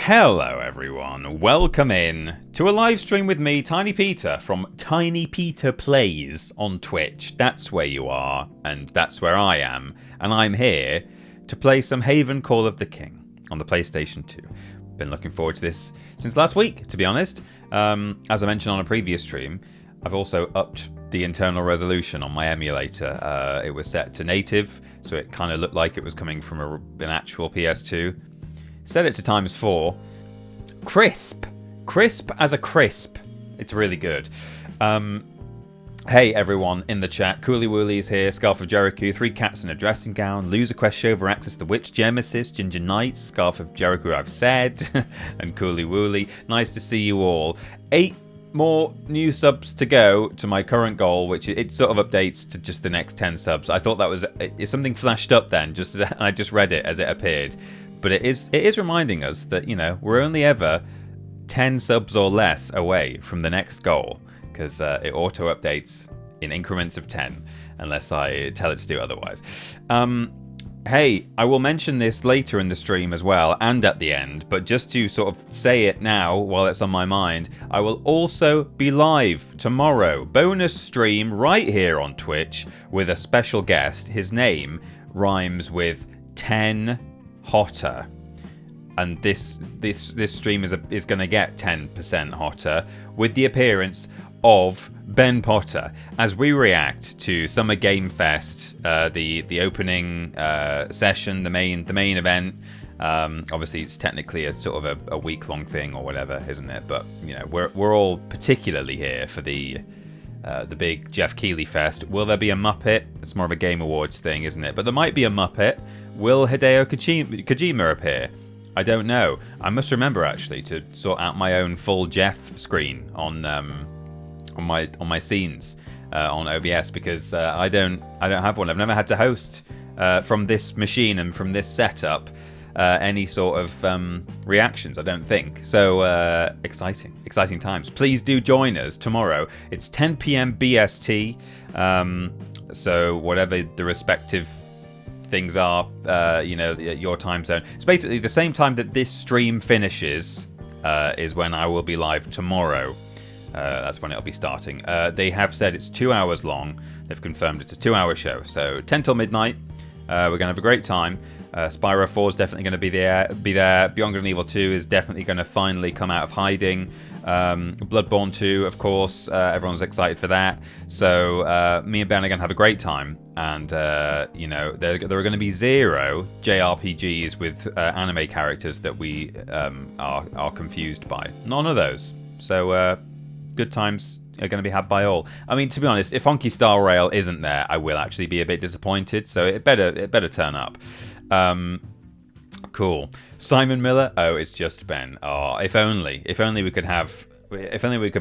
Hello everyone, welcome in to a live stream with me, Tiny Peter, from TinyPeterPlays on Twitch. That's where you are, and that's where I am, and I'm here to play some Haven Call of the King on the PlayStation 2. Been looking forward to this since last week, to be honest. As I mentioned on a previous stream, I've also upped the internal resolution on my emulator. It was set to native, so it kind of looked like it was coming from an actual PS2. Set it to ×4. Crisp as a crisp. It's really good. Hey everyone in the chat. Cooley Wooley's here. Scarf of Jericho. 3 cats in a dressing gown. Loser Quest Show over Access the Witch. Gemesis. Ginger Knight. Scarf of Jericho I've said. And Cooley Wooley. Nice to see you all. 8 more new subs to go to my current goal, which it sort of updates to just the next 10 subs. I thought that was something flashed up then, and I just read it as it appeared. But it is reminding us that, you know, we're only ever 10 subs or less away from the next goal, because it auto updates in increments of 10 unless I tell it to do otherwise. Hey, I will mention this later in the stream as well and at the end, but just to sort of say it now while it's on my mind, I will also be live tomorrow. Bonus stream right here on Twitch with a special guest. His name rhymes with 10 hotter, and this stream is going to get 10% hotter with the appearance of Ben Potter as we react to Summer Game Fest, the opening session, the main event. Obviously, it's technically a sort of a week-long thing or whatever, isn't it? But you know, we're all particularly here for the big Jeff Keighley Fest. Will there be a Muppet? It's more of a Game Awards thing, isn't it? But there might be a Muppet. Will Hideo Kojima appear? I don't know. I must remember actually to sort out my own full Jeff screen on my scenes on OBS, because I don't have one. I've never had to host from this machine and from this setup any sort of reactions, I don't think. So exciting times. Please do join us tomorrow. It's 10 p.m. BST. So whatever the respective things are, you know, your time zone. It's basically the same time that this stream finishes is when I will be live tomorrow. That's when it'll be starting. They have said it's 2 hours long. They've confirmed it's a 2-hour show. So 10 till midnight. We're going to have a great time. Spyro 4 is definitely going to be there. Beyond Good and Evil 2 is definitely going to finally come out of hiding. Bloodborne 2, of course, everyone's excited for that. So me and Ben are going to have a great time. And, you know, there are going to be 0 JRPGs with anime characters that we are confused by. None of those. So good times are going to be had by all. I mean, to be honest, if Honky Star Rail isn't there, I will actually be a bit disappointed. So it better turn up. Cool. Simon Miller. Oh, it's just Ben. Oh, if only we could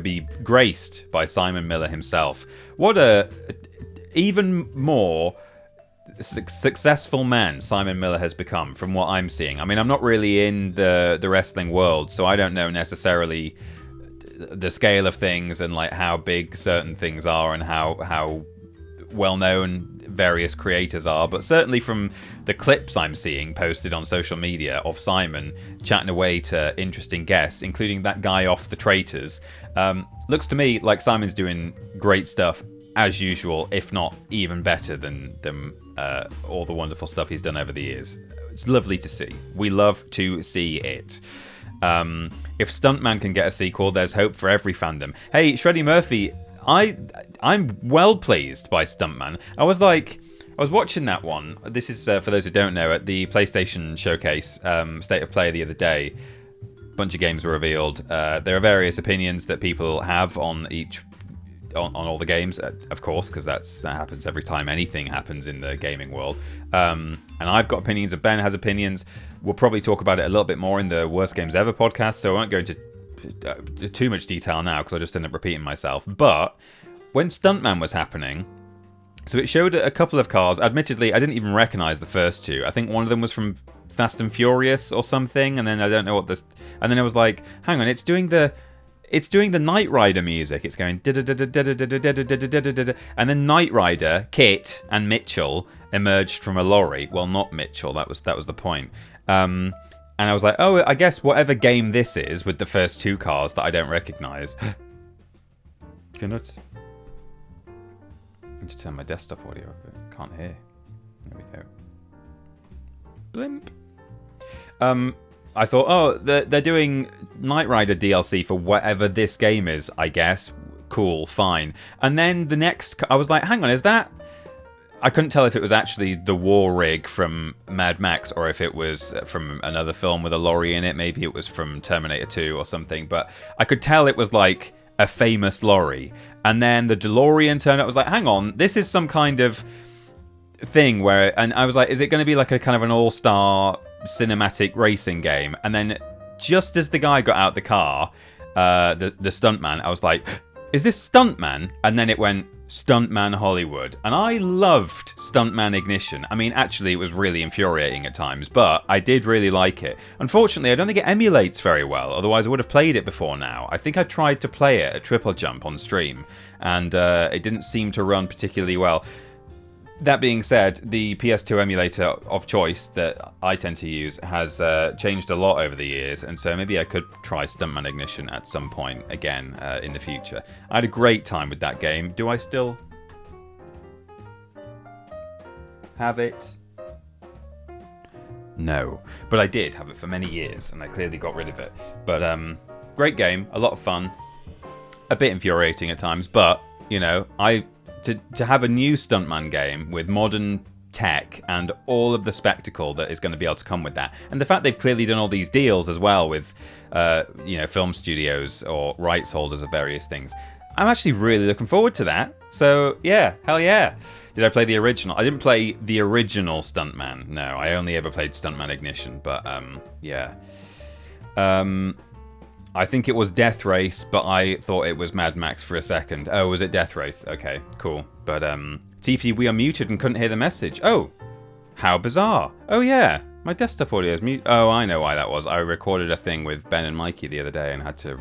be graced by Simon Miller himself. What a even more successful man Simon Miller has become from what I'm seeing. I mean, I'm not really in the wrestling world, so I don't know necessarily the scale of things and like how big certain things are and how well known various creators are, but certainly from the clips I'm seeing posted on social media of Simon chatting away to interesting guests, including that guy off the Traitors, looks to me like Simon's doing great stuff as usual, if not even better than all the wonderful stuff he's done over the years. It's lovely to see. We love to see it. If Stuntman can get a sequel, there's hope for every fandom. Hey, Shreddy Murphy, I'm well pleased by Stuntman. I was watching that one. This is, for those who don't know, at the PlayStation Showcase State of Play the other day. A bunch of games were revealed. There are various opinions that people have on all the games, of course, because that happens every time anything happens in the gaming world. And I've got opinions, and Ben has opinions. We'll probably talk about it a little bit more in the Worst Games Ever podcast, so I won't go into too much detail now because I just end up repeating myself. But when Stuntman was happening, so it showed a couple of cars. Admittedly, I didn't even recognize the first two. I think one of them was from Fast and Furious or something, and then I don't know what this. And then I was like, hang on, it's doing the Knight Rider music. It's going and then Knight Rider, Kit, and Mitchell emerged from a lorry. Well, not Mitchell. That was the point. And I was like, oh, I guess whatever game this is with the first 2 cars that I don't recognise. Go nuts. I need to turn my desktop audio up. I can't hear. There we go. Blimp. I thought, oh, they're doing Knight Rider DLC for whatever this game is, I guess. Cool, fine. And then the next, I was like, hang on, is that... I couldn't tell if it was actually the war rig from Mad Max or if it was from another film with a lorry in it. Maybe it was from Terminator 2 or something. But I could tell it was like a famous lorry. And then the DeLorean turned up. I was like, hang on, this is some kind of thing where... And I was like, is it going to be like a kind of an all-star cinematic racing game? And then just as the guy got out the car, the stuntman, I was like, is this Stuntman? And then it went Stuntman Hollywood. And I loved Stuntman Ignition. I mean, actually, it was really infuriating at times, but I did really like it. Unfortunately, I don't think it emulates very well. Otherwise, I would have played it before now. I think I tried to play it at Triple Jump on stream, and it didn't seem to run particularly well. That being said, the PS2 emulator of choice that I tend to use has changed a lot over the years, and so maybe I could try Stuntman Ignition at some point again in the future. I had a great time with that game. Do I still have it? No, but I did have it for many years, and I clearly got rid of it. But great game, a lot of fun, a bit infuriating at times, but, you know, To have a new Stuntman game with modern tech and all of the spectacle that is going to be able to come with that, and the fact they've clearly done all these deals as well with, you know, film studios or rights holders of various things, I'm actually really looking forward to that. So yeah, hell yeah. Did I play the original? I didn't play the original Stuntman. No, I only ever played Stuntman Ignition. But yeah. I think it was Death Race, but I thought it was Mad Max for a second. Oh, was it Death Race? Okay, cool. But, TP, we are muted and couldn't hear the message. Oh, how bizarre. Oh, yeah, my desktop audio is mute. Oh, I know why that was. I recorded a thing with Ben and Mikey the other day and had to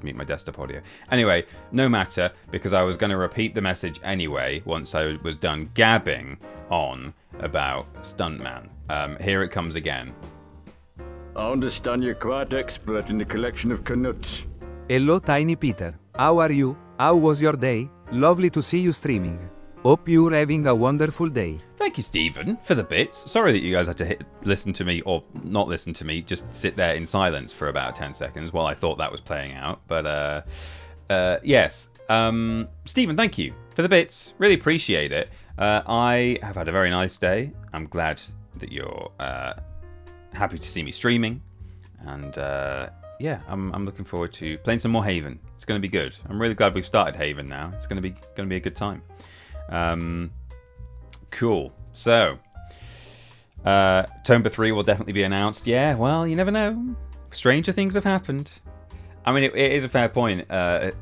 mute my desktop audio. Anyway, no matter, because I was going to repeat the message anyway once I was done gabbing on about Stuntman. Here it comes again. I understand you're quite expert in the collection of canuts. Hello Tiny Peter, how are you? How was your day? Lovely to see you streaming. Hope you're having a wonderful day. Thank you, Stephen, for the bits. Sorry that you guys had to listen to me, or not listen to me, just sit there in silence for about 10 seconds while I thought that was playing out. But yes, Stephen, thank you for the bits. Really appreciate it. I have had a very nice day. I'm glad that you're... happy to see me streaming, and yeah, I'm looking forward to playing some more Haven. It's going to be good. I'm really glad we've started Haven now. It's going to be a good time. Cool. So, Tomb 3 will definitely be announced. Yeah, well, you never know. Stranger things have happened. I mean, it is a fair point.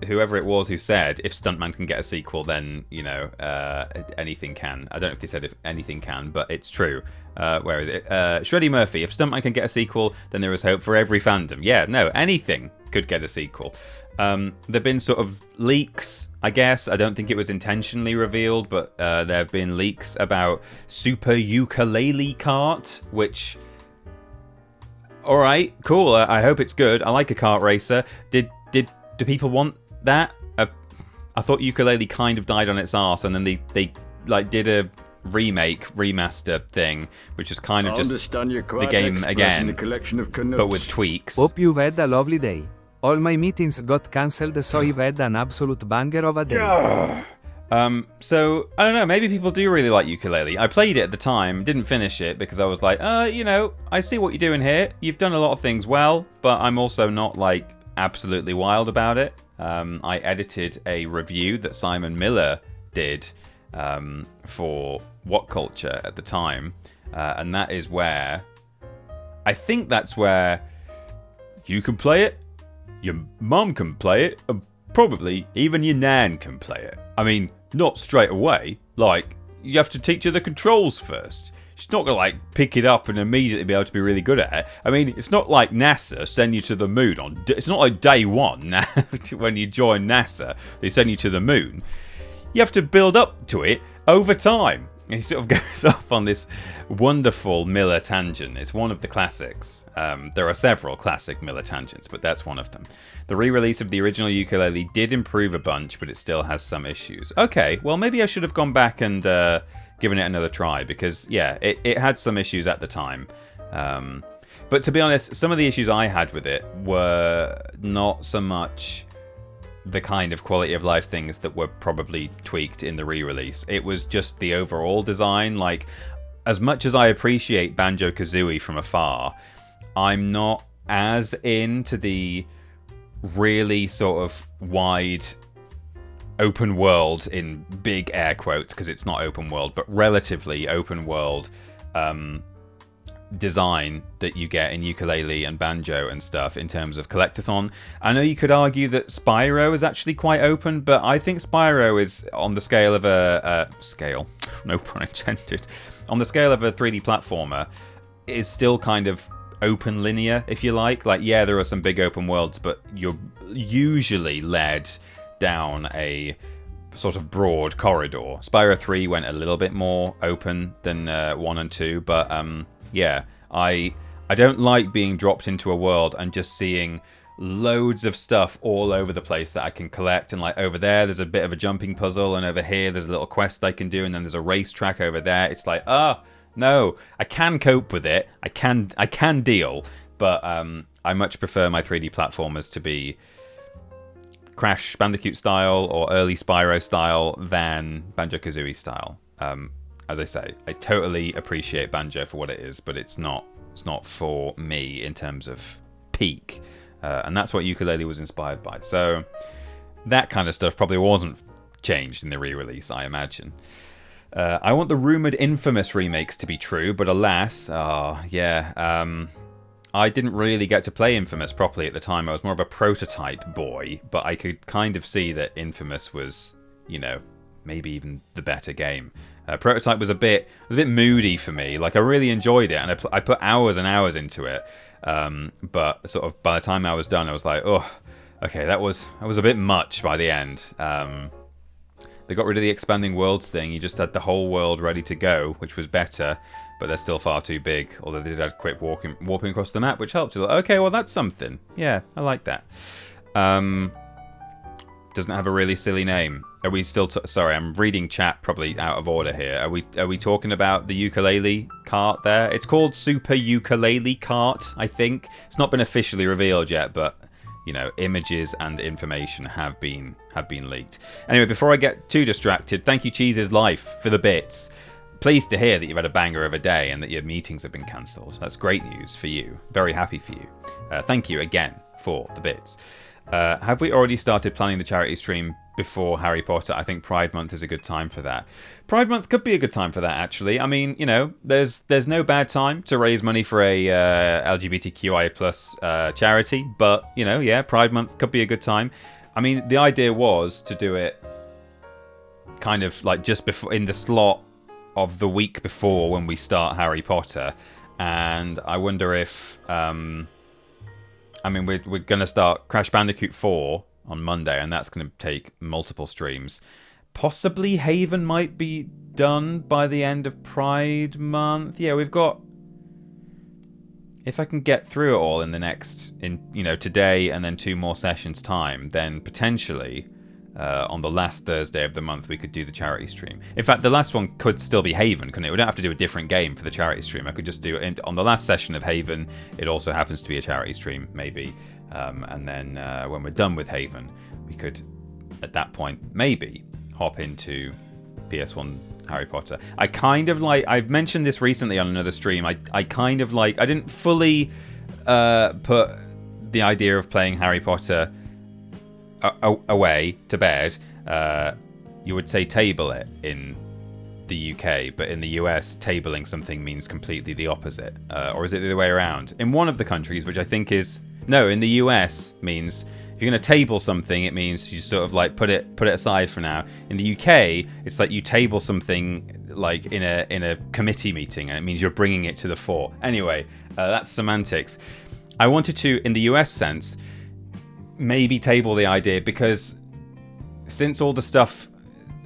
Whoever it was who said, if Stuntman can get a sequel, then, you know, anything can. I don't know if they said if anything can, but it's true. Where is it? Shreddy Murphy, if Stuntman can get a sequel, then there is hope for every fandom. Yeah, no, anything could get a sequel. There have been sort of leaks, I guess. I don't think it was intentionally revealed, but there have been leaks about Super Ukulele Kart, which... Alright, cool. I hope it's good. I like a kart racer. Do people want that? I thought Ukulele kind of died on its arse, and then they like did a remaster thing, which is kind of just the game again, but with tweaks. Hope you've had a lovely day. All my meetings got cancelled, so you've had an absolute banger of a day. So, I don't know, maybe people do really like Ukulele. I played it at the time, didn't finish it, because I was like, you know, I see what you're doing here. You've done a lot of things well, but I'm also not, like, absolutely wild about it. I edited a review that Simon Miller did for What Culture at the time, and that is where... I think that's where you can play it, your mum can play it, and probably even your nan can play it. I mean... Not straight away. Like, you have to teach her the controls first. She's not going to, like, pick it up and immediately be able to be really good at it. I mean, it's not like NASA send you to the moon on... It's not like day one when you join NASA. They send you to the moon. You have to build up to it over time. he sort of goes off on this wonderful Miller tangent. It's one of the classics. There are several classic Miller tangents, but that's one of them. The re-release of the original ukulele did improve a bunch, but it still has some issues. Okay, well maybe I should have gone back and given it another try, because yeah, it had some issues at the time. But to be honest, some of the issues I had with it were not so much the kind of quality of life things that were probably tweaked in the re-release. It was just the overall design. Like, as much as I appreciate Banjo-Kazooie from afar, I'm not as into the really sort of wide open world, in big air quotes, because it's not open world, but relatively open world design that you get in ukulele and banjo and stuff in terms of collectathon. I know you could argue that Spyro is actually quite open, but I think Spyro is on the scale of a scale, no pun intended, on the scale of a 3D platformer, is still kind of open linear, if you like. Like, yeah, there are some big open worlds, but you're usually led down a sort of broad corridor. Spyro 3 went a little bit more open than 1 and 2, but yeah, I don't like being dropped into a world and just seeing loads of stuff all over the place that I can collect. And like, over there, there's a bit of a jumping puzzle, and over here, there's a little quest I can do, and then there's a racetrack over there. It's like, no, I can cope with it. I can deal, but I much prefer my 3D platformers to be Crash Bandicoot style or early Spyro style than Banjo-Kazooie style. As I say, I totally appreciate Banjo for what it is, but it's not for me in terms of peak. And that's what ukulele was inspired by. So that kind of stuff probably wasn't changed in the re-release, I imagine. I want the rumoured Infamous remakes to be true, but alas, I didn't really get to play Infamous properly at the time. I was more of a prototype boy, but I could kind of see that Infamous was, you know, maybe even the better game. Prototype was a bit moody for me. Like, I really enjoyed it, and I put hours and hours into it. But sort of by the time I was done, I was like, oh, okay, that was a bit much by the end. They got rid of the expanding worlds thing. You just had the whole world ready to go, which was better, but they're still far too big. Although they did have quick warping across the map, which helped. You're like, okay, well, that's something. Yeah, I like that. Doesn't have a really silly name. Are we still... Sorry, I'm reading chat probably out of order here. Are we talking about the ukulele cart there? It's called Super Ukulele Cart, I think. It's not been officially revealed yet, but, you know, images and information have been leaked. Anyway, before I get too distracted, thank you, Cheese's Life, for the bits. Pleased to hear that you've had a banger of a day and that your meetings have been cancelled. That's great news for you. Very happy for you. Thank you again for the bits. Have we already started planning the charity stream before Harry Potter? I think Pride Month is a good time for that. Pride Month could be a good time for that, actually. I mean, you know, there's no bad time to raise money for a LGBTQIA plus charity, but, you know, yeah, Pride Month could be a good time. I mean, the idea was to do it kind of like just before, in the slot of the week before when we start Harry Potter, and I wonder if... I mean, we're going to start Crash Bandicoot 4 on Monday, and that's going to take multiple streams. Possibly Haven might be done by the end of Pride Month. Yeah, we've got... If I can get through it all in the next... today and then 2 more sessions time, then potentially... on the last Thursday of the month, we could do the charity stream. In fact, the last one could still be Haven, couldn't it? We don't have to do a different game for the charity stream. I could just do it on the last session of Haven. It also happens to be a charity stream, maybe. And then when we're done with Haven, we could, at that point, maybe hop into PS1 Harry Potter. I kind of like... I've mentioned this recently on another stream. I kind of like... I didn't fully put the idea of playing Harry Potter... away to bed. You would say table it in the UK, but in the US, tabling something means completely the opposite. Or is it the other way around? In one of the countries, which I think is... No, in the US means if you're going to table something, it means you sort of like put it aside for now. In the UK, it's like you table something like in a committee meeting, and it means you're bringing it to the fore. Anyway, that's semantics. I wanted to, in the US sense, maybe table the idea, because since all the stuff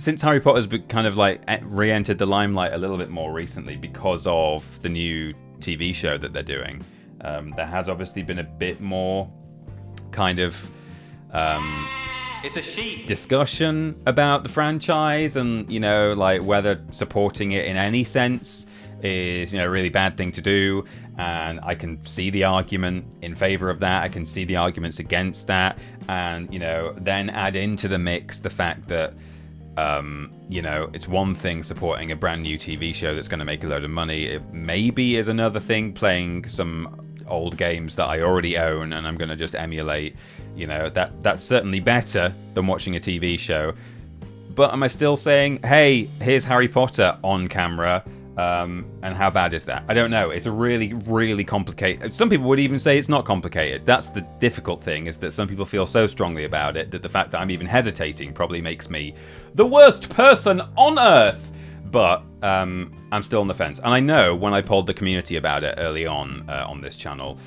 since Harry Potter's kind of like re-entered the limelight a little bit more recently because of the new TV show that they're doing, there has obviously been a bit more kind of It's a sheep. discussion about the franchise, and you know, like whether supporting it in any sense is, you know, a really bad thing to do. And I can see the argument in favor of that. I can see the arguments against that, and you know, then add into the mix the fact that you know, it's one thing supporting a brand new TV show that's going to make a load of money. It maybe is another thing playing some old games that I already own and I'm going to just emulate. You know, that's certainly better than watching a TV show. But am I still saying, hey, here's Harry Potter on camera? And how bad is that? I don't know. It's a really, really complicated... Some people would even say it's not complicated. That's the difficult thing, is that some people feel so strongly about it that the fact that I'm even hesitating probably makes me the worst person on earth. But I'm still on the fence. And I know when I polled the community about it early on this channel,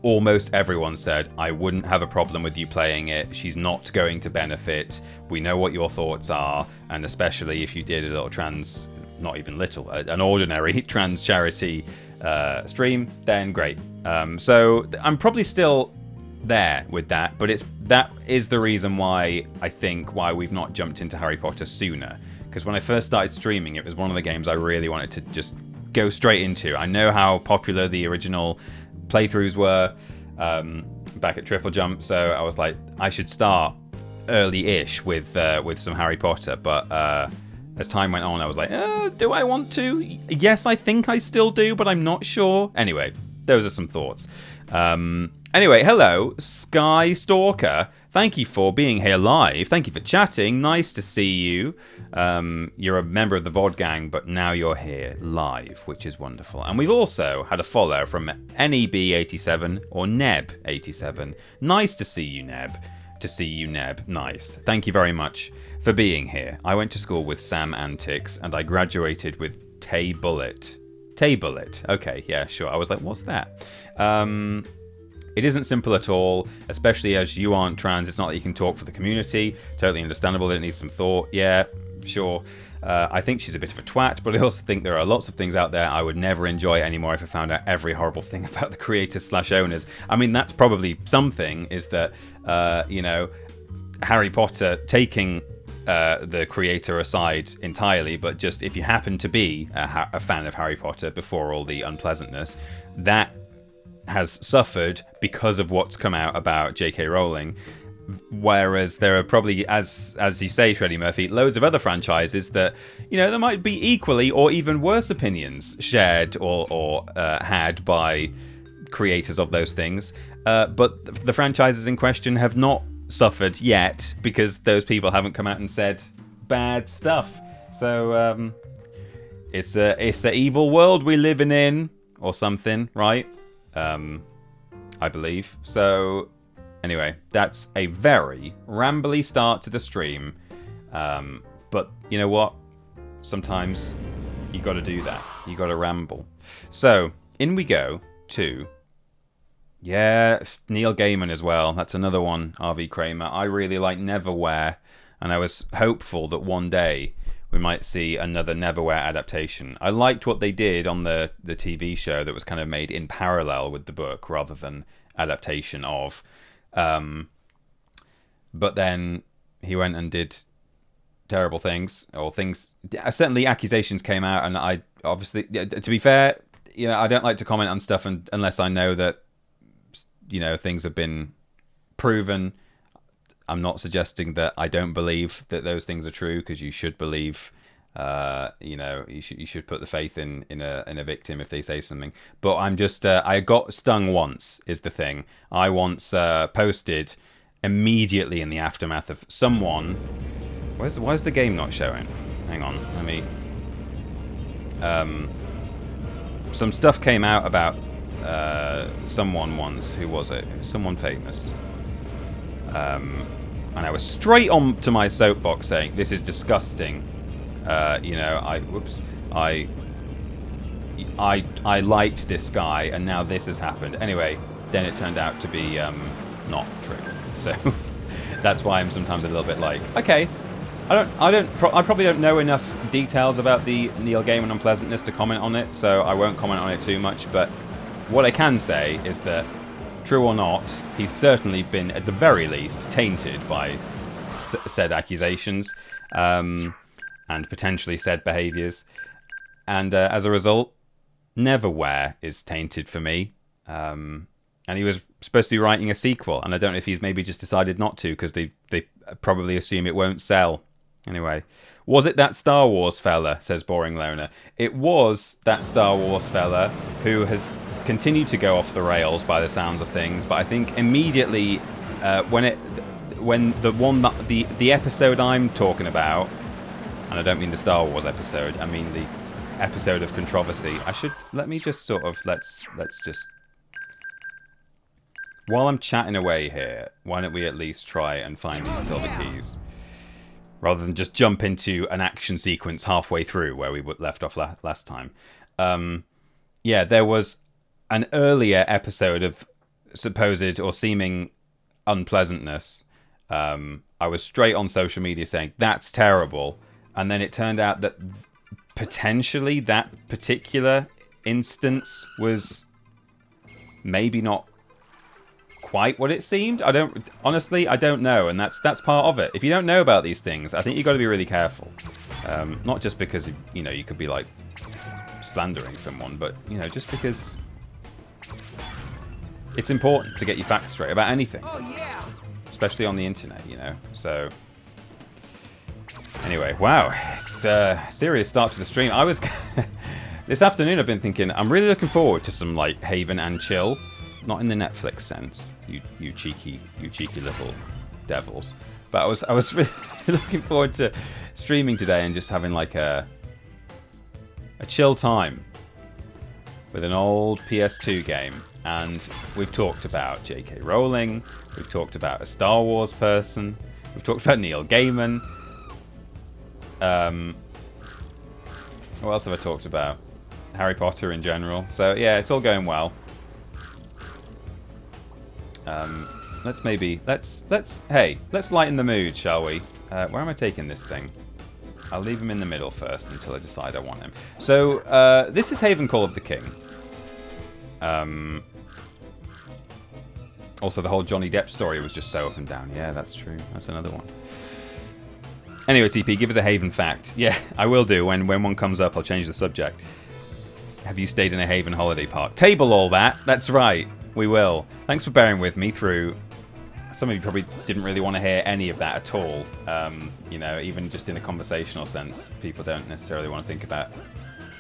almost everyone said, I wouldn't have a problem with you playing it. She's not going to benefit. We know what your thoughts are. And especially if you did a little trans... not even little, an ordinary trans charity stream, then great. So I'm probably still there with that, but that is the reason why we've not jumped into Harry Potter sooner. Because when I first started streaming, it was one of the games I really wanted to just go straight into. I know how popular the original playthroughs were back at Triple Jump, so I was like, I should start early-ish with some Harry Potter, but as time went on, I was like, do I want to? Yes, I think I still do, but I'm not sure. Anyway, those are some thoughts. Anyway, hello, Sky Stalker. Thank you for being here live. Thank you for chatting. Nice to see you. You're a member of the VOD gang, but now you're here live, which is wonderful. And we've also had a follow from NEB87 or Neb87. Nice to see you, Neb. Nice. Thank you very much for being here. I went to school with Sam Antics, and I graduated with Tay Bullet. Tay Bullet. Okay, yeah, sure. I was like, what's that? It isn't simple at all, especially as you aren't trans. It's not that you can talk for the community. Totally understandable that it needs some thought. Yeah, sure. I think she's a bit of a twat, but I also think there are lots of things out there I would never enjoy anymore if I found out every horrible thing about the creators/owners. I mean, that's probably something, is that, you know, Harry Potter taking the creator aside entirely, but just if you happen to be a fan of Harry Potter before all the unpleasantness, that has suffered because of what's come out about J.K. Rowling. Whereas there are probably, as you say, Shreddy Murphy, loads of other franchises that, you know, there might be equally or even worse opinions shared or had by creators of those things. But the franchises in question have not suffered yet because those people haven't come out and said bad stuff. So it's the evil world we're living in, or something, right? I believe. So anyway, that's a very rambly start to the stream. But you know what? Sometimes you got to do that. You got to ramble. So in we go to... Yeah, Neil Gaiman as well. That's another one, RV Kramer. I really like Neverwhere, and I was hopeful that one day we might see another Neverwhere adaptation. I liked what they did on the TV show that was kind of made in parallel with the book rather than adaptation of. But then he went and did terrible things, or things... Certainly accusations came out, and I obviously... To be fair, you know, I don't like to comment on stuff unless I know that, you know, things have been proven. I'm not suggesting that I don't believe that those things are true, because you should believe, you know, you should put the faith in a victim if they say something. But I'm just, I got stung once, is the thing. I once posted immediately in the aftermath of someone... Why is the game not showing? Hang on, let me... some stuff came out about someone once. Who was it? Someone famous. And I was straight on to my soapbox saying, this is disgusting. You know, I liked this guy, and now this has happened. Anyway, then it turned out to be not true. So that's why I'm sometimes a little bit like, okay, I probably don't know enough details about the Neil Gaiman unpleasantness to comment on it, so I won't comment on it too much. But what I can say is that, true or not, he's certainly been, at the very least, tainted by said accusations and potentially said behaviours. And as a result, Neverwhere is tainted for me. And he was supposed to be writing a sequel, and I don't know if he's maybe just decided not to because they probably assume it won't sell. Anyway, was it that Star Wars fella, says Boring Loner. It was that Star Wars fella who has continued to go off the rails by the sounds of things, but I think immediately when the episode I'm talking about, and I don't mean the Star Wars episode, I mean the episode of controversy. Let me just sort of let's just, while I'm chatting away here, why don't we at least try and find these silver keys rather than just jump into an action sequence halfway through where we left off last time. Yeah, there was an earlier episode of supposed or seeming unpleasantness. I was straight on social media saying that's terrible, and then it turned out that potentially that particular instance was maybe not quite what it seemed. I don't know, and that's part of it. If you don't know about these things, I think you've got to be really careful. Not just because you could be like slandering someone, but just because it's important to get your facts straight about anything. Oh, yeah. Especially on the internet, So anyway, wow, it's a serious start to the stream. I was this afternoon I've been thinking I'm really looking forward to some like Haven and chill. Not in the Netflix sense, you cheeky little devils. But I was really looking forward to streaming today and just having like a chill time with an old PS2 game. And we've talked about J.K. Rowling, we've talked about a Star Wars person, we've talked about Neil Gaiman. What else have I talked about? Harry Potter in general. So yeah, it's all going well. Let's lighten the mood, shall we? Where am I taking this thing? I'll leave him in the middle first until I decide I want him. So, this is Haven Call of the King. Also, the whole Johnny Depp story was just so up and down. Yeah, that's true. That's another one. Anyway, TP, give us a Haven fact. Yeah, I will do. When one comes up, I'll change the subject. Have you stayed in a Haven holiday park? Table all that. That's right. We will. Thanks for bearing with me through. Some of you probably didn't really want to hear any of that at all. Even just in a conversational sense, people don't necessarily want to think about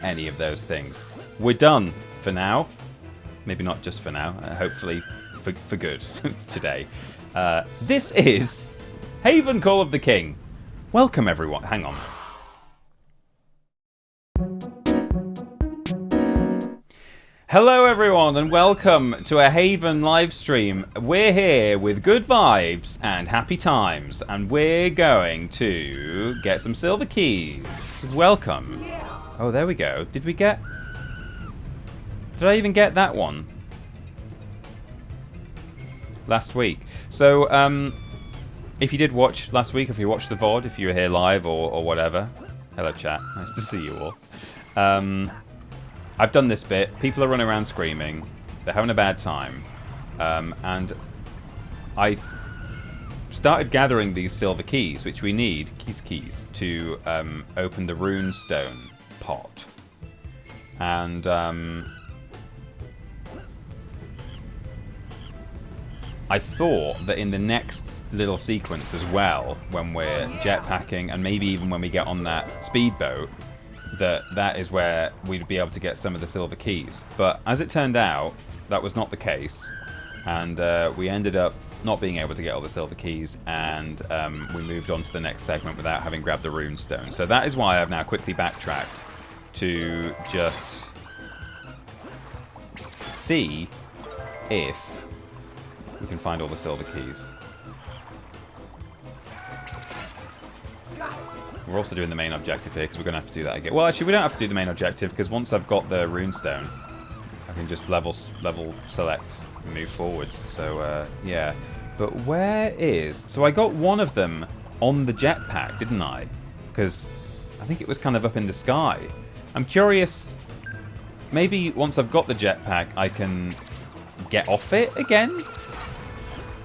any of those things. We're done for now. Maybe not just for now. Hopefully for good today. This is Haven Call of the King. Welcome, everyone. Hang on. Hello everyone and welcome to a Haven live stream. We're here with good vibes and happy times, and we're going to get some silver keys. Welcome. Oh, there we go. Did I even get that one? Last week. So, if you did watch last week, if you watched the VOD, if you were here live or whatever. Hello chat. Nice to see you all. I've done this bit. People are running around screaming. They're having a bad time. And I started gathering these silver keys, which we need, keys, to open the runestone pot. And I thought that in the next little sequence as well, when we're jetpacking, and maybe even when we get on that speedboat, that is where we'd be able to get some of the silver keys. But as it turned out, that was not the case, and we ended up not being able to get all the silver keys, and we moved on to the next segment without having grabbed the runestone. So that is why I've now quickly backtracked to just see if we can find all the silver keys. We're also doing the main objective here because we're going to have to do that again. Well, actually, we don't have to do the main objective because once I've got the runestone, I can just level select and move forwards. So, yeah. But where is... So I got one of them on the jetpack, didn't I? Because I think it was kind of up in the sky. I'm curious, maybe once I've got the jetpack, I can get off it again?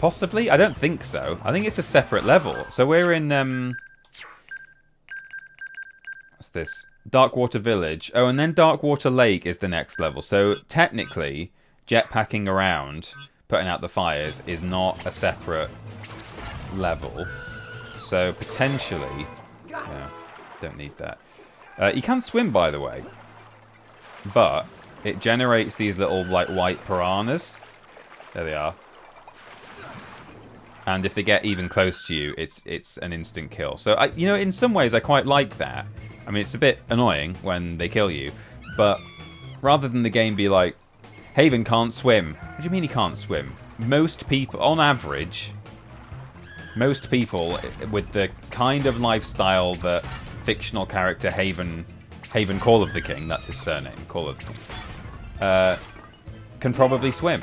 Possibly? I don't think so. I think it's a separate level. So we're in, what's this? Darkwater Village. Oh, and then Darkwater Lake is the next level. So technically, jetpacking around, putting out the fires, is not a separate level. So potentially, yeah, don't need that. You can swim, by the way, but it generates these little like white piranhas. There they are. And if they get even close to you, it's an instant kill. So you know, in some ways, I quite like that. I mean, it's a bit annoying when they kill you, but rather than the game be like, Haven can't swim. What do you mean he can't swim? Most people, on average, most people with the kind of lifestyle that fictional character Haven Call of the King, that's his surname, Call of the King, can probably swim.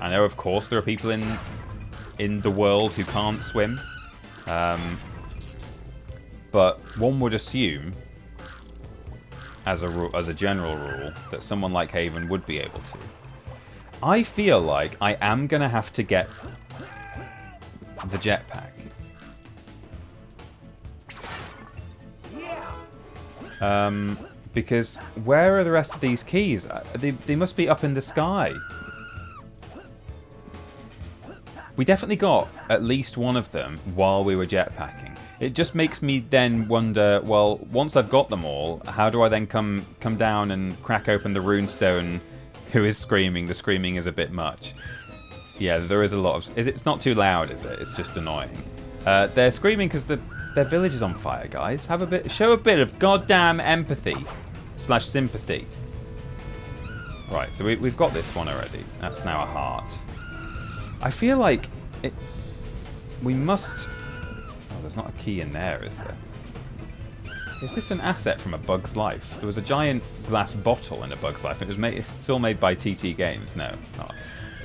I know, of course, there are people in the world who can't swim, but one would assume, as a general rule, that someone like Haven would be able to. I feel like I am going to have to get the jetpack. Because where are the rest of these keys? They must be up in the sky. We definitely got at least one of them while we were jetpacking. It just makes me then wonder, well, once I've got them all, how do I then come down and crack open the runestone? Who is screaming? The screaming is a bit much. Yeah, there is a lot of... It's not too loud, is it? It's just annoying. They're screaming because their village is on fire, guys. Show a bit of goddamn empathy / sympathy. Right, so we've got this one already. That's now a heart. I feel like we must... Oh, there's not a key in there, is there? Is this an asset from A Bug's Life? There was a giant glass bottle in A Bug's Life. It's still made by TT Games. No, it's not.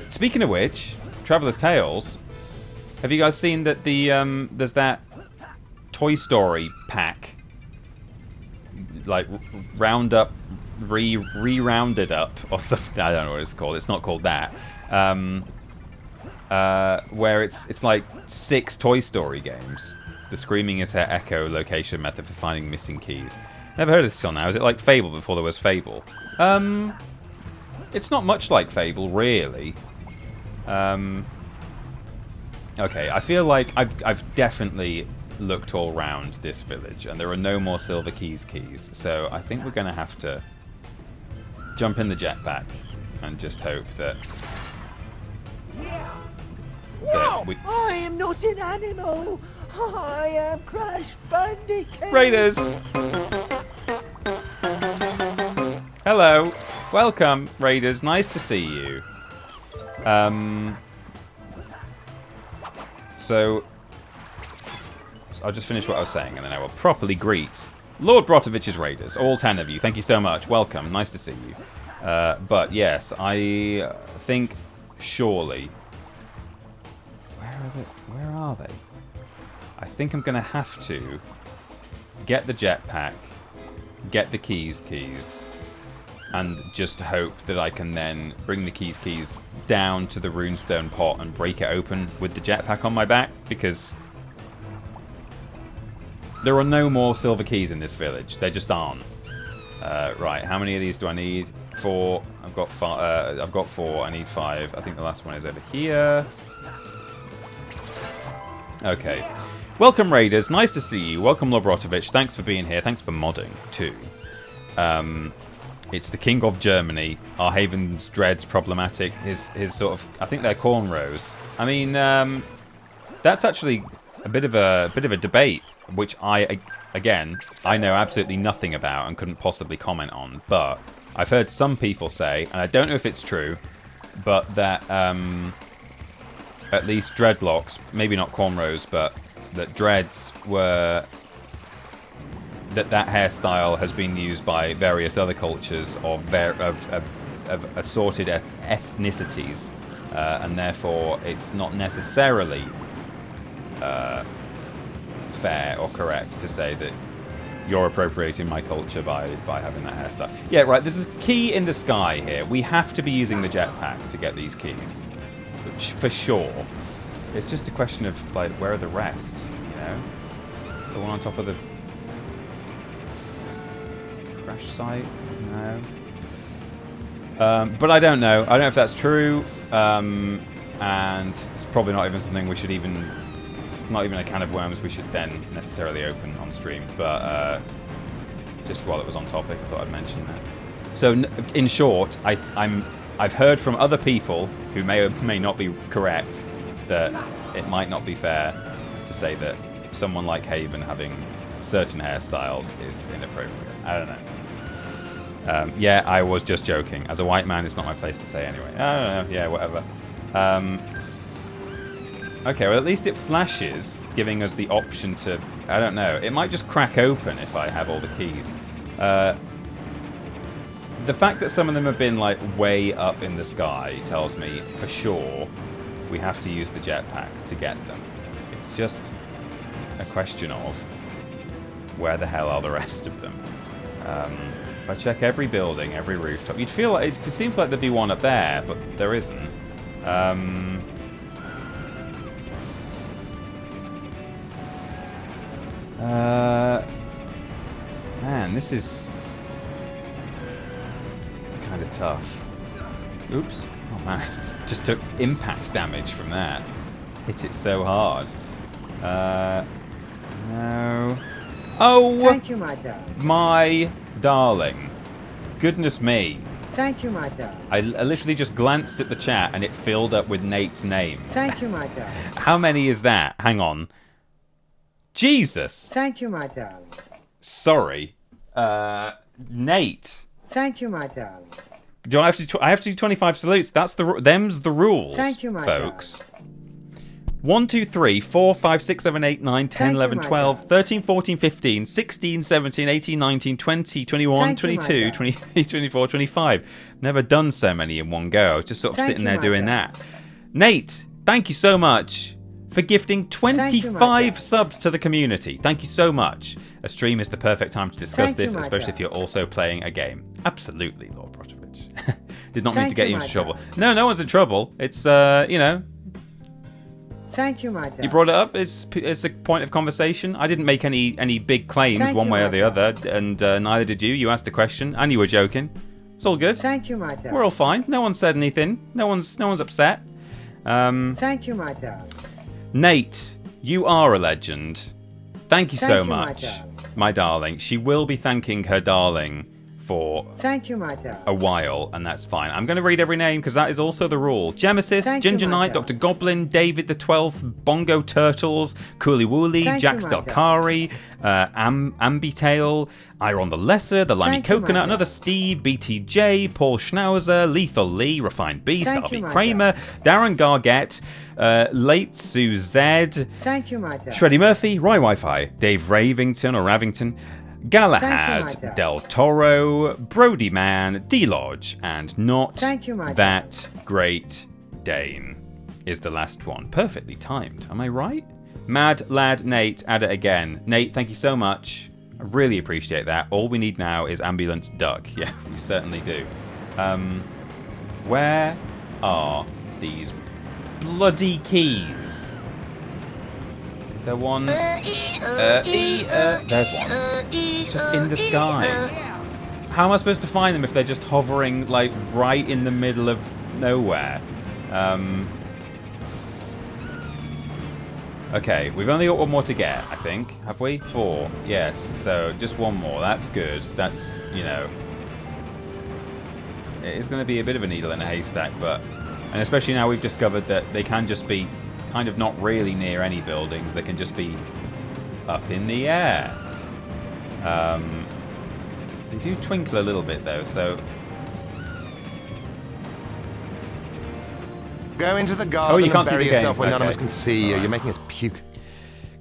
Speaking of which, Traveller's Tales. Have you guys seen that there's that Toy Story pack, like Roundup, re-rounded up or something? I don't know what it's called. It's not called that. Where it's like 6 Toy Story games. The screaming is her echo location method for finding missing keys. Never heard of this till now. Is it like Fable before there was Fable? It's not much like Fable, really. Okay, I feel like I've definitely looked all round this village, and there are no more silver keys. So I think we're going to have to jump in the jetpack and just hope that... I am not an animal. I am Crash Bandicoot. Raiders! Hello. Welcome, Raiders. Nice to see you. So I'll just finish what I was saying, and then I will properly greet Lord Brotovich's Raiders. All 10 of you. Thank you so much. Welcome. Nice to see you. But yes, I think surely... Where are they? I think I'm going to have to get the jetpack, get the keys, and just hope that I can then bring the keys down to the runestone pot and break it open with the jetpack on my back, because there are no more silver keys in this village. They just aren't. Right, how many of these do I need? 4. I've got 4. I need 5. I think the last one is over here. Okay. Welcome, Raiders. Nice to see you. Welcome, Lobrotovich. Thanks for being here. Thanks for modding, too. It's the King of Germany. Are Haven's dreads problematic? His sort of... I think they're cornrows. I mean, that's actually a bit of a debate, which again, I know absolutely nothing about and couldn't possibly comment on. But I've heard some people say, and I don't know if it's true, but that at least dreadlocks, maybe not cornrows, but that dreads were... that hairstyle has been used by various other cultures of assorted ethnicities, and therefore it's not necessarily fair or correct to say that you're appropriating my culture by having that hairstyle. Yeah, right, there's a key in the sky here. We have to be using the jetpack to get these keys. For sure. It's just a question of, like, where are the rest, you know? The one on top of the crash site? No. But I don't know. I don't know if that's true. And it's probably not even something we should even... It's not even a can of worms we should then necessarily open on stream. But just while it was on topic, I thought I'd mention that. So, in short, I've heard from other people who may or may not be correct that it might not be fair to say that someone like Haven having certain hairstyles is inappropriate. I don't know. Yeah, I was just joking. As a white man, it's not my place to say anyway. I don't know. Yeah, whatever. Okay, well, at least it flashes, giving us the option to... I don't know. It might just crack open if I have all the keys. The fact that some of them have been, like, way up in the sky tells me, for sure, we have to use the jetpack to get them. It's just a question of where the hell are the rest of them. If I check every building, every rooftop, you'd feel like... It seems like there'd be one up there, but there isn't. Man, this is kind of tough. Oops. Oh man, I just took impact damage from that. Hit it so hard. No. Oh! Thank you, my darling. My darling. Goodness me. Thank you, my darling. I literally just glanced at the chat and it filled up with Nate's name. Thank you, my darling. How many is that? Hang on. Jesus. Thank you, my darling. Sorry. Nate. Thank you, my darling. Do I have to? I have to do 25 salutes. That's them's the rules. Thank you, my folks. 1, 2, 3, 4, 5, 6, 7, 8, 9, 10, Thank 11, you, my 12, darling. 13, 14, 15, 16, 17, 18, 19, 20, 21, Thank you, my 22, darling. 23, 24, 25. Never done so many in one go. I was just sort of Thank sitting you, there my doing darling. that. Nate, thank you so much for gifting you, my 25 darling. subs to the community. Thank you so much. A stream is the perfect time to discuss Thank you, this, my especially if darling. you're also playing a game. Absolutely, Lord Brotovich. Did not mean Thank to get you, you my into trouble. darling. No, no one's in trouble. It's, you know, Thank you, my darling. you brought it up. It's a point of conversation. I didn't make any big claims Thank one you, way or my the other, and neither did you. You asked a question, and you were joking. It's all good. Thank you, my darling. We're all fine. No one said anything. No one's upset. Thank you, my darling. Nate, you are a legend. Thank you Thank so you, my much, darling. my darling. She will be thanking her darling for Thank you, my darling. a while, and that's fine. I'm going to read every name because that is also the rule. Gemesis, Thank you, Ginger my Knight, darling. Dr. Goblin, David the 12th, Bongo Turtles, Cooley Wooly, Thank Jax you, my Delcari, Ambitail, Iron the Lesser, The Limey Thank you, my Coconut, Another darling. Steve, BTJ, Paul Schnauzer, Lethal Lee, Refined Beast, Thank Harvey you, my Kramer, Darren Gargett, Late Sue Zed, Thank you, my darling. Shreddy Murphy, Roy Wi-Fi, Dave Ravington or Ravington, Galahad, Thank you, my Del Toro, Brody Man, D-Lodge, and not Thank you, my that Great Dane is the last one. Perfectly timed. Am I right? Mad Lad Nate, add it again. Nate, thank you so much. I really appreciate that. All we need now is Ambulance Duck. Yeah, we certainly do. Where are these bloody keys? Is there one? There's one. It's just in the sky. How am I supposed to find them if they're just hovering, like, right in the middle of nowhere? Okay, we've only got one more to get, I think. Have we? 4. Yes, so just one more. That's good. That's, you know... It is going to be a bit of a needle in a haystack, but... And especially now we've discovered that they can just be kind of not really near any buildings. They can just be up in the air. They do twinkle a little bit, though, so... Go into the garden you can't and see bury the yourself game. where none of Okay. us can see you. You're making us puke.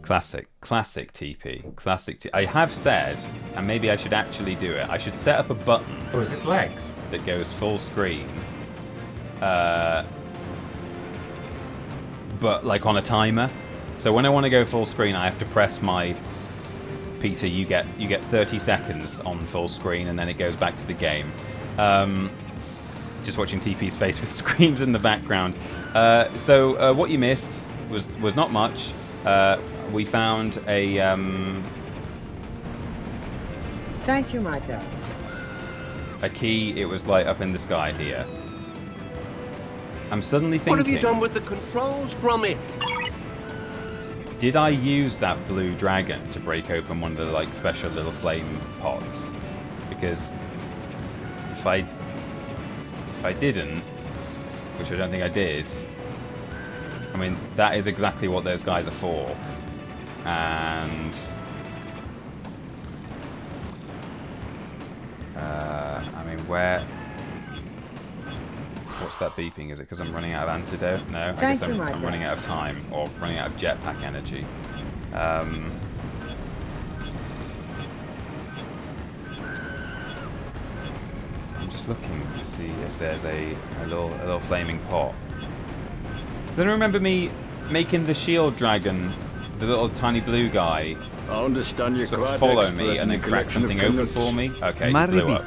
Classic TP. Classic TP. I have said, and maybe I should actually do it, I should set up a button Oh, is this legs? that goes full screen. But like on a timer. So when I want to go full screen, I have to press my... Peter, you get 30 seconds on full screen, and then it goes back to the game. Just watching TP's face with screams in the background. So what you missed was not much. We found a... Thank you, Maja. A key. It was like up in the sky here. I'm suddenly thinking... What have you done with the controls, Gromit? Did I use that blue dragon to break open one of the like special little flame pods? Because if I didn't, which I don't think I did, I mean that is exactly what those guys are for. And I mean, what's that beeping? Is it because I'm running out of antidote? No, I guess I'm running out of time, or running out of jetpack energy. I'm just looking to see if there's a little flaming pot. Don't remember me making the shield dragon, the little tiny blue guy, I understand your sort of follow me and then crack something open for me. Okay, he blew up.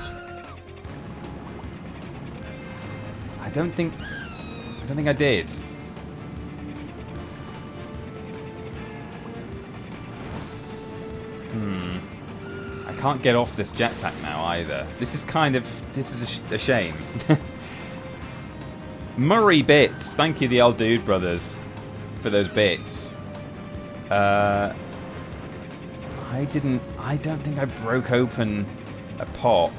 I don't think I did. I can't get off this jetpack now either. This is a shame. Murray bits. Thank you, the old dude brothers, for those bits. I don't think I broke open a pot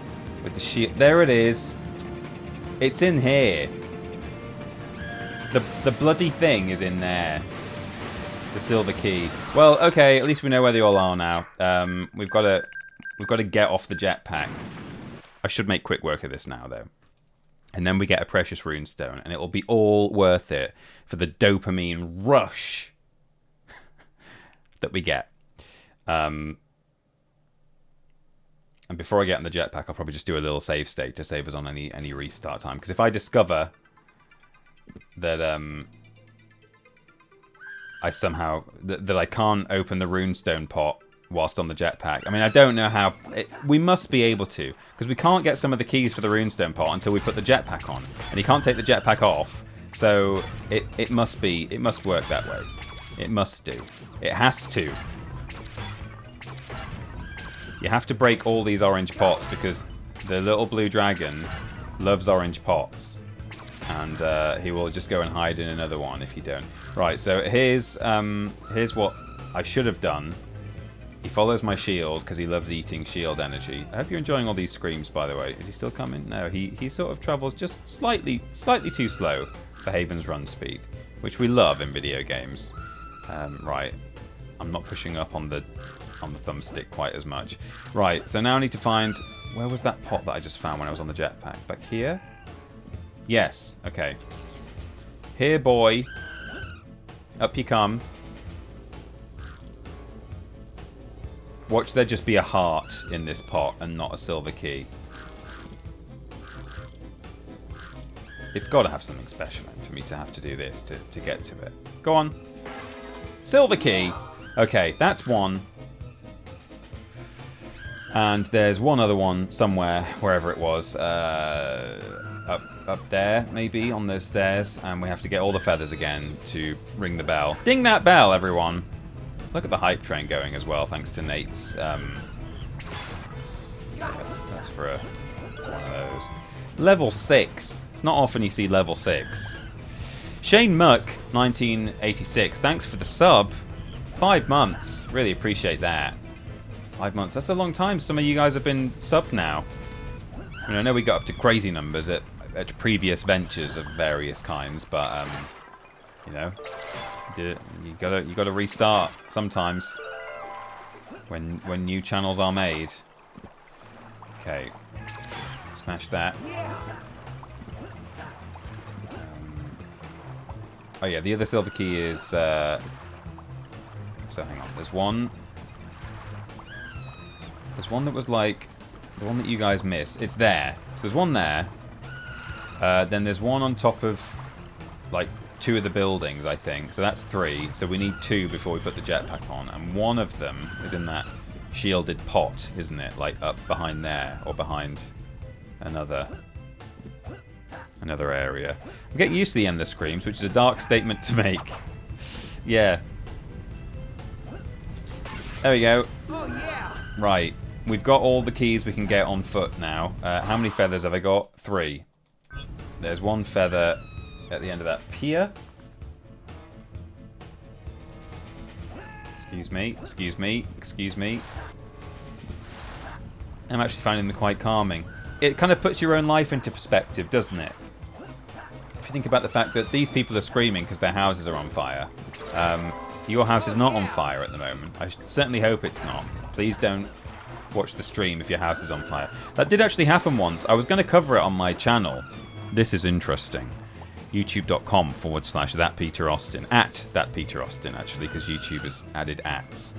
with the shield. There it is. It's in here. The bloody thing is in there. The silver key. Well, okay, at least we know where they all are now. We've got to get off the jetpack. I should make quick work of this now, though. And then we get a precious runestone, and it'll be all worth it for the dopamine rush that we get. And before I get in the jetpack, I'll probably just do a little save state to save us on any restart time. Because if I discover that I somehow that I can't open the runestone pot whilst on the jetpack, I mean, I don't know how. We must be able to, because we can't get some of the keys for the runestone pot until we put the jetpack on, and you can't take the jetpack off. So it must work that way. It must do. It has to. You have to break all these orange pots because the little blue dragon loves orange pots. And he will just go and hide in another one if you don't. Right, so here's what I should have done. He follows my shield because he loves eating shield energy. I hope you're enjoying all these screams, by the way. Is he still coming? No, he sort of travels just slightly too slow for Haven's run speed, which we love in video games. Right, I'm not pushing up on the thumbstick quite as much. Right, so now I need to find... Where was that pot that I just found when I was on the jetpack? Back here? Yes, okay. Here, boy. Up you come. Watch there just be a heart in this pot and not a silver key. It's got to have something special for me to have to do this to get to it. Go on. Silver key. Okay, that's one. And there's one other one somewhere, wherever it was, up there, maybe, on those stairs. And we have to get all the feathers again to ring the bell. Ding that bell, everyone! Look at the hype train going as well, thanks to Nate's... that's for one of those. Level 6. It's not often you see level 6. Shane Muck, 1986. Thanks for the sub. 5 months. Really appreciate that. 5 months. That's a long time. Some of you guys have been subbed now. I mean, I know we got up to crazy numbers at previous ventures of various kinds, but you know, you gotta restart sometimes when new channels are made. Okay, smash that. Oh yeah, the other silver key is. So hang on. There's one that was like the one that you guys missed. It's there. So there's one there. Then there's one on top of, like, 2 of the buildings, I think. So that's 3. So we need 2 before we put the jetpack on. And one of them is in that shielded pot, isn't it? Like up behind there, or behind another area. I'm getting used to the endless screams, which is a dark statement to make. Yeah. There we go. Oh, yeah. Right. We've got all the keys we can get on foot now. How many feathers have I got? 3. There's 1 feather at the end of that pier. Excuse me, excuse me, excuse me. I'm actually finding them quite calming. It kind of puts your own life into perspective, doesn't it? If you think about the fact that these people are screaming because their houses are on fire. Your house is not on fire at the moment. I certainly hope it's not. Please don't watch the stream if your house is on fire. That did actually happen once. I was going to cover it on my channel. This is interesting. youtube.com/thatpeteraustin. @thatpeteraustin, actually, because YouTube has added ats.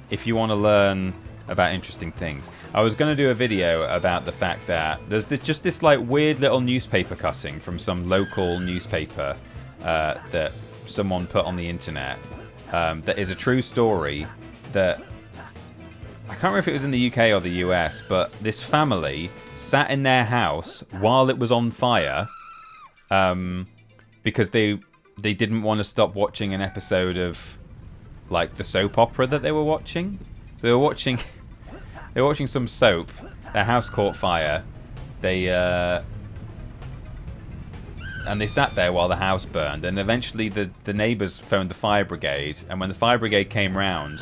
If you want to learn about interesting things. I was going to do a video about the fact that there's just this like weird little newspaper cutting from some local newspaper that someone put on the internet that is a true story that I can't remember if it was in the UK or the US, but this family sat in their house while it was on fire because they didn't want to stop watching an episode of like the soap opera that they were watching. So they were watching some soap. Their house caught fire. And they sat there while the house burned, and eventually the neighbours phoned the fire brigade, and when the fire brigade came round,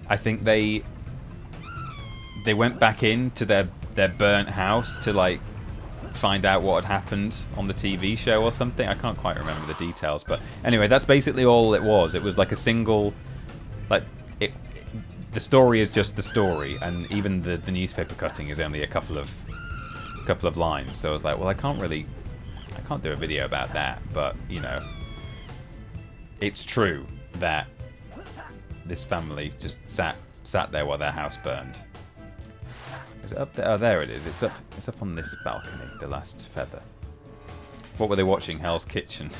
I think they went back into their burnt house to like find out what had happened on the TV show or something. I can't quite remember the details, but anyway, that's basically all it was. It was like a single, like the story is just the story, and even the newspaper cutting is only a couple of lines. So I was like, well, I can't do a video about that, but you know, it's true that this family just sat there while their house burned. Is it up there? Oh, there it is. It's up on this balcony. The last feather. What were they watching? Hell's Kitchen.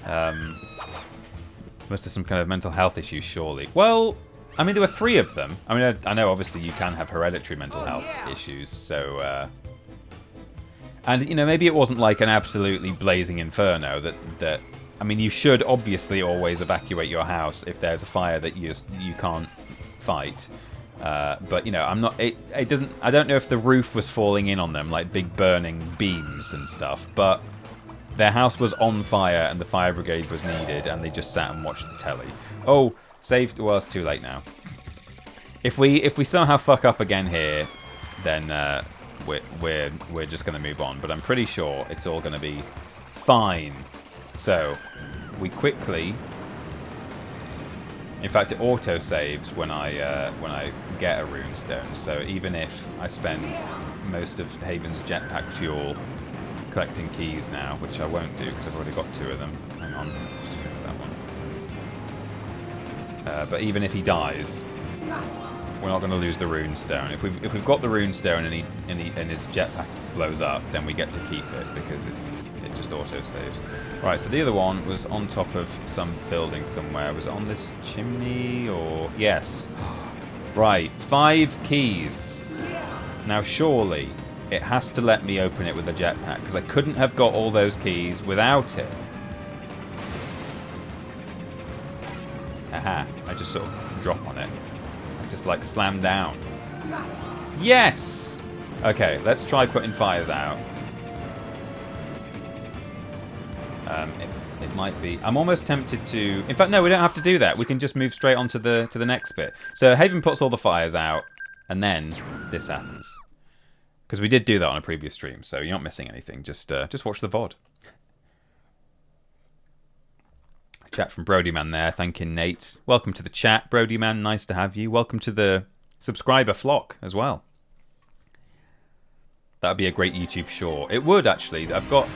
Must have some kind of mental health issues, surely. Well, I mean, there were 3 of them. I mean, I know obviously you can have hereditary mental health issues, so. And you know, maybe it wasn't like an absolutely blazing inferno. That I mean, you should obviously always evacuate your house if there's a fire that you can't fight. But you know, I'm not. It doesn't. I don't know if the roof was falling in on them like big burning beams and stuff. But their house was on fire and the fire brigade was needed, and they just sat and watched the telly. Oh, saved. Well, it's too late now. If we somehow fuck up again here, then we're just going to move on. But I'm pretty sure it's all going to be fine. So we quickly. In fact, it auto-saves when I get a runestone. So even if I spend most of Haven's jetpack fuel collecting keys now, which I won't do because I've already got 2 of them. Hang on, just missed that one. But even if he dies, we're not going to lose the runestone. If we've got the runestone and his jetpack blows up, then we get to keep it because it just auto-saves. Right, so the other one was on top of some building somewhere. Was it on this chimney or... Yes. Right, 5 keys. Now surely it has to let me open it with a jetpack because I couldn't have got all those keys without it. Aha, I just sort of drop on it. I just like slam down. Yes! Okay, let's try putting fires out. It might be. I'm almost tempted to. In fact, no, we don't have to do that. We can just move straight on to the next bit. So Haven puts all the fires out, and then this happens. Because we did do that on a previous stream, so you're not missing anything. Just watch the VOD. Chat from Brody Man there, thanking Nate. Welcome to the chat, Brody Man. Nice to have you. Welcome to the subscriber flock as well. That would be a great YouTube short. It would actually. I've got.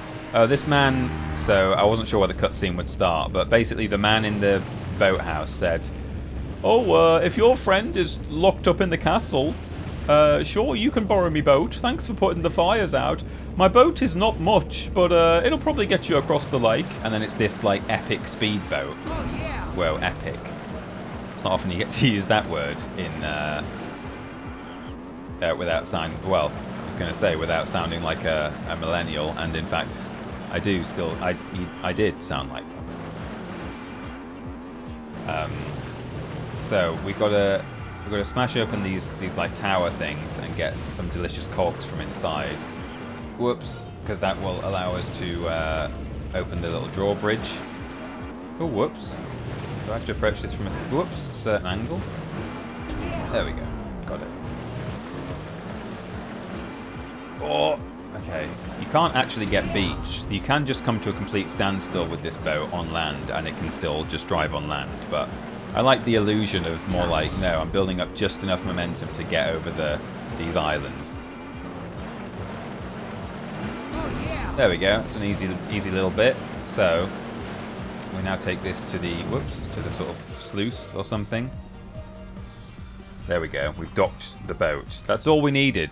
This man, so I wasn't sure where the cutscene would start, but basically the man in the boathouse said, oh, if your friend is locked up in the castle, Sure, you can borrow me boat. Thanks for putting the fires out. My boat is not much, but it'll probably get you across the lake. And then it's this, like, epic speedboat. Well, epic. It's not often you get to use that word in, without sounding, well, I was going to say without sounding like a millennial. And in fact, I do still, I did sound like one. So we've got to smash open these like tower things and get some delicious cogs from inside. Whoops, because that will allow us to open the little drawbridge. Oh, whoops. Do I have to approach this from a certain angle? There we go. Got it. Oh, okay. You can't actually get beach. You can just come to a complete standstill with this boat on land, and it can still just drive on land, but I like the illusion of more like, no, I'm building up just enough momentum to get over these islands. There we go. It's an easy little bit. So we now take this to the sort of sluice or something. There we go. We've docked the boat. That's all we needed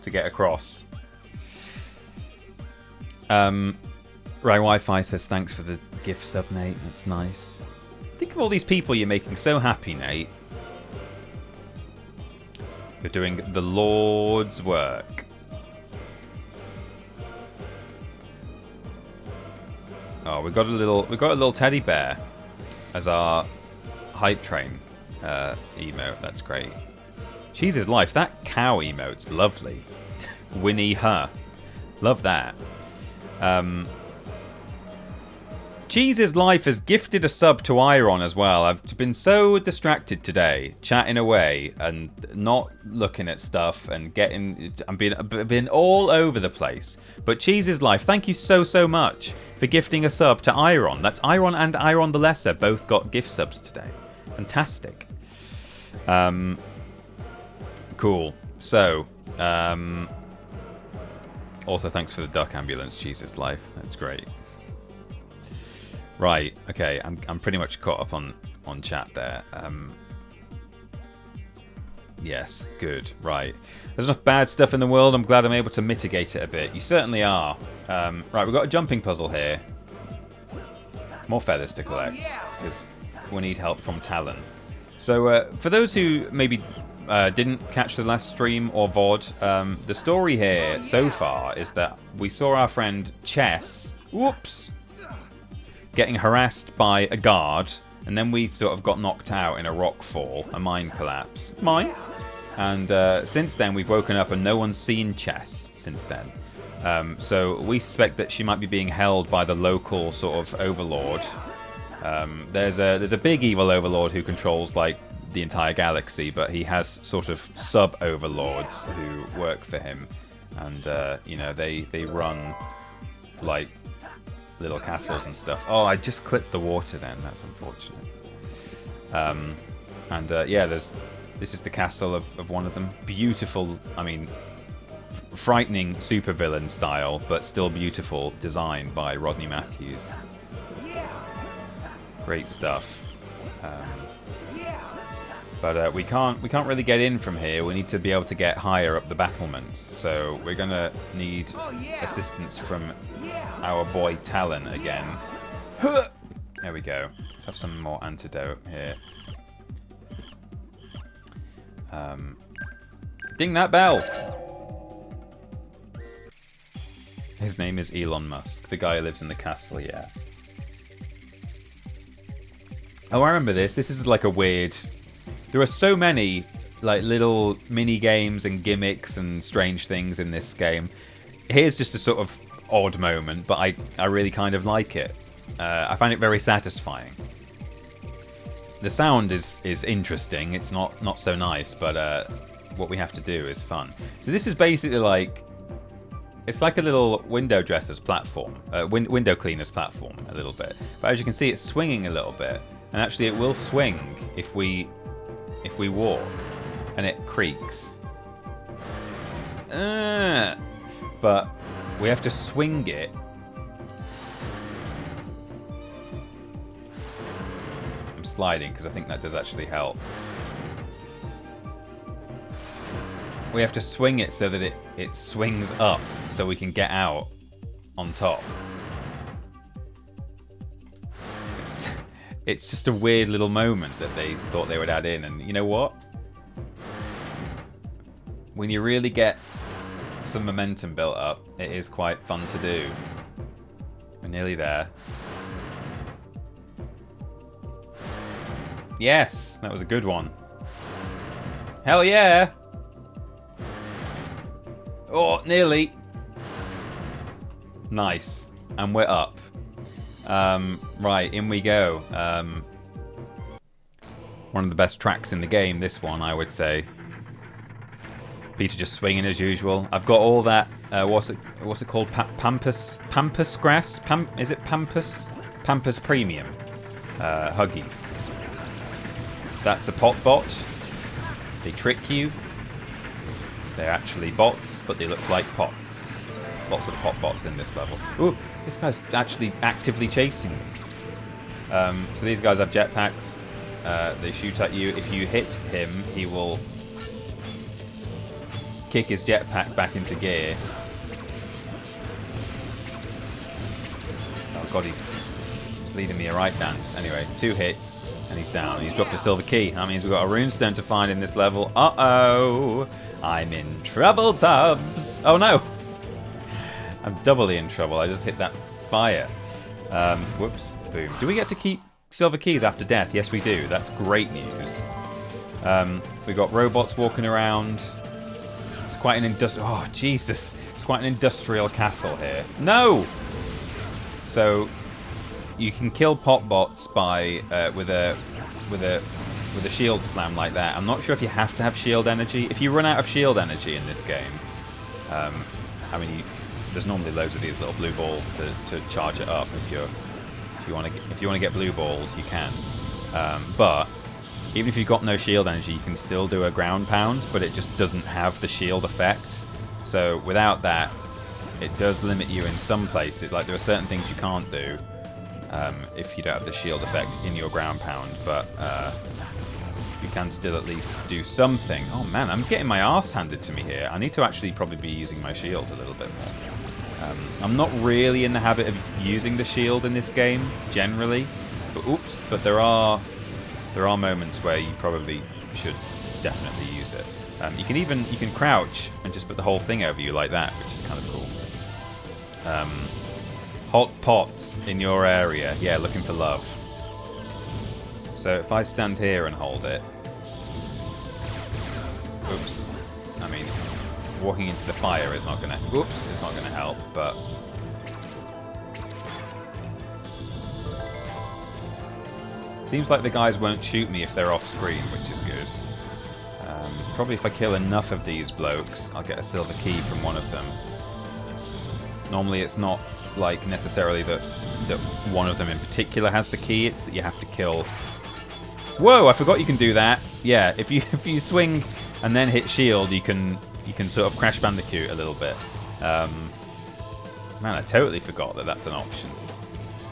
to get across. Right, Wi-Fi says thanks for the gift sub, Nate. That's nice. Think of all these people you're making so happy, Nate. You're doing the Lord's work. Oh, we've got a little teddy bear as our hype train emote. That's great. Cheese is life. That cow emote's lovely. Winnie her. Love that. Cheese's Life has gifted a sub to Iron as well. I've been so distracted today, chatting away and not looking at stuff and I've been all over the place. But Cheese's Life, thank you so much for gifting a sub to Iron. That's Iron and Iron the Lesser both got gift subs today. Fantastic. Cool. So, also thanks for the duck ambulance, Cheese's Life. That's great. Right, okay, I'm pretty much caught up on chat there. Yes, good, right. There's enough bad stuff in the world, I'm glad I'm able to mitigate it a bit. You certainly are. Right, we've got a jumping puzzle here. More feathers to collect, because we need help from Talon. So, for those who maybe didn't catch the last stream or VOD, the story here so far is that we saw our friend Chess, whoops, getting harassed by a guard, and then we sort of got knocked out in a rock fall, a mine collapse. Mine? And since then, we've woken up and no one's seen Chess since then. So we suspect that she might be being held by the local sort of overlord. There's a big evil overlord who controls, like, the entire galaxy, but he has sort of sub-overlords who work for him. And, you know, they run, like, little castles and stuff. Oh, I just clipped the water then. That's unfortunate. Yeah, this is the castle of one of them. Beautiful, I mean, frightening supervillain style, but still beautiful design by Rodney Matthews. Great stuff. But we can't really get in from here. We need to be able to get higher up the battlements. So we're gonna need assistance from our boy Talon again. There we go. Let's have some more antidote here. Ding that bell! His name is Elon Musk, the guy who lives in the castle, yeah. Oh, I remember this. This is like a weird... There are so many like little mini games and gimmicks and strange things in this game. Here's just a sort of odd moment, but I really kind of like it. I find it very satisfying. The sound is interesting. It's not so nice, but what we have to do is fun. So this is basically like... It's like a little window dresser's platform. Window cleaner's platform, a little bit. But as you can see, it's swinging a little bit. And actually it will swing if we walk, and it creaks. But we have to swing it. I'm sliding because I think that does actually help. we have to swing it so that it swings up so we can get out on top. It's just a weird little moment that they thought they would add in, and you know what? When you really get some momentum built up, it is quite fun to do. We're nearly there. Yes, that was a good one. Hell yeah! Oh, nearly. Nice. And we're up. Right, in we go. One of the best tracks in the game, this one, I would say. Peter just swinging as usual. I've got all that, what's it called? Pampas grass? Is it Pampas? Pampas Premium. Huggies. That's a pot bot. They trick you. They're actually bots, but they look like pots. Lots of pot bots in this level. Ooh, this guy's actually actively chasing me. So these guys have jetpacks. They shoot at you. If you hit him, he will kick his jetpack back into gear. Oh god, he's leading me a right dance. Anyway, 2 hits and he's down. He's dropped a silver key. That means we've got a runestone to find in this level. Uh-oh! I'm in trouble, Tubbs! Oh no! I'm doubly in trouble. I just hit that fire. Whoops. Boom. Do we get to keep silver keys after death? Yes, we do. That's great news. We've got robots walking around. It's quite an industrial... Oh, Jesus. It's quite an industrial castle here. No! So, you can kill pot bots by with a shield slam like that. I'm not sure if you have to have shield energy. If you run out of shield energy in this game, I mean, there's normally loads of these little blue balls to charge it up. If you want to get blue balls, you can. But even if you've got no shield energy, you can still do a ground pound, but it just doesn't have the shield effect. So without that, it does limit you in some places. Like there are certain things you can't do if you don't have the shield effect in your ground pound, but you can still at least do something. Oh man, I'm getting my arse handed to me here. I need to actually probably be using my shield a little bit more. I'm not really in the habit of using the shield in this game, generally. But oops, but there are moments where you probably should definitely use it. You can crouch and just put the whole thing over you like that, which is kind of cool. Hot pots in your area. Yeah, looking for love. So if I stand here and hold it... Oops. I mean, walking into the fire is not going to... Oops, it's not going to help, but... Seems like the guys won't shoot me if they're off screen, which is good. Probably if I kill enough of these blokes, I'll get a silver key from one of them. Normally it's not like necessarily that one of them in particular has the key, it's that you have to kill... Whoa, I forgot you can do that. Yeah, if you swing and then hit shield, you can sort of Crash Bandicoot a little bit. Man, I totally forgot that that's an option.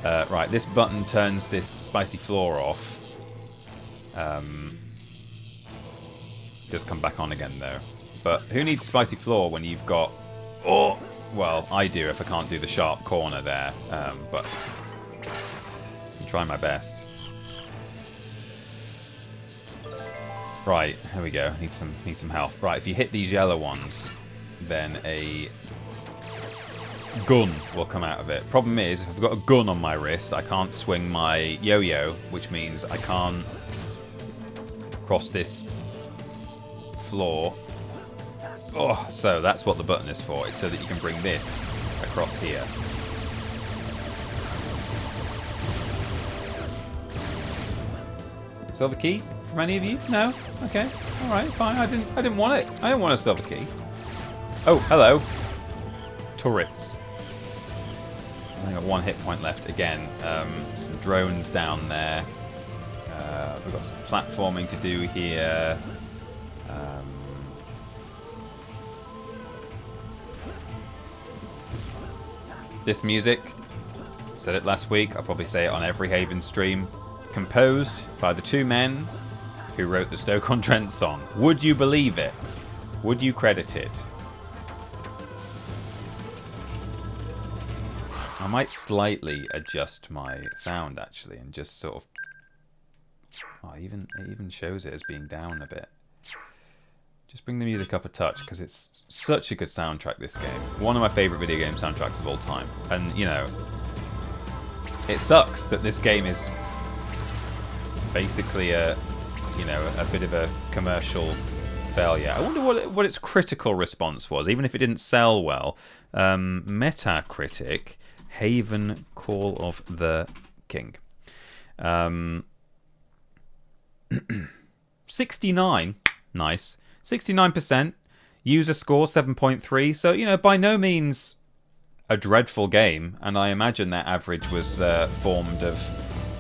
Right, this button turns this spicy floor off. Just come back on again though. But who needs spicy floor when you've got... Oh, well, I do if I can't do the sharp corner there. But I'm trying my best. Right, here we go. Need some health. Right, if you hit these yellow ones, then a gun will come out of it. Problem is, if I've got a gun on my wrist, I can't swing my yo-yo, which means I can't cross this floor. Oh, so that's what the button is for. It's so that you can bring this across here. Silver key from any of you? No? Okay. Alright, fine. I didn't want it. I didn't want a silver key. Oh, hello. Turrets. I got 1 hit point left again. Some drones down there. We've got some platforming to do here. This music, said it last week, I'll probably say it on every Haven stream, composed by the 2 men who wrote the Stoke-on-Trent song. Would you believe it? Would you credit it? I might slightly adjust my sound actually, and just sort of. Oh, it even shows it as being down a bit. Just bring the music up a touch because it's such a good soundtrack. This game, one of my favorite video game soundtracks of all time, and you know, it sucks that this game is basically a bit of a commercial failure. I wonder what its critical response was, even if it didn't sell well. Metacritic. Haven Call of the King. 69. Nice. 69%. User score 7.3. So, you know, by no means a dreadful game. And I imagine that average was formed of,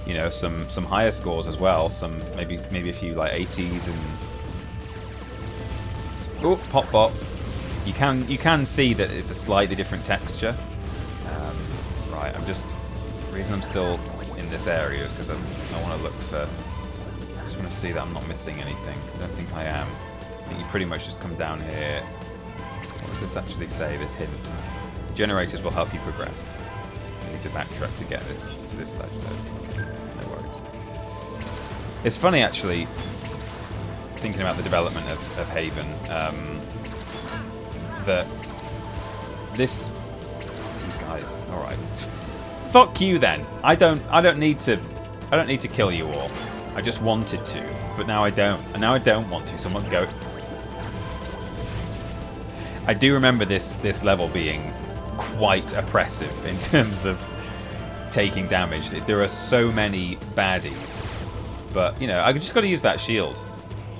you know, some higher scores as well. Some maybe a few like 80s and. Oh, pop bop. You can see that it's a slightly different texture. Right, the reason I'm still in this area is because I want to look for, I just want to see that I'm not missing anything. I don't think I am. I think you pretty much just come down here. What does this actually say, this hint? Generators will help you progress. You need to backtrack to get to this ledge. No worries. It's funny actually, thinking about the development of Haven, that these guys. All right. Fuck you then. I don't need to kill you all. I just wanted to, but now I don't. And now I don't want to. So I'm not going. I do remember this level being quite oppressive in terms of taking damage. There are so many baddies, but you know, I just got to use that shield.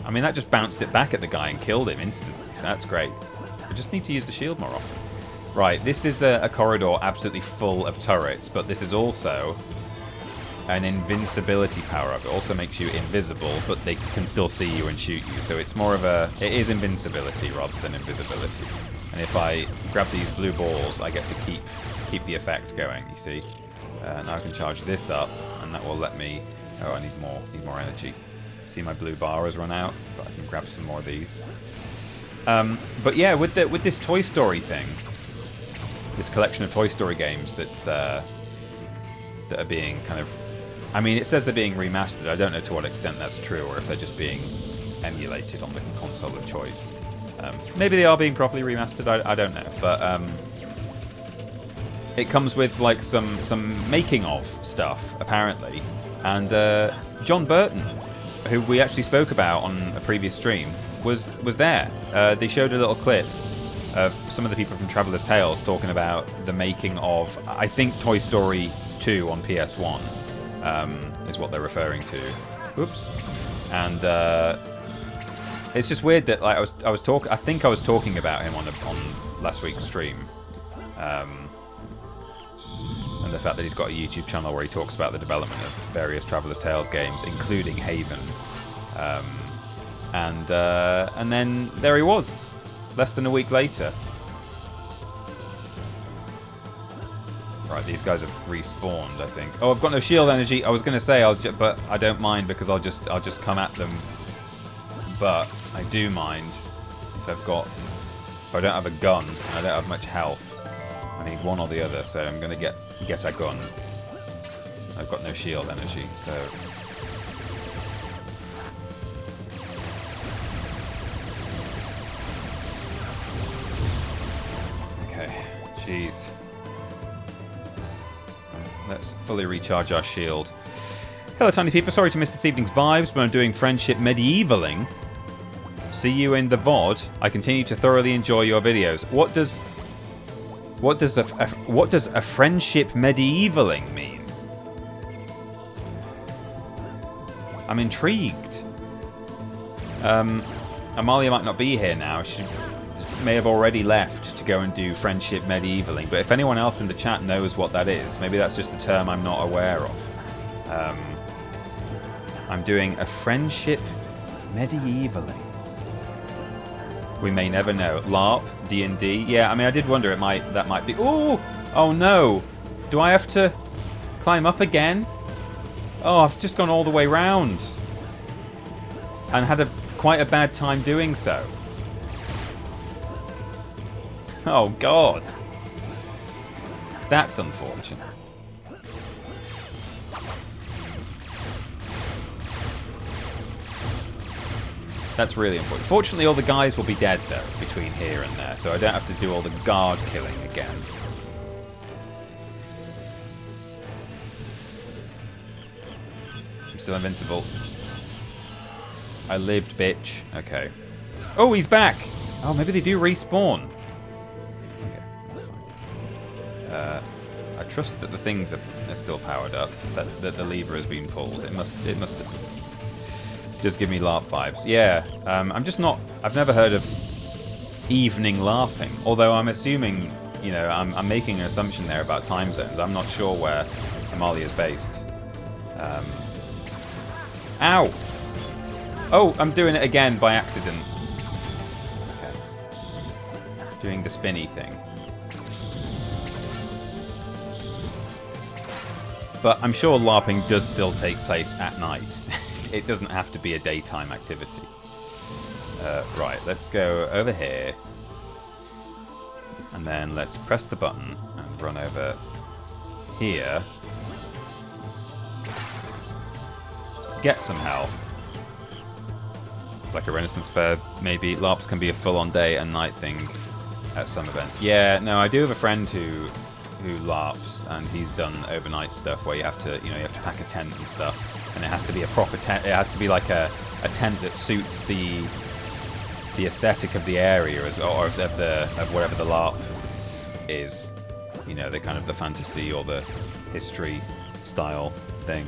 I mean, that just bounced it back at the guy and killed him instantly. So that's great. I just need to use the shield more often. Right, this is a corridor absolutely full of turrets, but this is also an invincibility power-up. It also makes you invisible, but they can still see you and shoot you. So it's more of it is invincibility rather than invisibility. And if I grab these blue balls, I get to keep the effect going, you see. Now I can charge this up, and that will let me. Oh, I need more energy. See, my blue bar has run out, but I can grab some more of these. But yeah, with this Toy Story thing, this collection of Toy Story games that are being kind of, I mean, it says they're being remastered. I don't know to what extent that's true, or if they're just being emulated on the console of choice. Maybe they are being properly remastered. I don't know, but it comes with like some making of stuff apparently, and John Burton, who we actually spoke about on a previous stream, was there. They showed a little clip of some of the people from Traveller's Tales talking about the making of, I think, Toy Story 2 on PS1 is what they're referring to. Oops. And it's just weird that like I think I was talking about him on last week's stream, and the fact that he's got a YouTube channel where he talks about the development of various Traveller's Tales games, including Haven. And then there he was, less than a week later. Right, these guys have respawned, I think. Oh, I've got no shield energy. I was going to say, but I don't mind because I'll just come at them. But I do mind if I don't have a gun and I don't have much health. I need one or the other, so I'm going to get a gun. I've got no shield energy, so. Jeez. Let's fully recharge our shield. Hello, tiny people. Sorry to miss this evening's vibes, but I'm doing friendship medievaling. See you in the VOD. I continue to thoroughly enjoy your videos. What does a friendship medievaling mean? I'm intrigued. Amalia might not be here now. She may have already left to go and do friendship medievaling, but if anyone else in the chat knows what that is, maybe that's just a term I'm not aware of. I'm doing a friendship medievaling. We may never know. LARP, D&D. Yeah, I mean, I did wonder that might be. Oh no! Do I have to climb up again? Oh, I've just gone all the way round and had quite a bad time doing so. Oh, God. That's unfortunate. That's really important. Fortunately, all the guys will be dead, though, between here and there, so I don't have to do all the guard killing again. I'm still invincible. I lived, bitch. Okay. Oh, he's back! Oh, maybe they do respawn. Okay, that's fine. I trust that the things are still powered up, that the lever has been pulled. It must have... Just give me LARP vibes. Yeah, I'm just not... I've never heard of evening LARPing. Although I'm assuming, you know, I'm making an assumption there about time zones. I'm not sure where Amalia is based. Ow! Oh, I'm doing it again by accident. Okay. Doing the spinny thing. But I'm sure LARPing does still take place at night. It doesn't have to be a daytime activity. Right, let's go over here. And then let's press the button and run over here. Get some health. Like a Renaissance fair, maybe. LARPs can be a full-on day and night thing at some events. Yeah, no, I do have a friend who LARPs, and he's done overnight stuff where you have to, you know, you have to pack a tent and stuff, and it has to be a proper tent. It has to be like a tent that suits the aesthetic of the area as well, or of whatever the LARP is. You know, the kind of the fantasy or the history style thing.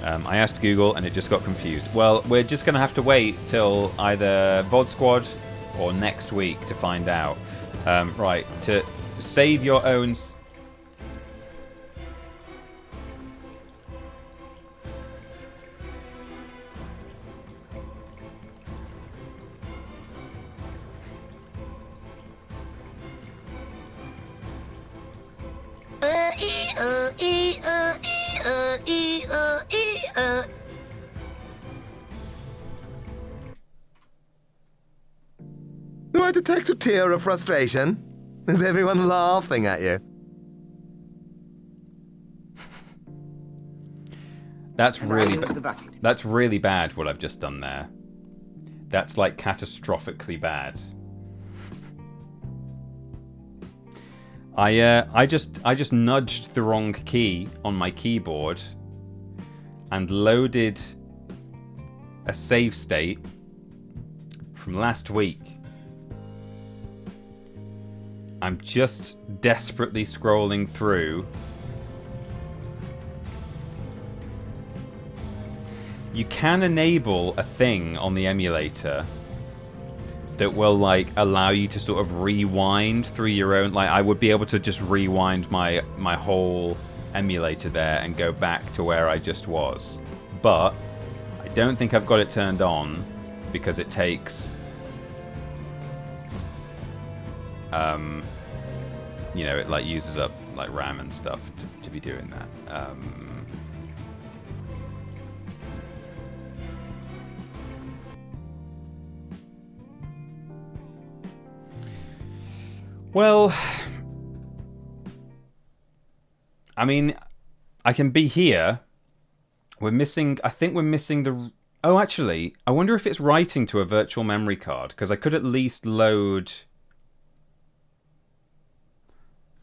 I asked Google and it just got confused. Well, we're just going to have to wait till either VOD Squad or next week to find out. Right, to save your own... Do I detect a tear of frustration? Is everyone laughing at you? That's really bad what I've just done there. That's like catastrophically bad. I just nudged the wrong key on my keyboard and loaded a save state from last week. I'm just desperately scrolling through. You can enable a thing on the emulator that will like allow you to sort of rewind through your own, like I would be able to just rewind my whole emulator there and go back to where I just was. But I don't think I've got it turned on because it takes you know, it like uses up like RAM and stuff to be doing that. Well, I mean, I can be here. We're missing, I think we're missing the... Oh, actually, I wonder if it's writing to a virtual memory card, because I could at least load...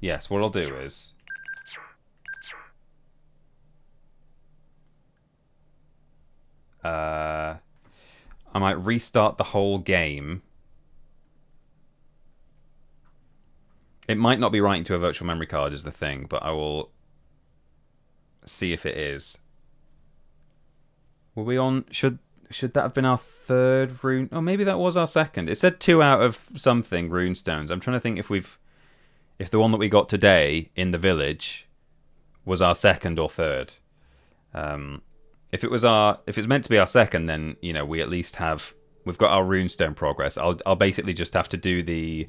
Yes, what I'll do is... I might restart the whole game. It might not be writing to a virtual memory card is the thing, but I will see if it is. Were we on... Should that have been our third rune? Oh, maybe that was our second. It said 2 out of something runestones. I'm trying to think if the one that we got today in the village was our second or third. If it's meant to be our second, then you know we at least we've got our runestone progress. I'll basically just have to do the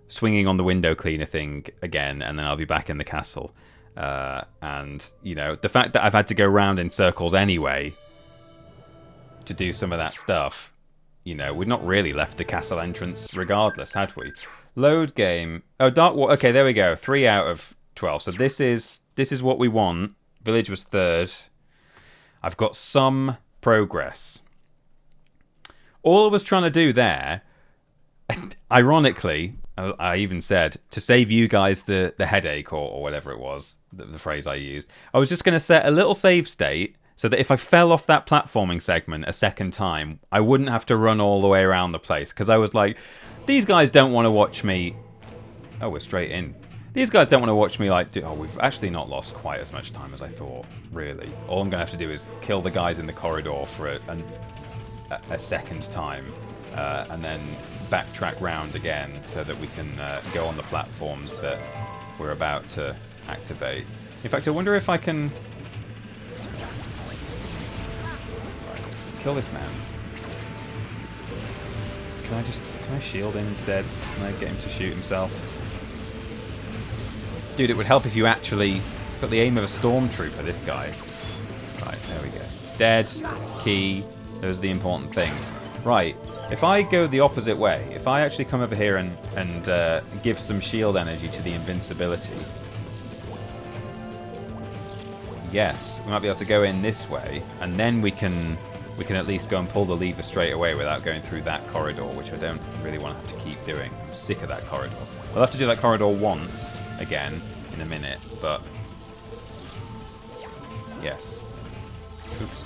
swinging on the window cleaner thing again, and then I'll be back in the castle. And you know the fact that I've had to go round in circles anyway to do some of that stuff, you know, we'd not really left the castle entrance regardless, had we? Load game. Oh, Dark Water. Okay, there we go. 3 out of 12. So this is what we want. Village was 3rd. I've got some progress. All I was trying to do there, ironically, I even said, to save you guys the headache or whatever it was, the phrase I used, I was just going to set a little save state so that if I fell off that platforming segment a second time, I wouldn't have to run all the way around the place. Because I was like, these guys don't want to watch me... Oh, we're straight in. These guys don't want to watch me like... Oh, we've actually not lost quite as much time as I thought, really. All I'm going to have to do is kill the guys in the corridor for a second time. And then backtrack round again so that we can go on the platforms that we're about to activate. In fact, I wonder if I can... Right, let's kill this man. Can I shield him instead? Can I get him to shoot himself? Dude, it would help if you actually got the aim of a stormtrooper, this guy. Right, there we go. Dead, key, those are the important things. Right, if I go the opposite way, if I actually come over here and give some shield energy to the invincibility, yes, we might be able to go in this way, and then we can at least go and pull the lever straight away without going through that corridor, which I don't really want to have to keep doing. I'm sick of that corridor. I'll have to do that corridor once again in a minute, but yes. Oops.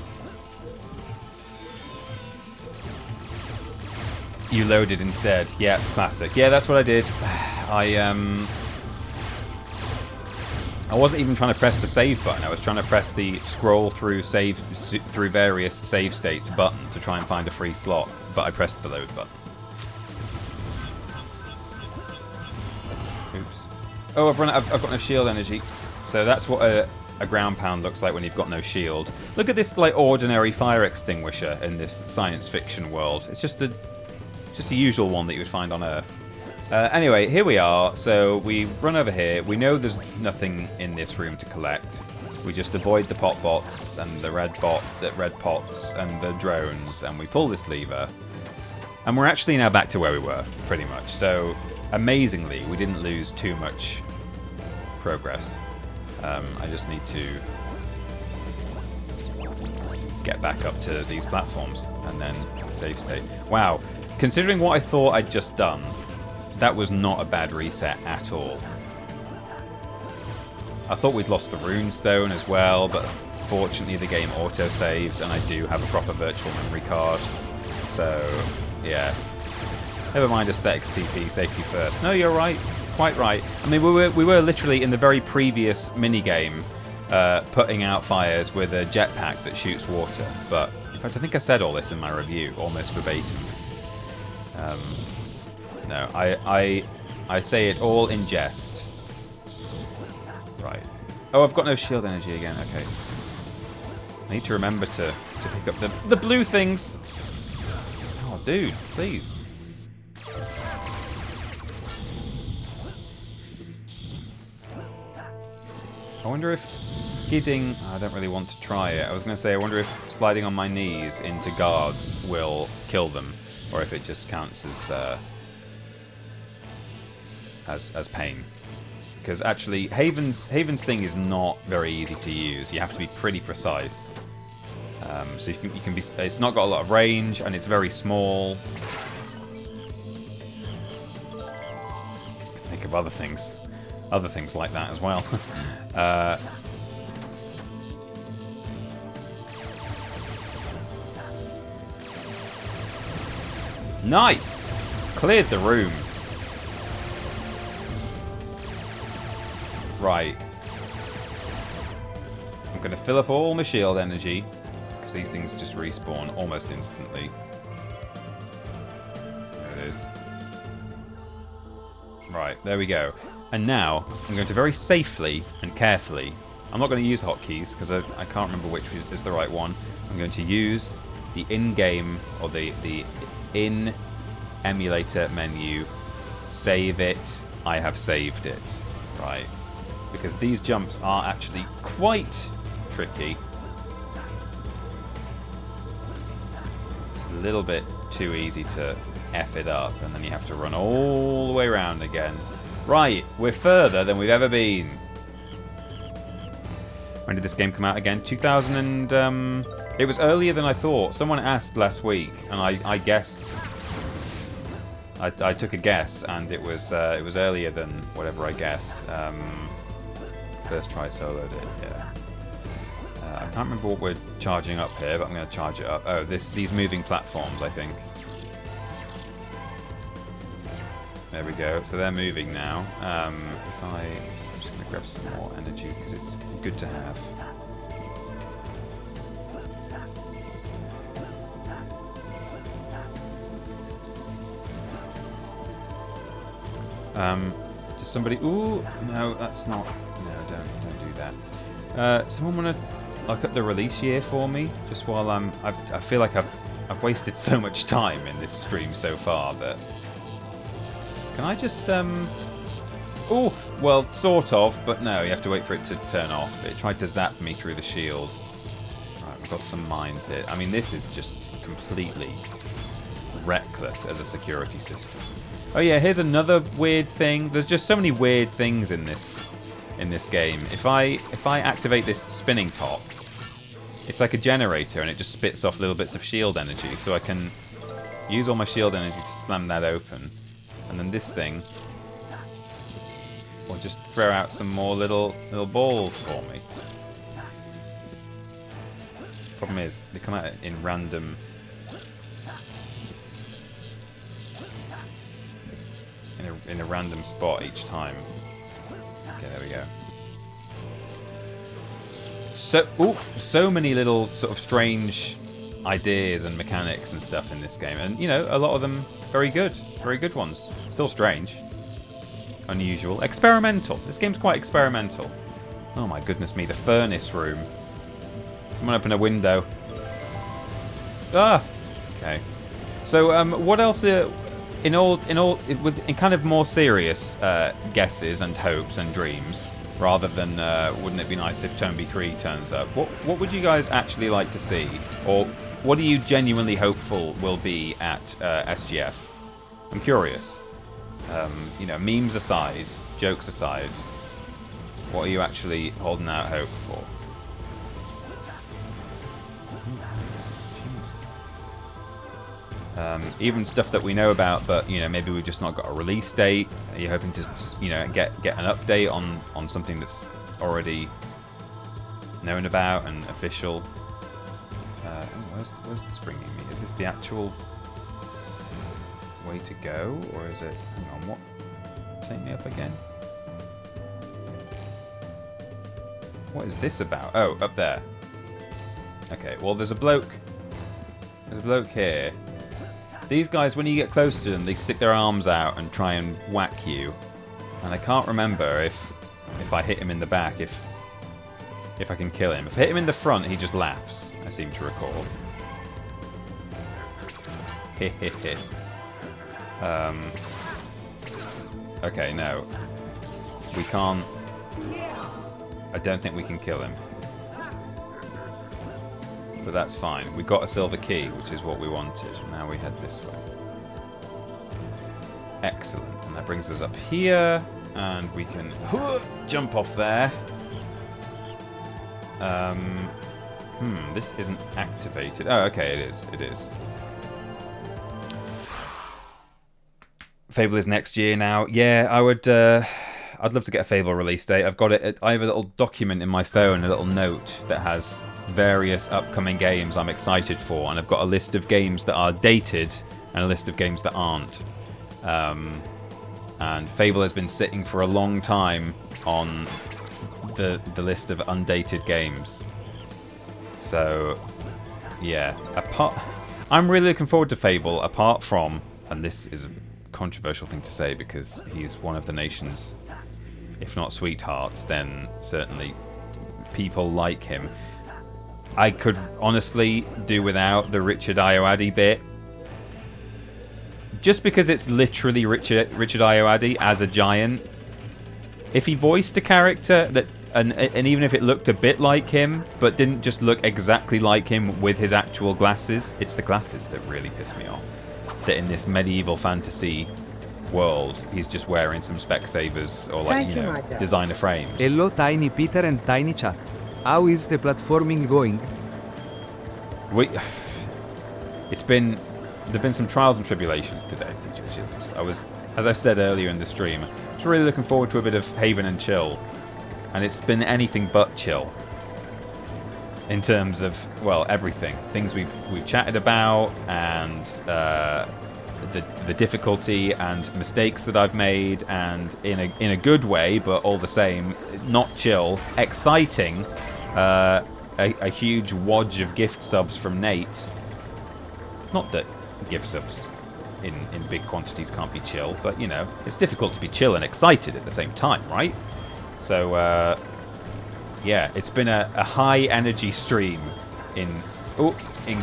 You loaded instead. Yeah, classic. Yeah, that's what I did. I wasn't even trying to press the save button. I was trying to press the scroll through various save states button to try and find a free slot, but I pressed the load button. Oops. Oh, I've got no shield energy. So that's what a ground pound looks like when you've got no shield. Look at this like ordinary fire extinguisher in this science fiction world. It's just a usual one that you would find on Earth. Anyway, here we are. So we run over here. We know there's nothing in this room to collect. We just avoid the pot bots and the red pots and the drones, and we pull this lever. And we're actually now back to where we were, pretty much. So amazingly, we didn't lose too much progress. I just need to get back up to these platforms and then save state. Wow, considering what I thought I'd just done, that was not a bad reset at all. I thought we'd lost the runestone as well, but fortunately the game auto-saves and I do have a proper virtual memory card. So, yeah. Never mind aesthetics TP, safety first. No, you're right. Quite right. I mean, we were literally in the very previous minigame putting out fires with a jetpack that shoots water. But, in fact, I think I said all this in my review, almost verbatim. No, I say it all in jest. Right. Oh, I've got no shield energy again. Okay. I need to remember to pick up the blue things. Oh, dude, please. I wonder if skidding... I don't really want to try it. I was going to say, I wonder if sliding on my knees into guards will kill them, or if it just counts as pain. Because actually, Haven's thing is not very easy to use. You have to be pretty precise. So you can be. It's not got a lot of range, and it's very small. Think of other things like that as well. Nice! Cleared the room. Right. I'm going to fill up all my shield energy, because these things just respawn almost instantly. There it is. Right, there we go. And now, I'm going to very safely and carefully... I'm not going to use hotkeys, because I can't remember which is the right one. I'm going to use the in-game, or the in-emulator menu. Save it. I have saved it. Right. Because these jumps are actually quite tricky. It's a little bit too easy to F it up, and then you have to run all the way around again. Right, we're further than we've ever been. When did this game come out again? 2000 and... it was earlier than I thought. Someone asked last week, and I guessed... I took a guess, and it was earlier than whatever I guessed. First try soloed it, yeah. I can't remember what we're charging up here, but I'm going to charge it up. Oh, these moving platforms, I think. There we go. So they're moving now. I'm just going to grab some more energy because it's good to have. Does somebody... Ooh, no, that's not... No, don't do that. Someone want to look at the release year for me? Just while I feel like I've wasted so much time in this stream so far that... Can I just... Oh, well, sort of, but no, you have to wait for it to turn off. It tried to zap me through the shield. Right, we've got some mines here. I mean, this is just completely reckless as a security system. Oh yeah, here's another weird thing. There's just so many weird things in this game. If I activate this spinning top, it's like a generator and it just spits off little bits of shield energy, so I can use all my shield energy to slam that open. And then this thing will just throw out some more little balls for me. Problem is, they come out in random... In a random spot each time. Okay, there we go. So many little sort of strange ideas and mechanics and stuff in this game, and you know, a lot of them very good ones. Still strange, unusual, experimental. This game's quite experimental. Oh my goodness me, the furnace room. Someone open a window. Ah, okay. So what else? In kind of more serious guesses and hopes and dreams, rather than wouldn't it be nice if Tomb 3 turns up? What would you guys actually like to see, or what are you genuinely hopeful will be at SGF? I'm curious. You know, memes aside, jokes aside, what are you actually holding out hope for? Even stuff that we know about, but you know, maybe we've just not got a release date. Are you hoping to just, you know, get an update on something that's already known about and official? Where's this bringing me? Is this the actual way to go, or is it? Hang on, what? Take me up again. What is this about? Oh, up there. Okay. Well, there's a bloke. There's a bloke here. These guys, when you get close to them, they stick their arms out and try and whack you. And I can't remember if I hit him in the back, if I can kill him. If I hit him in the front, he just laughs, I seem to recall. Okay, no. We can't... I don't think we can kill him. But that's fine. We got a silver key, which is what we wanted. Now we head this way. Excellent. And that brings us up here. And we can jump off there. This isn't activated. Oh, okay, it is. It is. Fable is next year now. Yeah, I would... I'd love to get a Fable release date. I've got it. I have a little document in my phone, a little note that has various upcoming games I'm excited for, and I've got a list of games that are dated and a list of games that aren't. And Fable has been sitting for a long time on the list of undated games. So, yeah. I'm really looking forward to Fable, apart from, and this is a controversial thing to say because he's one of the nation's, if not sweethearts, then certainly people like him. I could honestly do without the Richard Ayoade bit. Just because it's literally Richard Ayoade as a giant. If he voiced a character that, and even if it looked a bit like him, but didn't just look exactly like him with his actual glasses, it's the glasses that really piss me off. that in this medieval fantasy world, he's just wearing some Specsavers or like, Thank you, my dear. Hello, designer frames. Tiny Peter and Tiny Chat. How is the platforming going? There've been some trials and tribulations today, DJ Jesus. As I said earlier in the stream, I was really looking forward to a bit of Haven and chill, and it's been anything but chill. In terms of, well, everything, things we've chatted about, and the difficulty and mistakes that I've made, and in a good way, but all the same, not chill, exciting. A huge wodge of gift subs from Nate. Not that gift subs in big quantities can't be chill, but, you know, it's difficult to be chill and excited at the same time, right? So, yeah, it's been a high-energy stream in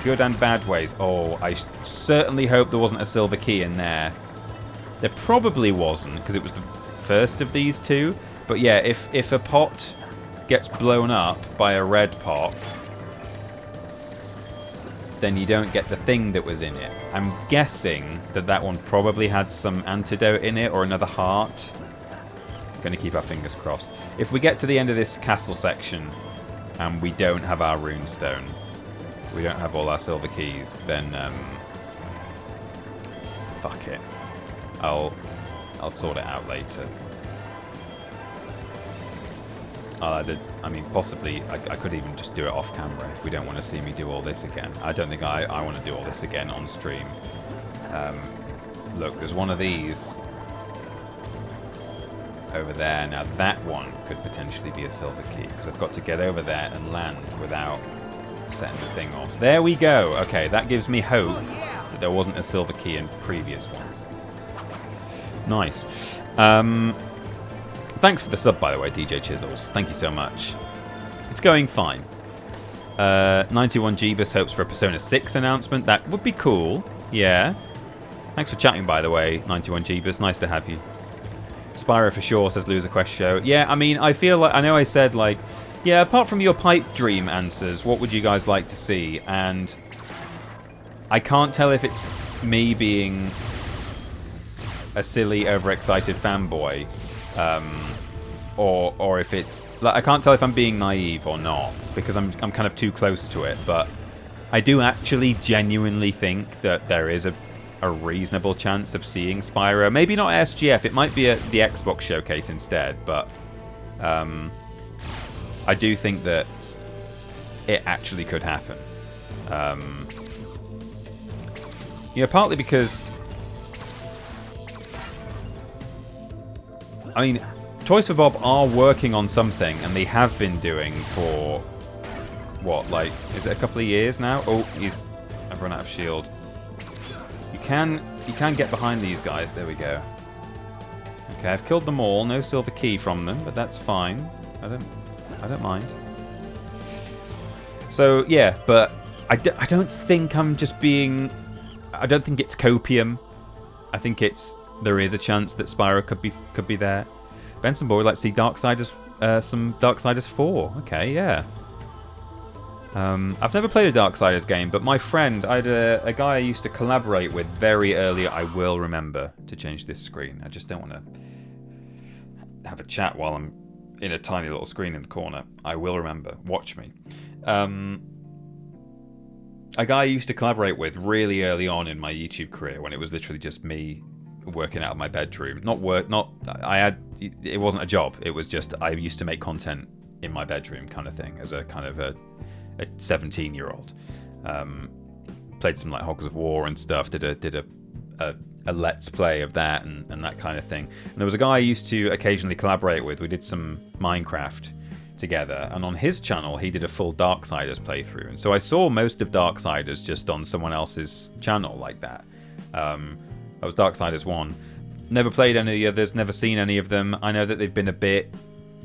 good and bad ways. Oh, I certainly hope there wasn't a silver key in there. There probably wasn't, because it was the first of these two. But, yeah, if a pot gets blown up by a red pot, then you don't get the thing that was in it. I'm guessing that one probably had some antidote in it or another heart. Going to keep our fingers crossed. If we get to the end of this castle section and we don't have our runestone, we don't have all our silver keys, then fuck it. I'll sort it out later. I mean, possibly I could even just do it off camera if we don't want to see me do all this again. I don't think I want to do all this again on stream. Look, there's one of these over there. Now that one could potentially be a silver key, because I've got to get over there and land without setting the thing off. There we go. Okay, that gives me hope that there wasn't a silver key in previous ones. Nice. Thanks for the sub, by the way, DJ Chisels. Thank you so much. It's going fine. 91 Jeebus hopes for a Persona 6 announcement. That would be cool. Yeah. Thanks for chatting, by the way, 91 Jeebus. Nice to have you. Spyro for sure, says Loser Quest Show. Yeah, I mean, I feel like... I know I said, like... Yeah, apart from your pipe dream answers, what would you guys like to see? And I can't tell if it's me being a silly, overexcited fanboy, or if it's... Like, I can't tell if I'm being naive or not, because I'm kind of too close to it, but I do actually genuinely think that there is a reasonable chance of seeing Spyro. Maybe not SGF, it might be at the Xbox showcase instead, but I do think that it actually could happen. You know, partly because... I mean, Toys for Bob are working on something, and they have been doing for... What, like, is it a couple of years now? Oh, I've run out of shield. You can get behind these guys. There we go. Okay, I've killed them all. No silver key from them, but that's fine. I don't mind. So yeah, but I don't think I'm just being... I don't think it's copium. I think there is a chance that Spyro could be there. Benson Boy would like to see Darksiders, some Darksiders 4. Okay, yeah. I've never played a Darksiders game, but my friend, I had a guy I used to collaborate with very early. I will remember to change this screen. I just don't want to have a chat while I'm in a tiny little screen in the corner. I will remember. Watch me. A guy I used to collaborate with really early on in my YouTube career, when it was literally just me working out of my bedroom. It wasn't a job. It was just I used to make content in my bedroom kind of thing, as a kind of a 17-year-old. Played some like Hogs of War and stuff. Did a let's play of that and that kind of thing. And there was a guy I used to occasionally collaborate with. We did some Minecraft together, and on his channel he did a full Darksiders playthrough. And so I saw most of Darksiders just on someone else's channel like that. That was Darksiders 1. Never played any of the others. Never seen any of them. I know that they've been a bit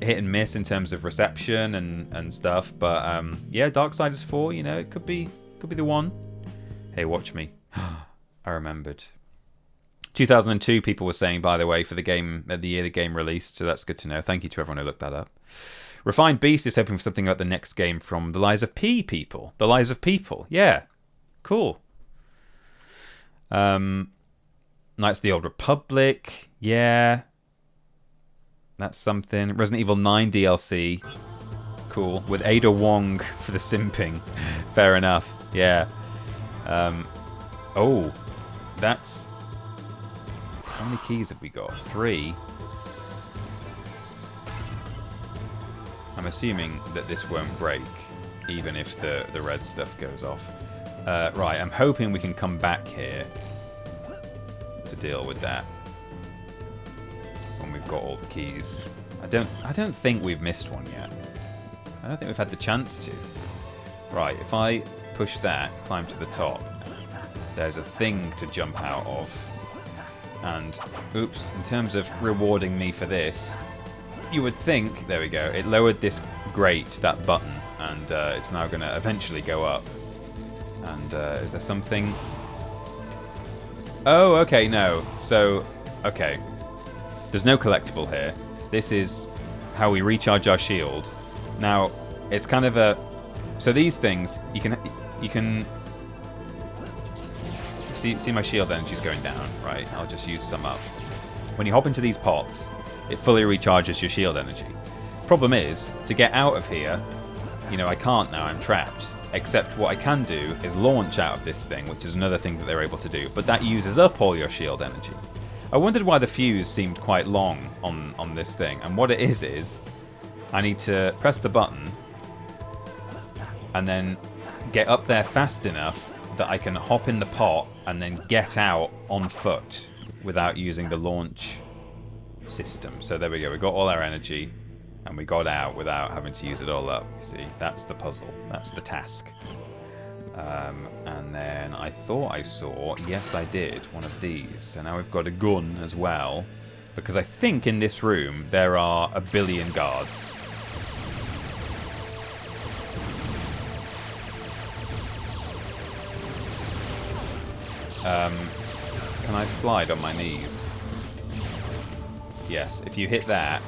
hit and miss in terms of reception and stuff, but yeah, Darksiders 4, you know, it could be the one. Hey, watch me. I remembered. 2002 people were saying, by the way, for the game, the year the game released, so that's good to know. Thank you to everyone who looked that up. Refined Beast is hoping for something about the next game from the Lies of P people. The Lies of People. Yeah. Cool. Knights of the Old Republic. Yeah. That's something. Resident Evil 9 DLC. Cool. With Ada Wong for the simping. Fair enough. Yeah. Oh. That's... How many keys have we got? 3. I'm assuming that this won't break, even if the red stuff goes off. Right, I'm hoping we can come back here to deal with that when we've got all the keys. I don't think we've missed one yet. I don't think we've had the chance to. Right, if I push that, climb to the top, there's a thing to jump out of. And, oops, in terms of rewarding me for this, you would think, there we go, it lowered this grate, that button, and it's now going to eventually go up. And is there something? Oh, okay, no. So, okay. There's no collectible here. This is how we recharge our shield. Now, it's kind of a... So these things, you can see my shield energy's going down, right? I'll just use some up. When you hop into these pots, it fully recharges your shield energy. Problem is, to get out of here, you know, I can't now, I'm trapped. Except what I can do is launch out of this thing, which is another thing that they're able to do, but that uses up all your shield energy. I wondered why the fuse seemed quite long on this thing, and what it is I need to press the button and then get up there fast enough that I can hop in the pot and then get out on foot without using the launch system. So there we go, we got all our energy and we got out without having to use it all up. You see, that's the puzzle, that's the task. And then I thought I saw, yes I did, one of these. So now we've got a gun as well, because I think in this room there are 1 billion guards. Can I slide on my knees? Yes, if you hit that,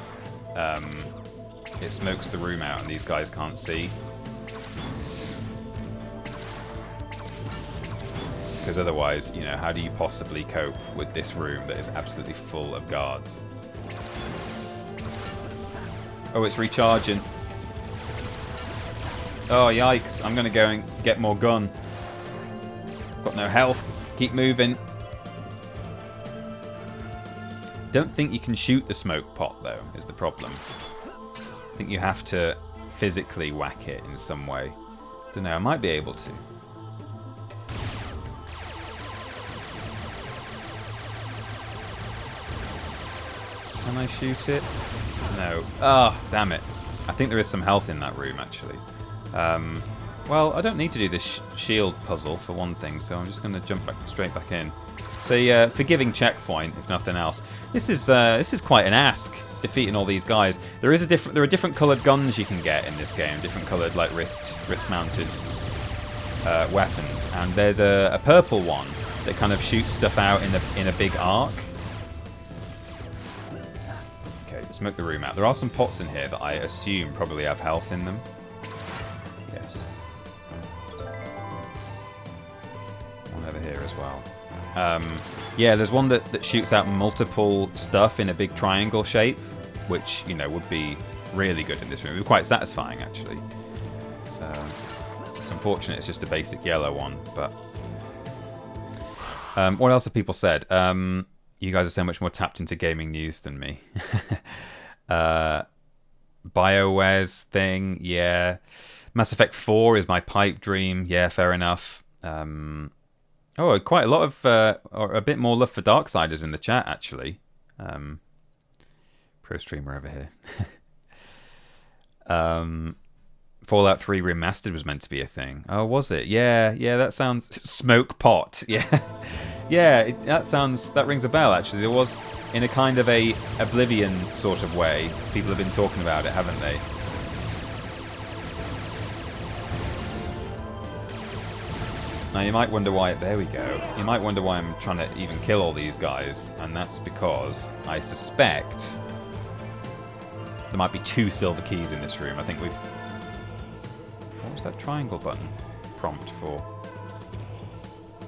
it smokes the room out and these guys can't see. Because otherwise, you know, how do you possibly cope with this room that is absolutely full of guards? Oh, it's recharging. Oh, yikes. I'm going to go and get more gun. Got no health. Keep moving. Don't think you can shoot the smoke pot, though, is the problem. I think you have to physically whack it in some way. Don't know, I might be able to. Can I shoot it? No. Ah, oh, damn it. I think there is some health in that room, actually. Well, I don't need to do this shield puzzle, for one thing, so I'm just going to jump straight back in. So, yeah, forgiving checkpoint, if nothing else. This is quite an ask, defeating all these guys. There are different coloured guns you can get in this game, different coloured, like, wrist-mounted weapons. And there's a purple one that kind of shoots stuff out in a big arc. Smoke the room out. There are some pots in here that I assume probably have health in them. Yes. One over here as well. Yeah, there's one that shoots out multiple stuff in a big triangle shape, which, you know, would be really good in this room. It would be quite satisfying, actually. So, it's unfortunate it's just a basic yellow one, but... what else have people said? You guys are so much more tapped into gaming news than me. BioWare's thing, yeah. Mass Effect 4 is my pipe dream, yeah, fair enough. Oh, quite a lot of, or a bit more love for Darksiders in the chat, actually. Pro streamer over here. Fallout 3 Remastered was meant to be a thing. Oh, was it? Yeah, that sounds... Smoke pot, yeah. Yeah, that rings a bell, actually. There was, in a kind of a Oblivion sort of way, people have been talking about it, haven't they? Now, you might wonder why... There we go. You might wonder why I'm trying to even kill all these guys, and that's because I suspect there might be 2 silver keys in this room. I think we've... What was that triangle button prompt for?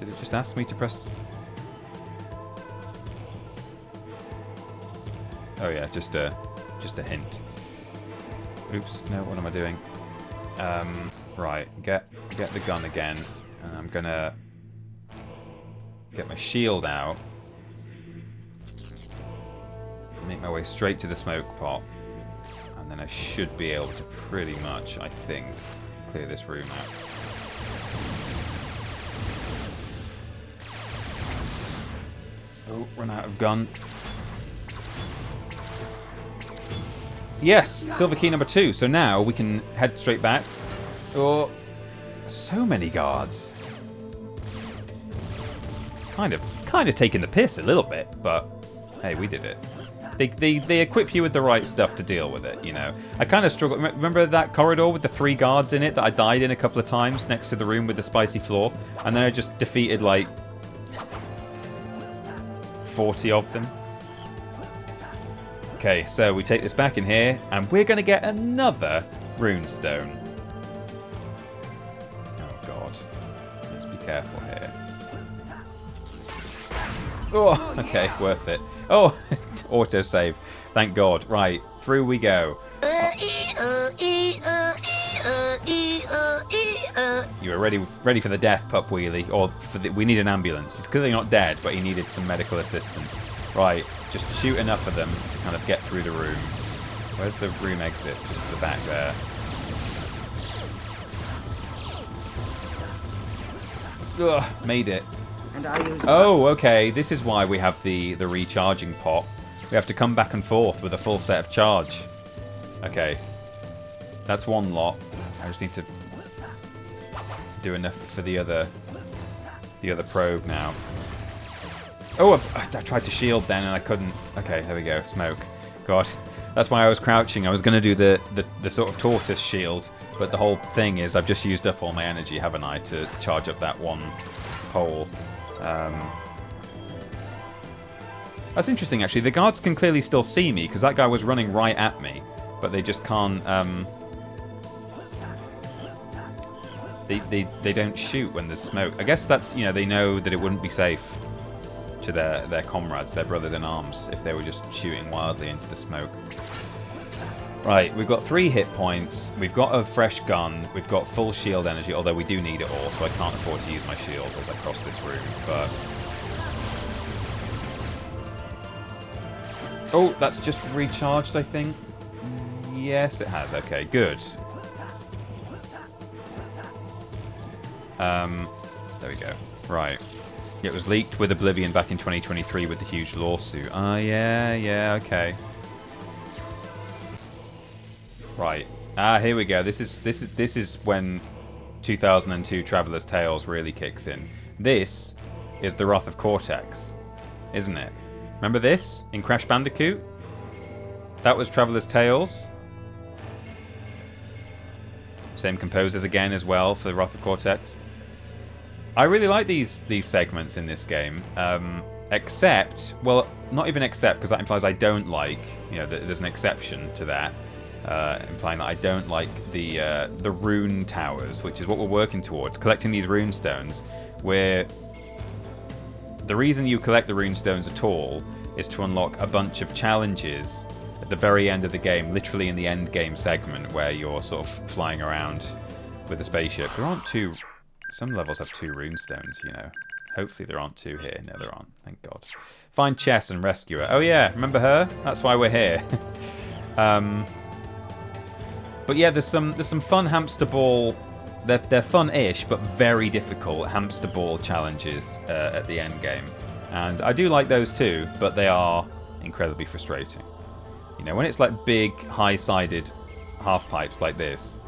Did it just ask me to press... Oh yeah, just a hint. Oops, no, what am I doing? Right, get the gun again. And I'm gonna get my shield out. Make my way straight to the smoke pot. And then I should be able to pretty much, I think, clear this room out. Oh, run out of gun. Yes, silver key number 2. So now we can head straight back. Oh, so many guards. Kind of taking the piss a little bit, but hey, we did it. They equip you with the right stuff to deal with it, you know. I kind of struggle. Remember that corridor with the 3 guards in it that I died in a couple of times next to the room with the spicy floor? And then I just defeated like 40 of them. Okay, so we take this back in here, and we're going to get another runestone. Oh, God. Let's be careful here. Oh, okay, worth it. Oh, autosave. Thank God. Right, through we go. You are ready for the death, Pup Wheelie, or we need an ambulance. He's clearly not dead, but he needed some medical assistance. Right, just shoot enough of them to kind of get through the room. Where's the room exit? Just to the back there. Ugh, made it. Oh, okay. This is why we have the recharging pot. We have to come back and forth with a full set of charge. Okay. That's one lot. I just need to do enough for the other probe now. Oh, I tried to shield then and I couldn't. Okay, there we go. Smoke. God. That's why I was crouching. I was going to do the sort of tortoise shield, but the whole thing is I've just used up all my energy, haven't I, to charge up that one pole. That's interesting, actually. The guards can clearly still see me, because that guy was running right at me, but they just can't... They don't shoot when there's smoke. I guess that's, you know, they know that it wouldn't be safe to their comrades, their brothers in arms, if they were just shooting wildly into the smoke. Right, we've got 3 hit points, we've got a fresh gun, we've got full shield energy, although we do need it all, so I can't afford to use my shield as I cross this room, but... Oh, that's just recharged, I think. Yes, it has. Okay, good. There we go. Right. It was leaked with Oblivion back in 2023 with the huge lawsuit. Ah, yeah, okay. Right. Ah, here we go. This is when 2002 Traveller's Tales really kicks in. This is the Wrath of Cortex, isn't it? Remember this in Crash Bandicoot? That was Traveller's Tales. Same composers again as well for the Wrath of Cortex. I really like these segments in this game, except, well, not even except, because that implies I don't like, you know, there's an exception to that, implying that I don't like the rune towers, which is what we're working towards, collecting these rune stones, where the reason you collect the rune stones at all is to unlock a bunch of challenges at the very end of the game, literally in the end game segment, where you're sort of flying around with a spaceship. There aren't two... Some levels have 2 rune stones, you know. Hopefully there aren't 2 here. No, there aren't. Thank God. Find Chess and rescue her. Oh yeah, remember her? That's why we're here. But yeah, there's some fun hamster ball. They're fun-ish, but very difficult hamster ball challenges at the end game, and I do like those too. But they are incredibly frustrating. You know, when it's like big, high-sided half pipes like this,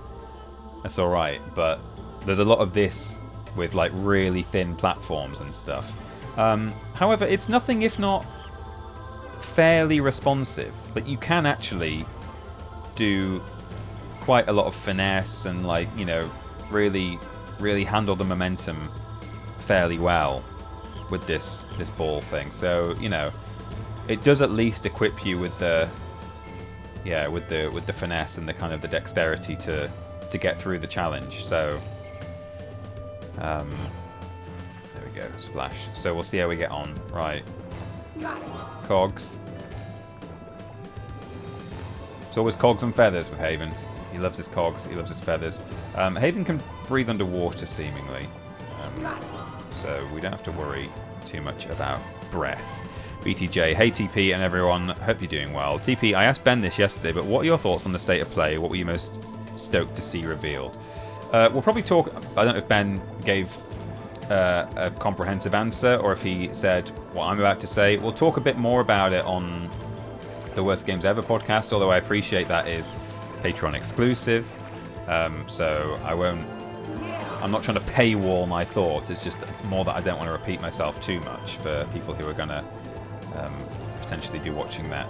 that's all right. But there's a lot of this with like really thin platforms and stuff. However, it's nothing if not fairly responsive. Like, you can actually do quite a lot of finesse and, like, you know, really handle the momentum fairly well with this ball thing. So, you know, it does at least equip you with the with the finesse and the kind of the dexterity to get through the challenge. So there we go, splash. So we'll see how we get on. Right, cogs. always cogs and feathers with Haven. He loves his cogs, he loves his feathers. Haven can breathe underwater, seemingly. So we don't have to worry too much about breath. BTJ, hey TP and everyone, hope you're doing well. TP, I asked Ben this yesterday, but what are your thoughts on the state of play? What were you most stoked to see revealed? We'll probably talk, I don't know if Ben gave a comprehensive answer or if he said what I'm about to say. We'll talk a bit more about it on the Worst Games Ever podcast, although I appreciate that is Patreon exclusive. So I'm not trying to paywall my thoughts. It's just more that I don't want to repeat myself too much for people who are going to potentially be watching that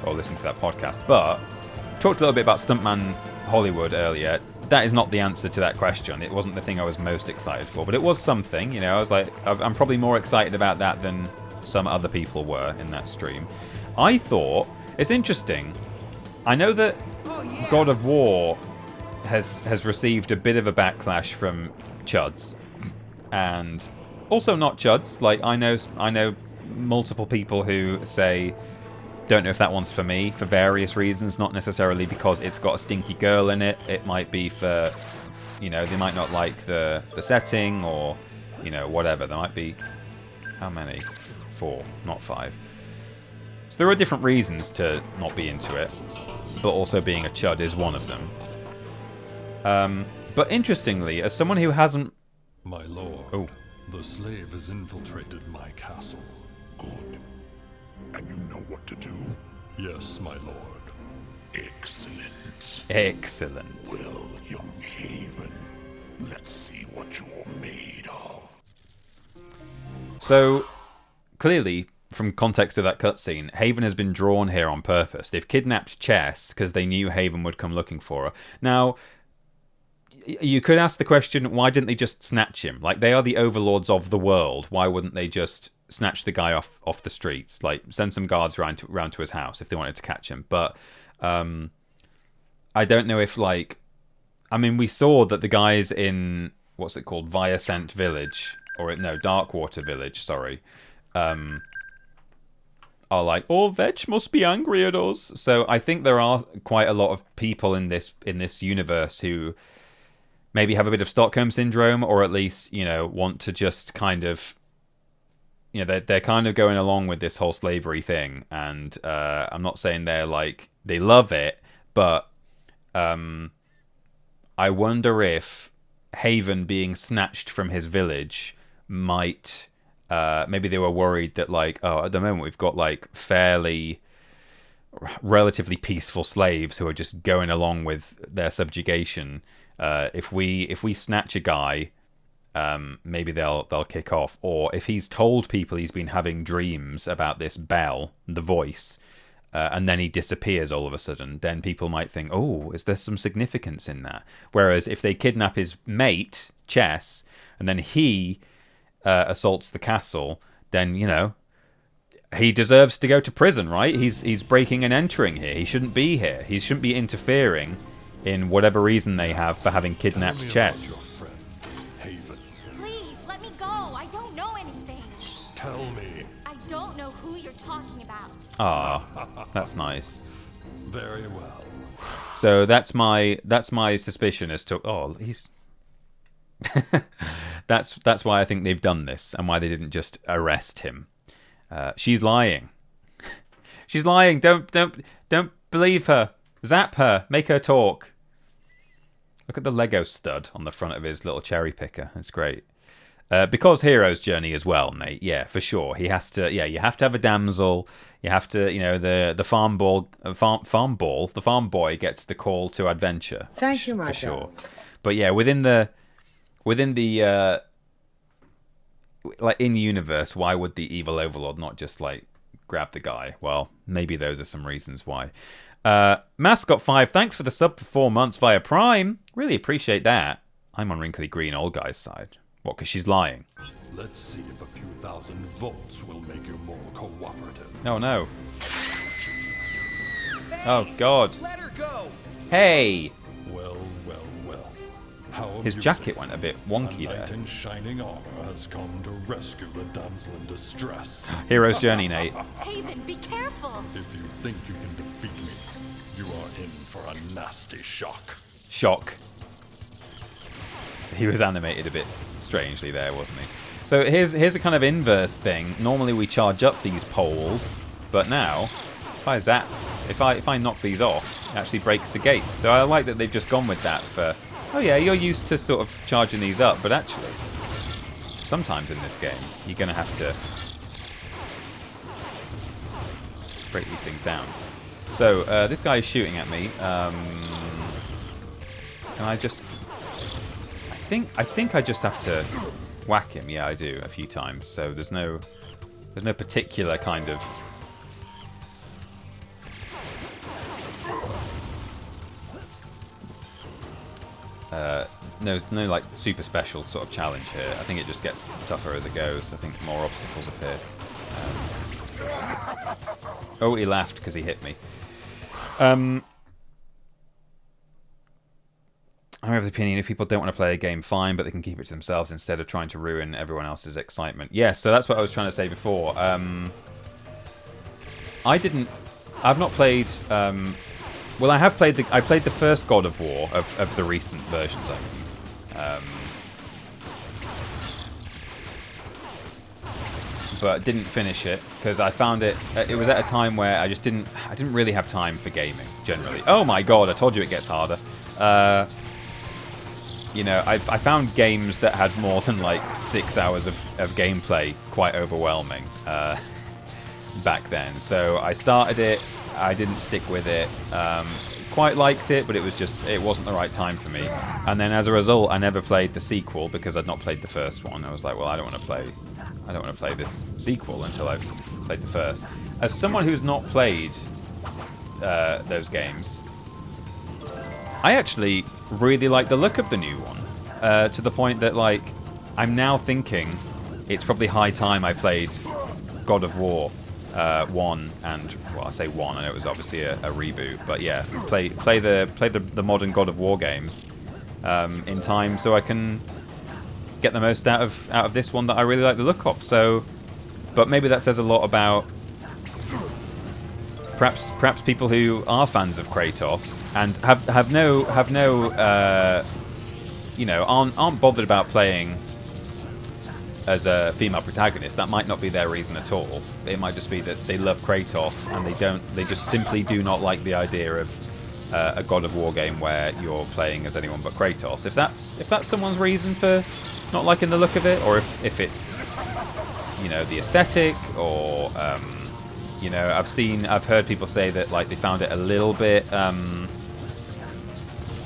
or listening to that podcast. But talked a little bit about Stuntman Hollywood earlier. That is not the answer to that question. It wasn't the thing I was most excited for, but it was something. You know, I was like, I'm probably more excited about that than some other people were in that stream. I thought it's interesting. I know that God of War has received a bit of a backlash from chuds, and also not chuds. Like I know multiple people who say don't know if that one's for me for various reasons, not necessarily because it's got a stinky girl in it. It might be for, you know, they might not like the setting or, you know, whatever. There might be, how many? 4, not 5. So there are different reasons to not be into it, but also being a chud is one of them. But interestingly, as someone who hasn't... My lord, the slave has infiltrated my castle. Good. And you know what to do? Yes, my lord. Excellent. Excellent. Well, young Haven, let's see what you're made of. So, clearly, from context of that cutscene, Haven has been drawn here on purpose. They've kidnapped Chess because they knew Haven would come looking for her. Now, you could ask the question, why didn't they just snatch him? Like, they are the overlords of the world. Why wouldn't they just snatch the guy off the streets? Like, send some guards round to his house if they wanted to catch him. But I don't know if, like... I mean, we saw that the guys in... What's it called? Viascent Village. Or, no, Darkwater Village, sorry. Are like, oh, Vetch must be angry at us. So I think there are quite a lot of people in this universe who maybe have a bit of Stockholm syndrome, or at least, you know, want to just kind of, you know, they're kind of going along with this whole slavery thing. And I'm not saying they're like, they love it, but I wonder if Haven being snatched from his village might, maybe they were worried that, like, oh, at the moment we've got like relatively peaceful slaves who are just going along with their subjugation. If we snatch a guy, maybe they'll kick off. Or if he's told people he's been having dreams about this bell, the voice, and then he disappears all of a sudden, then people might think, oh, is there some significance in that? Whereas if they kidnap his mate, Chess, and then he assaults the castle, then, you know, he deserves to go to prison, right? He's breaking and entering here. He shouldn't be here. He shouldn't be interfering in whatever reason they have for having kidnapped Chess. Please, let me go. I don't know anything. Tell me. I don't know who you're talking about. Ah, that's nice. Very well. So that's my suspicion as to, oh, he's that's why I think they've done this and why they didn't just arrest him. She's lying. She's lying. Don't believe her. Zap her. Make her talk. Look at the Lego stud on the front of his little cherry picker. It's great. Because hero's journey as well, mate. Yeah, for sure. He has to. Yeah, you have to have a damsel. You have to. You know, the farm boy gets the call to adventure. Thank you, for sure. But yeah, within the like in universe, why would the evil overlord not just like grab the guy? Well, maybe those are some reasons why. Mascot 5, thanks for the sub for 4 months via Prime. Really appreciate that. I'm on Wrinkly Green old guy's side. What, because she's lying? Let's see if a few thousand volts will make you more cooperative. Oh no. Oh god. Let her go. Well. Hey. How his jacket went a bit wonky there. A knight in shining armor has come to rescue the damsel in distress. Hero's journey, Nate. Haven, be careful. If you think you can defeat me, You are in for a nasty shock. Shock. He was animated a bit strangely there, wasn't he? So here's a kind of inverse thing. Normally we charge up these poles, but now if I knock these off, it actually breaks the gates. So I like that they've just gone with that for, oh yeah, you're used to sort of charging these up, but actually, sometimes in this game, you're going to have to break these things down. So this guy is shooting at me. Can I just... I think I just have to whack him. Yeah, I do, a few times. So there's no particular kind of... no like super special sort of challenge here. I think it just gets tougher as it goes. I think more obstacles appear. Oh, he laughed because he hit me. I have the opinion if people don't want to play a game, fine, but they can keep it to themselves instead of trying to ruin everyone else's excitement. Yeah, so that's what I was trying to say before. I've not played... well, I have played I played the first God of War of the recent versions, I mean. But didn't finish it because I found it was at a time where I didn't really have time for gaming generally. Oh my god, I told you it gets harder. You know, I found games that had more than like 6 hours of gameplay quite overwhelming back then. So I started it, I didn't stick with it. Quite liked it, but it wasn't the right time for me. And then as a result, I never played the sequel because I'd not played the first one. I was like, well, I don't want to play this sequel until I've played the first. As someone who's not played those games, I actually really like the look of the new one, to the point that like I'm now thinking it's probably high time I played God of War 1 and, well, I say 1, I know it was obviously a reboot, but yeah, play the modern God of War games in time so I can get the most out of this one that I really like the look of. So, but maybe that says a lot about perhaps people who are fans of Kratos and have no you know, aren't bothered about playing as a female protagonist. That might not be their reason at all. It might just be that they love Kratos and they just simply do not like the idea of a God of War game where you're playing as anyone but Kratos. If that's someone's reason for not liking the look of it, or if it's, you know, the aesthetic, or you know, I've heard people say that like they found it a little bit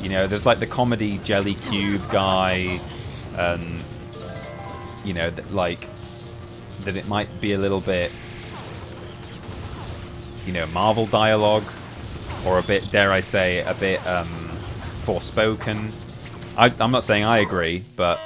you know, there's like the comedy Jelly Cube guy, and you know, that it might be a little bit, you know, Marvel dialogue, or a bit, dare I say, a bit forspoken. I'm not saying I agree, but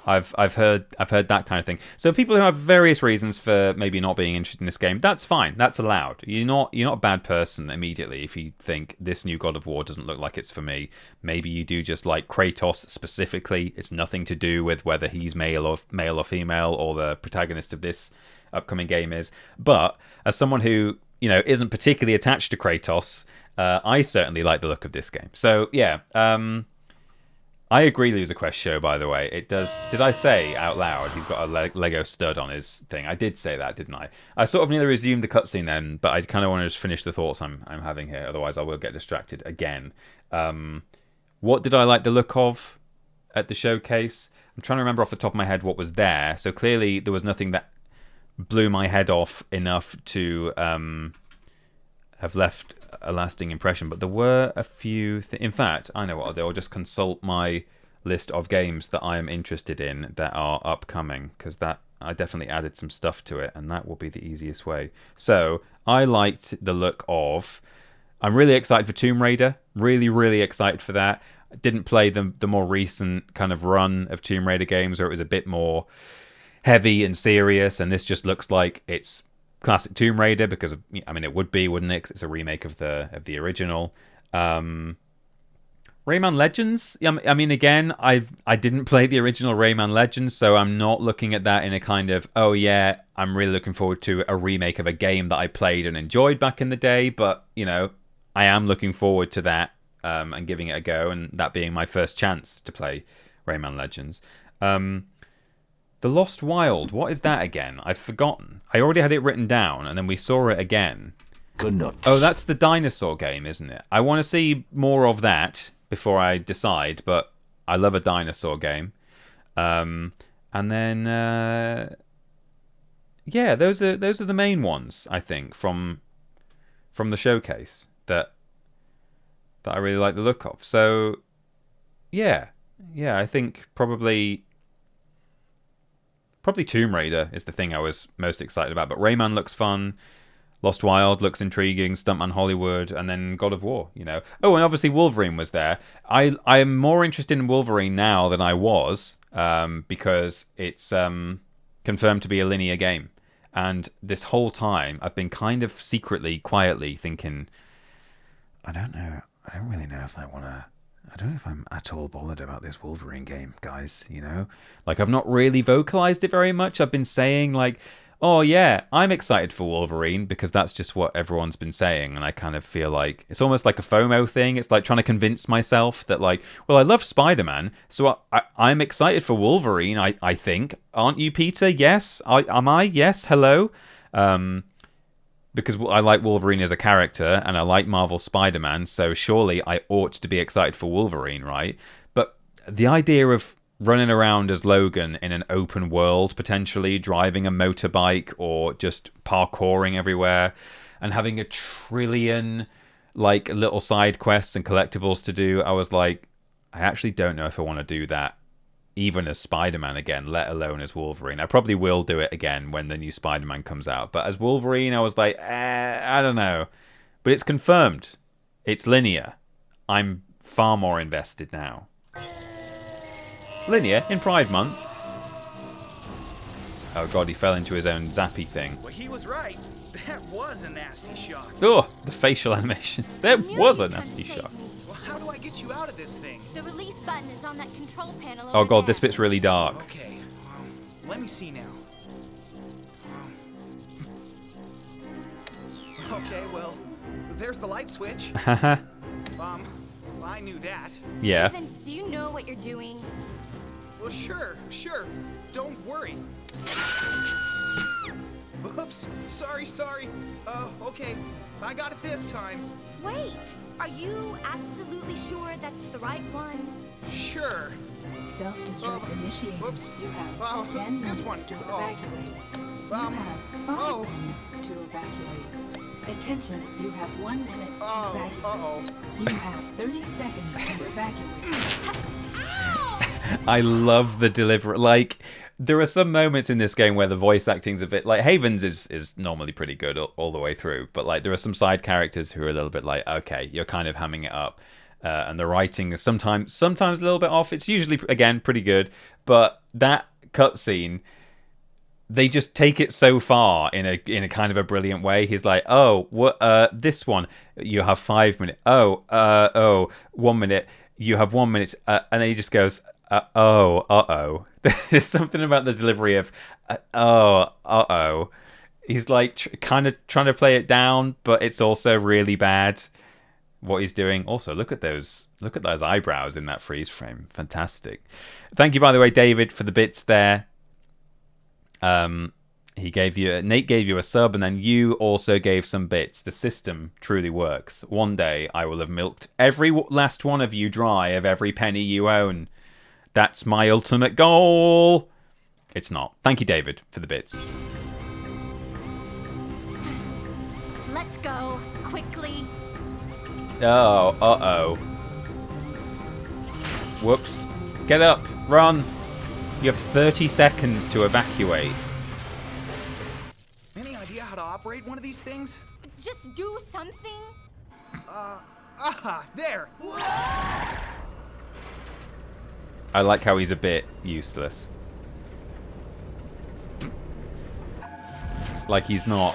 I've heard that kind of thing. So people who have various reasons for maybe not being interested in this game, that's fine. That's allowed. You're not a bad person immediately if you think this new God of War doesn't look like it's for me. Maybe you do just like Kratos specifically. It's nothing to do with whether he's male or female, or the protagonist of this upcoming game is. But as someone who, you know, isn't particularly attached to Kratos, I certainly like the look of this game. So yeah. I agree, Loser Quest Show, by the way. It does... Did I say out loud he's got a Lego stud on his thing? I did say that, didn't I? I sort of nearly resumed the cutscene then, but I kind of want to just finish the thoughts I'm having here. Otherwise, I will get distracted again. What did I like the look of at the showcase? I'm trying to remember off the top of my head what was there. So clearly, there was nothing that blew my head off enough to have left a lasting impression, but there were a few in fact, I know what I'll do. I'll just consult my list of games that I am interested in that are upcoming, because that I definitely added some stuff to it, and that will be the easiest way. So I liked the look of... I'm really excited for Tomb Raider. Really excited for that. I didn't play the more recent kind of run of Tomb Raider games where it was a bit more heavy and serious, and this just looks like it's classic Tomb Raider, because I mean it would be, wouldn't it? 'Cause it's a remake of the original. Rayman Legends. I mean, again, I didn't play the original Rayman Legends, so I'm not looking at that in a kind of, oh yeah, I'm really looking forward to a remake of a game that I played and enjoyed back in the day. But you know, I am looking forward to that and giving it a go, and that being my first chance to play Rayman Legends. The Lost Wild, what is that again? I've forgotten. I already had it written down, and then we saw it again. Oh, that's the dinosaur game, isn't it? I want to see more of that before I decide, but I love a dinosaur game. And then, yeah, those are the main ones, I think, from the showcase that I really like the look of. So, yeah, I think probably Tomb Raider is the thing I was most excited about. But Rayman looks fun. Lost Wild looks intriguing. Stuntman Hollywood, and then God of War. Oh, and obviously Wolverine was there. I am more interested in Wolverine now than I was because it's confirmed to be a linear game. And this whole time, I've been kind of secretly, quietly thinking, I don't know. I don't really know if I want to. I don't know if I'm at all bothered about this Wolverine game, guys, Like, I've not really vocalized it very much. I've been saying, like, oh, yeah, I'm excited for Wolverine because that's just what everyone's been saying. And I kind of feel like it's almost like a FOMO thing. It's like trying to convince myself that, like, well, I love Spider-Man, so I'm excited for Wolverine, I think. Aren't you, Peter? Yes. Am I? Yes. Hello? Because I like Wolverine as a character, and I like Marvel Spider-Man, so surely I ought to be excited for Wolverine, right? But the idea of running around as Logan in an open world, potentially, driving a motorbike, or just parkouring everywhere, and having a trillion, like, little side quests and collectibles to do, I was like, I actually don't know if I want to do that, even as Spider-Man again, let alone as Wolverine. I probably will do it again when the new Spider-Man comes out. But as Wolverine, I was like, I don't know. But it's confirmed. It's linear. I'm far more invested now. Linear in Pride Month. Oh god, he fell into his own zappy thing. Well, he was right. That was a nasty shot. Oh, the facial animations. There was a nasty shot. Well, how do I get you out of this thing? The release button is on that control panel. Oh god, this bit's really dark. Okay, let me see now. Okay, well, there's the light switch. I knew that. Yeah. Evan, do you know what you're doing? Well, sure. Don't worry. Oops, sorry. Okay, I got it this time. Wait, are you absolutely sure that's the right one? Sure. Self-destruct initiated. Whoops. You have 10 minutes to evacuate. You have 5 minutes to evacuate. Attention, you have 1 minute to evacuate. You have 30 seconds to evacuate. I love the delivery. Like, there are some moments in this game where the voice acting's a bit like Haven's is normally pretty good all the way through, but like there are some side characters who are a little bit like, okay, you're kind of hamming it up, and the writing is sometimes a little bit off. It's usually again pretty good, but that cutscene, they just take it so far in a kind of a brilliant way. He's like, oh, what? This one you have 5 minutes. 1 minute. You have 1 minute, and then he just goes, There's something about the delivery of, He's like kind of trying to play it down, but it's also really bad what he's doing. Also, look at those eyebrows in that freeze frame. Fantastic. Thank you, by the way, David, for the bits there. Nate gave you a sub, and then you also gave some bits. The system truly works. One day I will have milked every last one of you dry of every penny you own. That's my ultimate goal. It's not. Thank you, David, for the bits. Let's go quickly. Oh, Whoops. Get up. Run. You have 30 seconds to evacuate. Any idea how to operate one of these things? Just do something. There. I like how he's a bit useless. Like he's not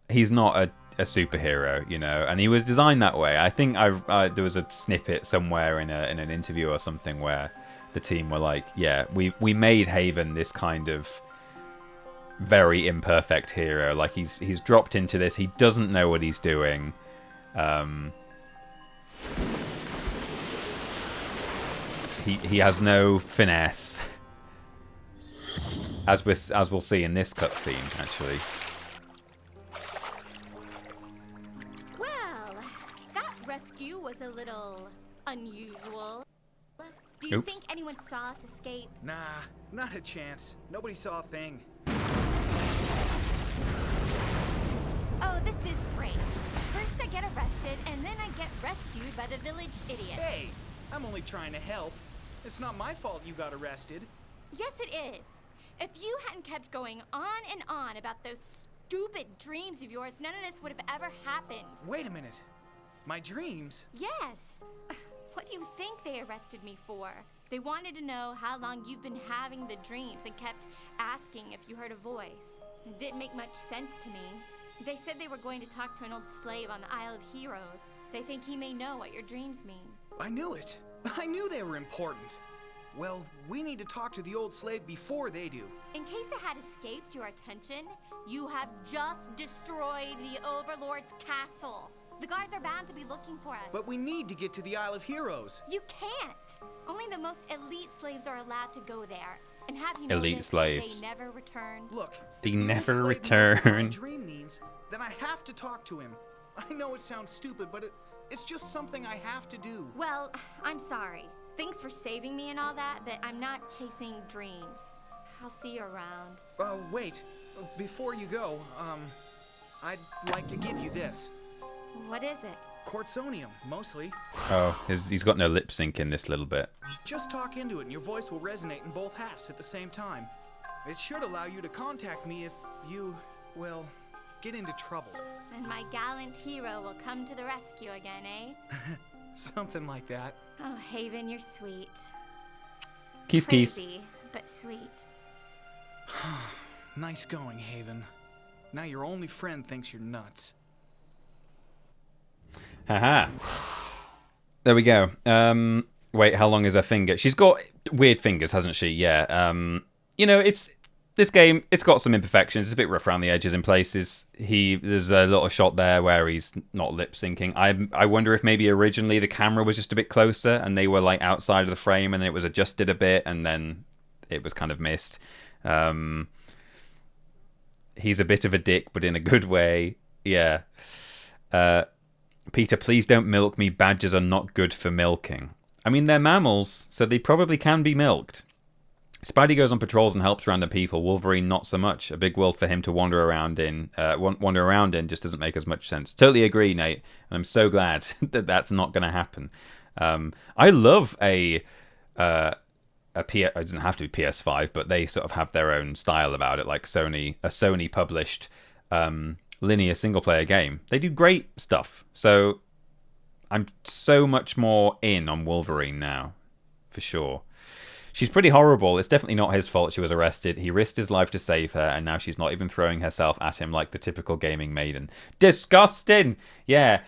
a superhero, you know, and he was designed that way. I think there was a snippet somewhere in an interview or something where the team were like, yeah, we made Haven this kind of very imperfect hero. Like he's dropped into this. He doesn't know what he's doing. He has no finesse, as we'll see in this cutscene, actually. Well, that rescue was a little unusual. Do you think anyone saw us escape? Nah, not a chance. Nobody saw a thing. Oh, this is great. First I get arrested, and then I get rescued by the village idiot. Hey, I'm only trying to help. It's not my fault you got arrested. Yes, it is. If you hadn't kept going on and on about those stupid dreams of yours, none of this would have ever happened. Wait a minute. My dreams? Yes. What do you think they arrested me for? They wanted to know how long you've been having the dreams and kept asking if you heard a voice. It didn't make much sense to me. They said they were going to talk to an old slave on the Isle of Heroes. They think he may know what your dreams mean. I knew it. I knew they were important. Well, we need to talk to the old slave before they do. In case it had escaped your attention, you have just destroyed the Overlord's castle. The guards are bound to be looking for us. But we need to get to the Isle of Heroes. You can't. Only the most elite slaves are allowed to go there. And have you Elite noticed slaves. they never return? Look, they if the never old slave return. knows what my dream means, then I have to talk to him. I know it sounds stupid, but it's just something I have to do. Well, I'm sorry. Thanks for saving me and all that, but I'm not chasing dreams. I'll see you around. Wait. Before you go, I'd like to give you this. What is it? Quartzonium, mostly. Oh, he's got no lip sync in this little bit. Just talk into it and your voice will resonate in both halves at the same time. It should allow you to contact me if you, well, get into trouble. And my gallant hero will come to the rescue again, eh? Something like that. Oh, Haven, you're sweet. Kiss, kiss. Crazy, but sweet. Nice going, Haven. Now your only friend thinks you're nuts. Haha. There we go. Wait, how long is her finger? She's got weird fingers, hasn't she? Yeah. You know, this game, it's got some imperfections. It's a bit rough around the edges in places. There's a little shot there where he's not lip syncing. I wonder if maybe originally the camera was just a bit closer and they were like outside of the frame and it was adjusted a bit and then it was kind of missed. He's a bit of a dick, but in a good way. Yeah. Peter, please don't milk me. Badgers are not good for milking. I mean, they're mammals, so they probably can be milked. Spidey goes on patrols and helps random people. Wolverine, not so much. A big world for him to wander around in. Just doesn't make as much sense. Totally agree, Nate. And I'm so glad that that's not going to happen. I love it doesn't have to be PS5, but they sort of have their own style about it, like a Sony published linear single player game. They do great stuff. So I'm so much more in on Wolverine now, for sure. She's pretty horrible. It's definitely not his fault she was arrested. He risked his life to save her, and now she's not even throwing herself at him like the typical gaming maiden. Disgusting! Yeah,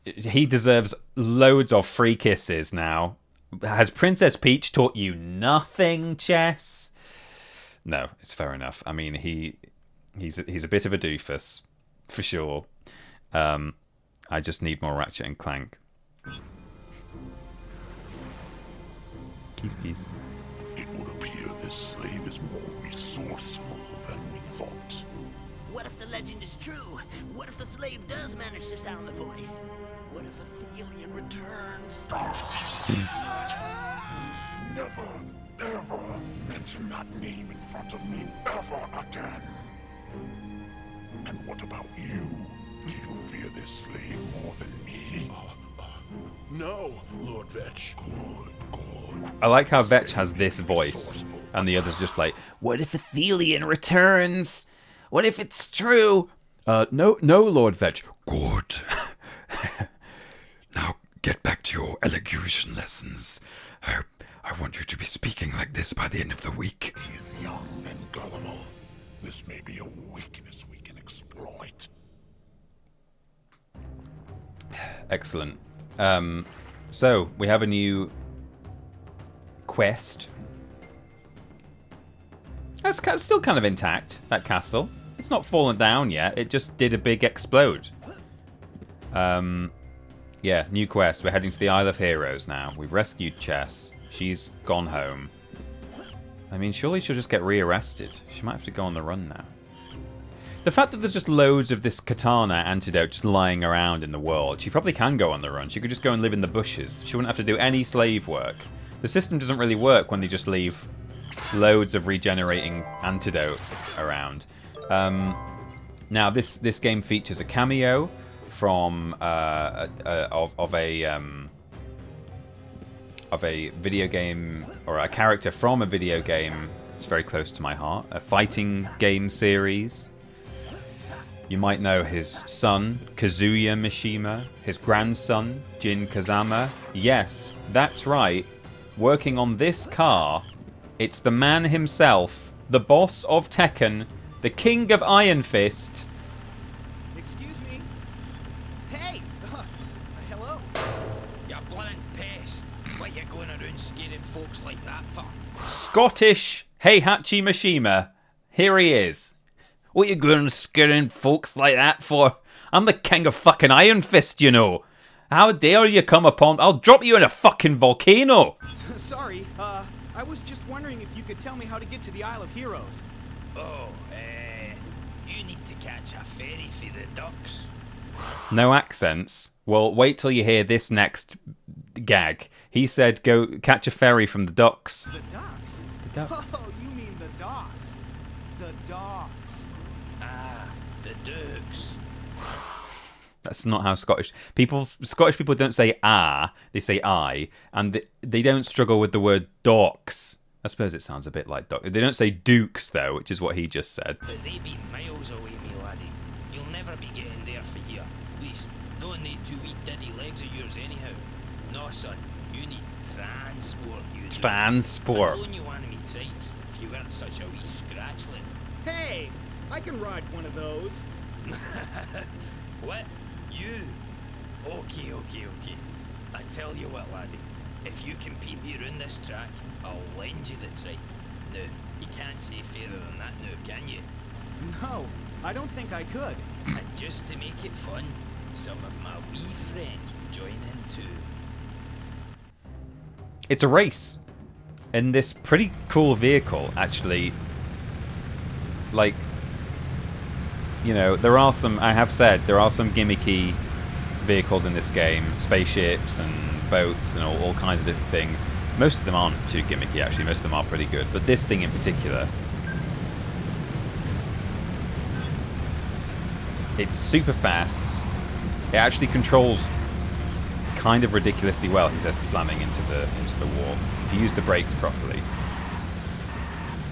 he deserves loads of free kisses now. Has Princess Peach taught you nothing, Chess? No, it's fair enough. I mean, he's a bit of a doofus, for sure. I just need more Ratchet and Clank. Keys. It would appear this slave is more resourceful than we thought. What if the legend is true? What if the slave does manage to sound the voice? What if Athelion returns? Never, ever mention that name in front of me ever again. And what about you? Do you fear this slave more than me? No, Lord Vetch. Good. I like how Vetch has this voice, and the other's just like, what if Athelion returns? What if it's true? No, Lord Vetch. Good. Now get back to your elocution lessons. I want you to be speaking like this by the end of the week. He is young and gullible. This may be a weakness we can exploit. Excellent. So we have a new quest. That's still kind of intact, that castle. It's not fallen down yet. It just did a big explode. Yeah, new quest. We're heading to the Isle of Heroes now. We've rescued Chess. She's gone home. I mean, surely she'll just get rearrested. She might have to go on the run now. The fact that there's just loads of this katana antidote just lying around in the world, she probably can go on the run. She could just go and live in the bushes. She wouldn't have to do any slave work. The system doesn't really work when they just leave loads of regenerating antidote around. Now, this game features a cameo from of a video game, or a character from a video game. It's very close to my heart. A fighting game series. You might know his son, Kazuya Mishima, his grandson, Jin Kazama. Yes, that's right. Working on this car, it's the man himself, the boss of Tekken, the king of Iron Fist. Excuse me. Hey! Hello? You blunt pest. What you going around scaring folks like that for? Scottish Heihachi Mishima. Here he is. What you going scaring folks like that for? I'm the king of fucking Iron Fist, you know. How dare you come upon... I'll drop you in a fucking volcano. Sorry, I was just wondering if you could tell me how to get to the Isle of Heroes. Oh, you need to catch a ferry for the ducks. No accents. Well, wait till you hear this next gag. He said go catch a ferry from the docks. The ducks? The ducks. Oh, you mean the docks. The dogs. Ah, the dukes. That's not how Scottish people don't say ah, they say I, and they don't struggle with the word docks. I suppose it sounds a bit like dock. They don't say dukes though, which is what he just said. But they be miles away, me laddie. You'll never be getting there for here. At least, no need two wee diddy legs of yours anyhow. No, son, you need transport. Transport. I'd loan you one of me traits if you weren't such a wee scratchlet. Hey, I can ride one of those. What? You? Okay. I tell you what, laddie. If you can beat me around this track, I'll lend you the trike. Now, you can't say fairer than that now, can you? No, I don't think I could. And just to make it fun, some of my wee friends will join in too. It's a race. In this pretty cool vehicle, actually. Like, you know, there are some gimmicky vehicles in this game. Spaceships and boats and all kinds of different things. Most of them aren't too gimmicky, actually. Most of them are pretty good. But this thing in particular, it's super fast. It actually controls kind of ridiculously well. He says, slamming into the wall. If you use the brakes properly.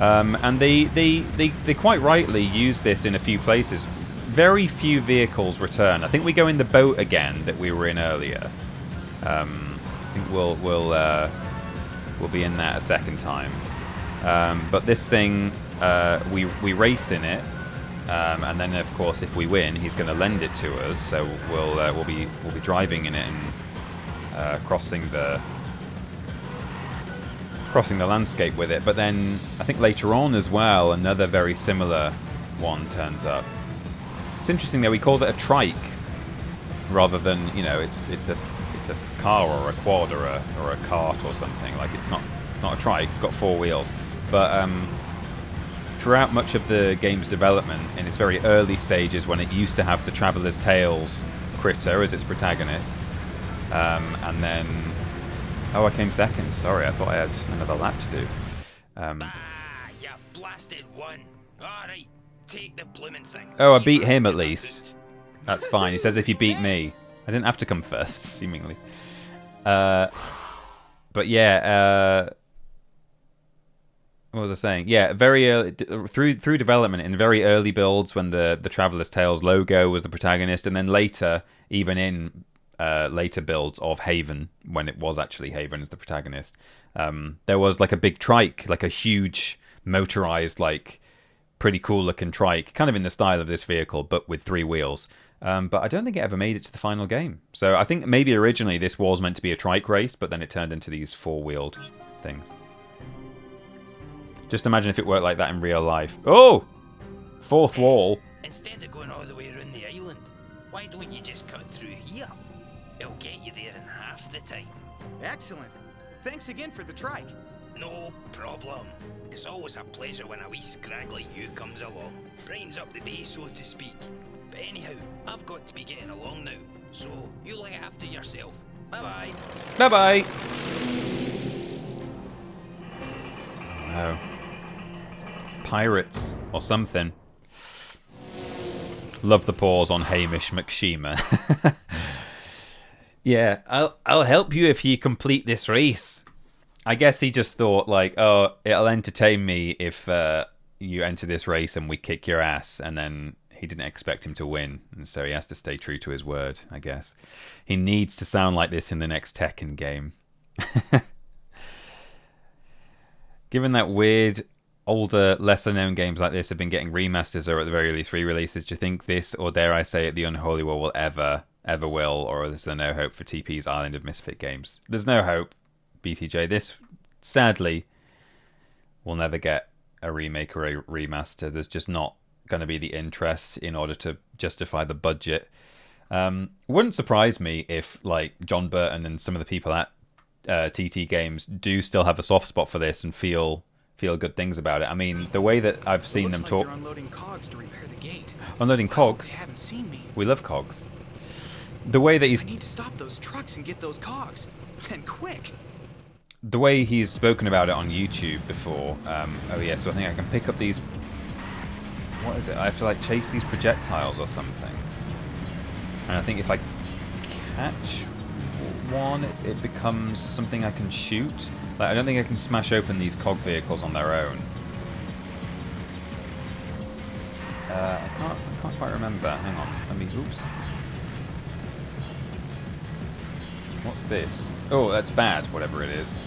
And they quite rightly use this in a few places. Very few vehicles return. I think we go in the boat again that we were in earlier. I think we'll be in that a second time. But this thing, we race in it, and then of course if we win, he's going to lend it to us. So we'll be driving in it and crossing the landscape with it. But then I think later on as well, another very similar one turns up. It's interesting though, he calls it a trike rather than, you know, it's a car or a quad or a cart or something. Like, it's not a trike, it's got four wheels. But throughout much of the game's development, in its very early stages, when it used to have the Traveller's Tales critter as its protagonist, and then I came second. Sorry, I thought I had another lap to do. You blasted one. Alright, take the bloomin' thing. Oh, I beat him at least. That's fine. He says if you beat me. I didn't have to come first, seemingly. But yeah, what was I saying? Yeah, very early, through development, in very early builds when the Traveller's Tales logo was the protagonist, and then later, even in later builds of Haven, when it was actually Haven as the protagonist, there was like a big trike, like a huge motorized, like pretty cool looking trike, kind of in the style of this vehicle, but with three wheels. But I don't think it ever made it to the final game. So I think maybe originally this was meant to be a trike race, but then it turned into these four-wheeled things. Just imagine if it worked like that in real life. Oh! Fourth wall. Instead of going all the way around the island, why don't you just cut through here? It'll get you there in half the time. Excellent. Thanks again for the trike. No problem. It's always a pleasure when a wee scrag like you comes along. Brightens up the day, so to speak. But anyhow, I've got to be getting along now. So, you look after yourself. Bye-bye. Bye-bye. No. Pirates or something. Love the pause on Hamish McSheema. Yeah, I'll help you if you complete this race. I guess he just thought, like, oh, it'll entertain me if you enter this race and we kick your ass. And then he didn't expect him to win. And so he has to stay true to his word, I guess. He needs to sound like this in the next Tekken game. Given that weird, older, lesser-known games like this have been getting remasters or at the very least re-releases, do you think this, or dare I say it, the Unholy War will ever will, or is there no hope for TP's Island of Misfit games? There's no hope, BTJ. This, sadly, will never get a remake or a remaster. There's just not going to be the interest in order to justify the budget. Wouldn't surprise me if, like, John Burton and some of the people at TT Games do still have a soft spot for this and feel good things about it. I mean, the way that I've seen them talk... They're unloading cogs to repair the gate. Unloading cogs? They haven't seen me. We love cogs. The way that he's... I need to stop those trucks and get those cogs. And quick. The way he's spoken about it on YouTube before. Oh yeah, so I think I can pick up these... What is it? I have to, like, chase these projectiles or something. And I think if I catch one, it becomes something I can shoot. Like, I don't think I can smash open these cog vehicles on their own. I can't quite remember. Hang on. Let me... Oops. What's this? Oh, that's bad, whatever it is.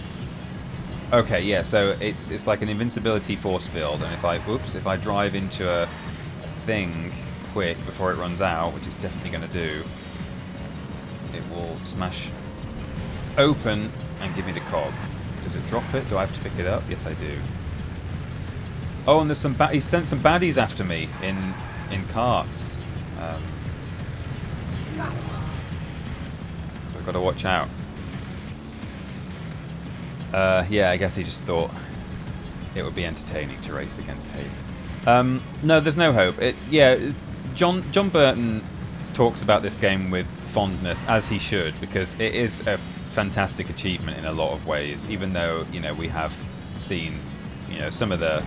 Okay, yeah, so it's like an invincibility force field, and if I drive into a thing quick before it runs out, which it's definitely going to do, it will smash open and give me the cog. Does it drop it? Do I have to pick it up? Yes, I do. Oh, and there's some he sent some baddies after me in carts. So I've got to watch out. Yeah, I guess he just thought it would be entertaining to race against Haven. No, there's no hope. Yeah, John Burton talks about this game with fondness, as he should, because it is a fantastic achievement in a lot of ways. Even though, you know, we have seen, you know, some of the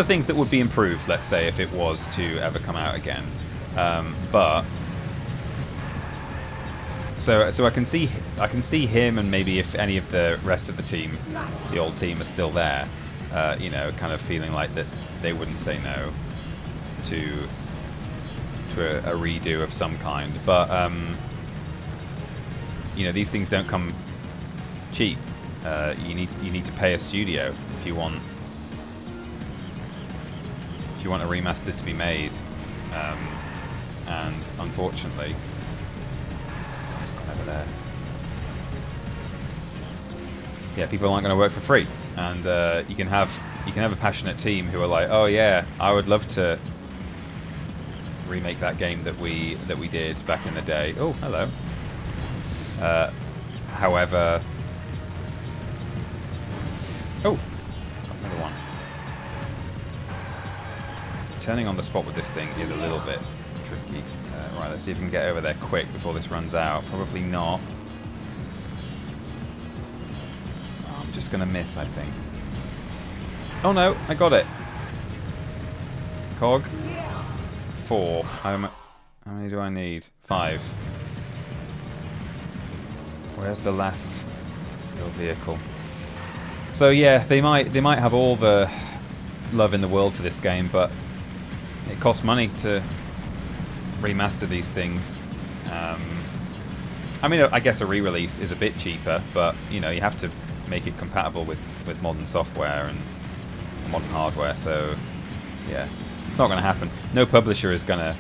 things that would be improved, let's say, if it was to ever come out again. But so I can see him, and maybe if any of the rest of the team, the old team, are still there, you know, kind of feeling like that they wouldn't say no to a redo of some kind. But you know, these things don't come cheap. You need to pay a studio if you want a remaster to be made, and unfortunately, it's gone over there. Yeah, people aren't going to work for free, and you can have a passionate team who are like, oh yeah, I would love to remake that game that we did back in the day. Oh, hello. However, oh, another one. Turning on the spot with this thing is a little bit tricky. Right, let's see if we can get over there quick before this runs out. Probably not. Oh, I'm just going to miss, I think. Oh no, I got it. Cog. 4. How many do I need? 5. Where's the last little vehicle? So yeah, they might have all the love in the world for this game, but it costs money to remaster these things. I mean, I guess a re-release is a bit cheaper, but you know, you have to make it compatible with modern software and modern hardware. So yeah, it's not going to happen. No publisher is going to,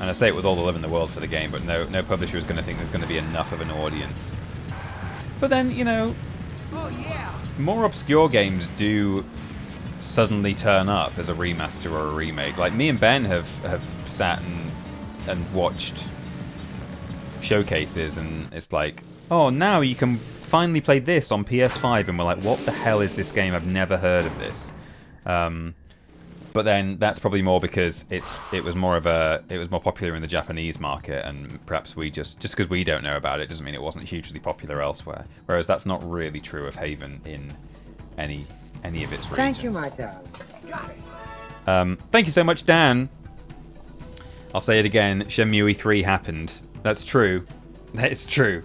and I say it with all the love in the world for the game, but no publisher is going to think there's going to be enough of an audience. But then, you know, more obscure games do suddenly turn up as a remaster or a remake. Like me and Ben have sat and watched showcases, and it's like, oh, now you can finally play this on PS5, and we're like, what the hell is this game? I've never heard of this. But then that's probably more because it was more popular in the Japanese market, and perhaps we just because we don't know about it doesn't mean it wasn't hugely popular elsewhere. Whereas that's not really true of Haven in any of its regions. Thank you, my darling. Thank you so much, Dan. I'll say it again. Shenmue 3 happened. That's true. That is true.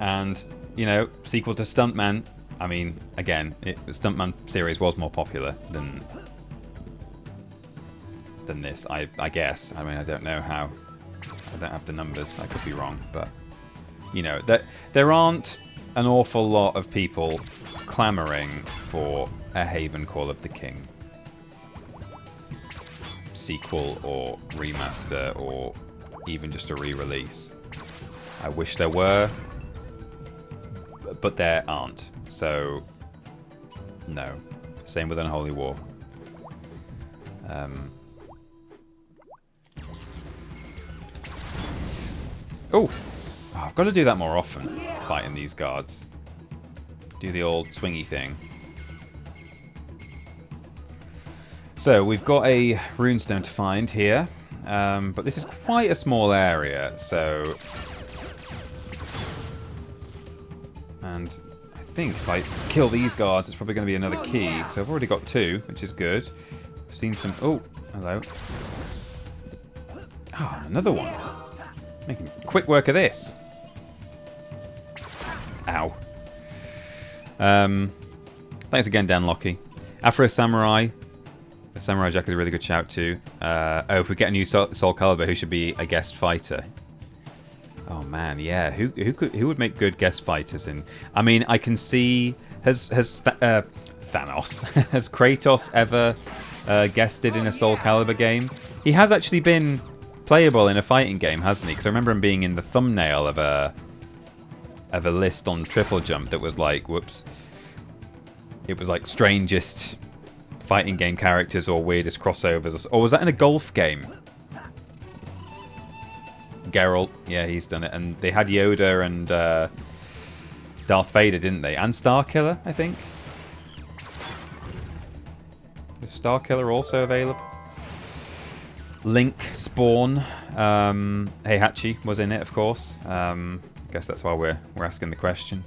And you know, sequel to Stuntman. I mean, again, the Stuntman series was more popular than this, I guess. I mean, I don't know how. I don't have the numbers. I could be wrong, but you know, there aren't an awful lot of people clamoring for a Haven Call of the King sequel or remaster or even just a re-release. I wish there were, but there aren't. So, no. Same with Unholy War. Oh, I've got to do that more often, fighting these guards. Do the old swingy thing. So, we've got a runestone to find here. But this is quite a small area, so... And I think if I kill these guards, it's probably going to be another key. So I've already got 2, which is good. I've seen some... Oh, hello. Oh, another one. Making quick work of this. Ow. Thanks again, Dan Lockie. Afro Samurai. The Samurai Jack is a really good shout too. Oh, if we get a new Soul Calibur, who should be a guest fighter? Oh man, yeah. Who would make good guest fighters? In, I mean, I can see has Thanos has Kratos ever guested in a Soul Calibur game? He has actually been playable in a fighting game, hasn't he? Because I remember him being in the thumbnail of a list on Triple Jump that was like, whoops. It was like strangest fighting game characters or weirdest crossovers. Or was that in a golf game? Geralt, yeah, he's done it. And they had Yoda and Darth Vader, didn't they? And Starkiller, I think. Is Starkiller also available? Link, Spawn, Heihachi was in it, of course. Guess that's why we're asking the question.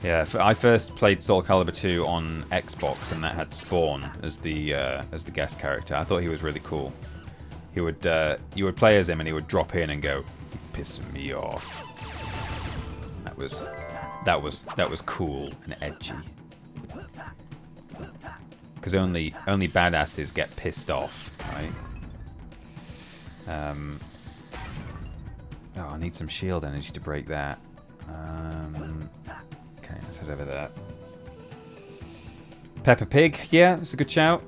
Yeah, I first played Soul Calibur 2 on Xbox, and that had Spawn as the guest character. I thought he was really cool. He would you would play as him, and he would drop in and go, "You're pissing me off." That was cool and edgy. Because only badasses get pissed off, right? Oh, I need some shield energy to break that. Okay, let's head over there. Peppa Pig, yeah, that's a good shout.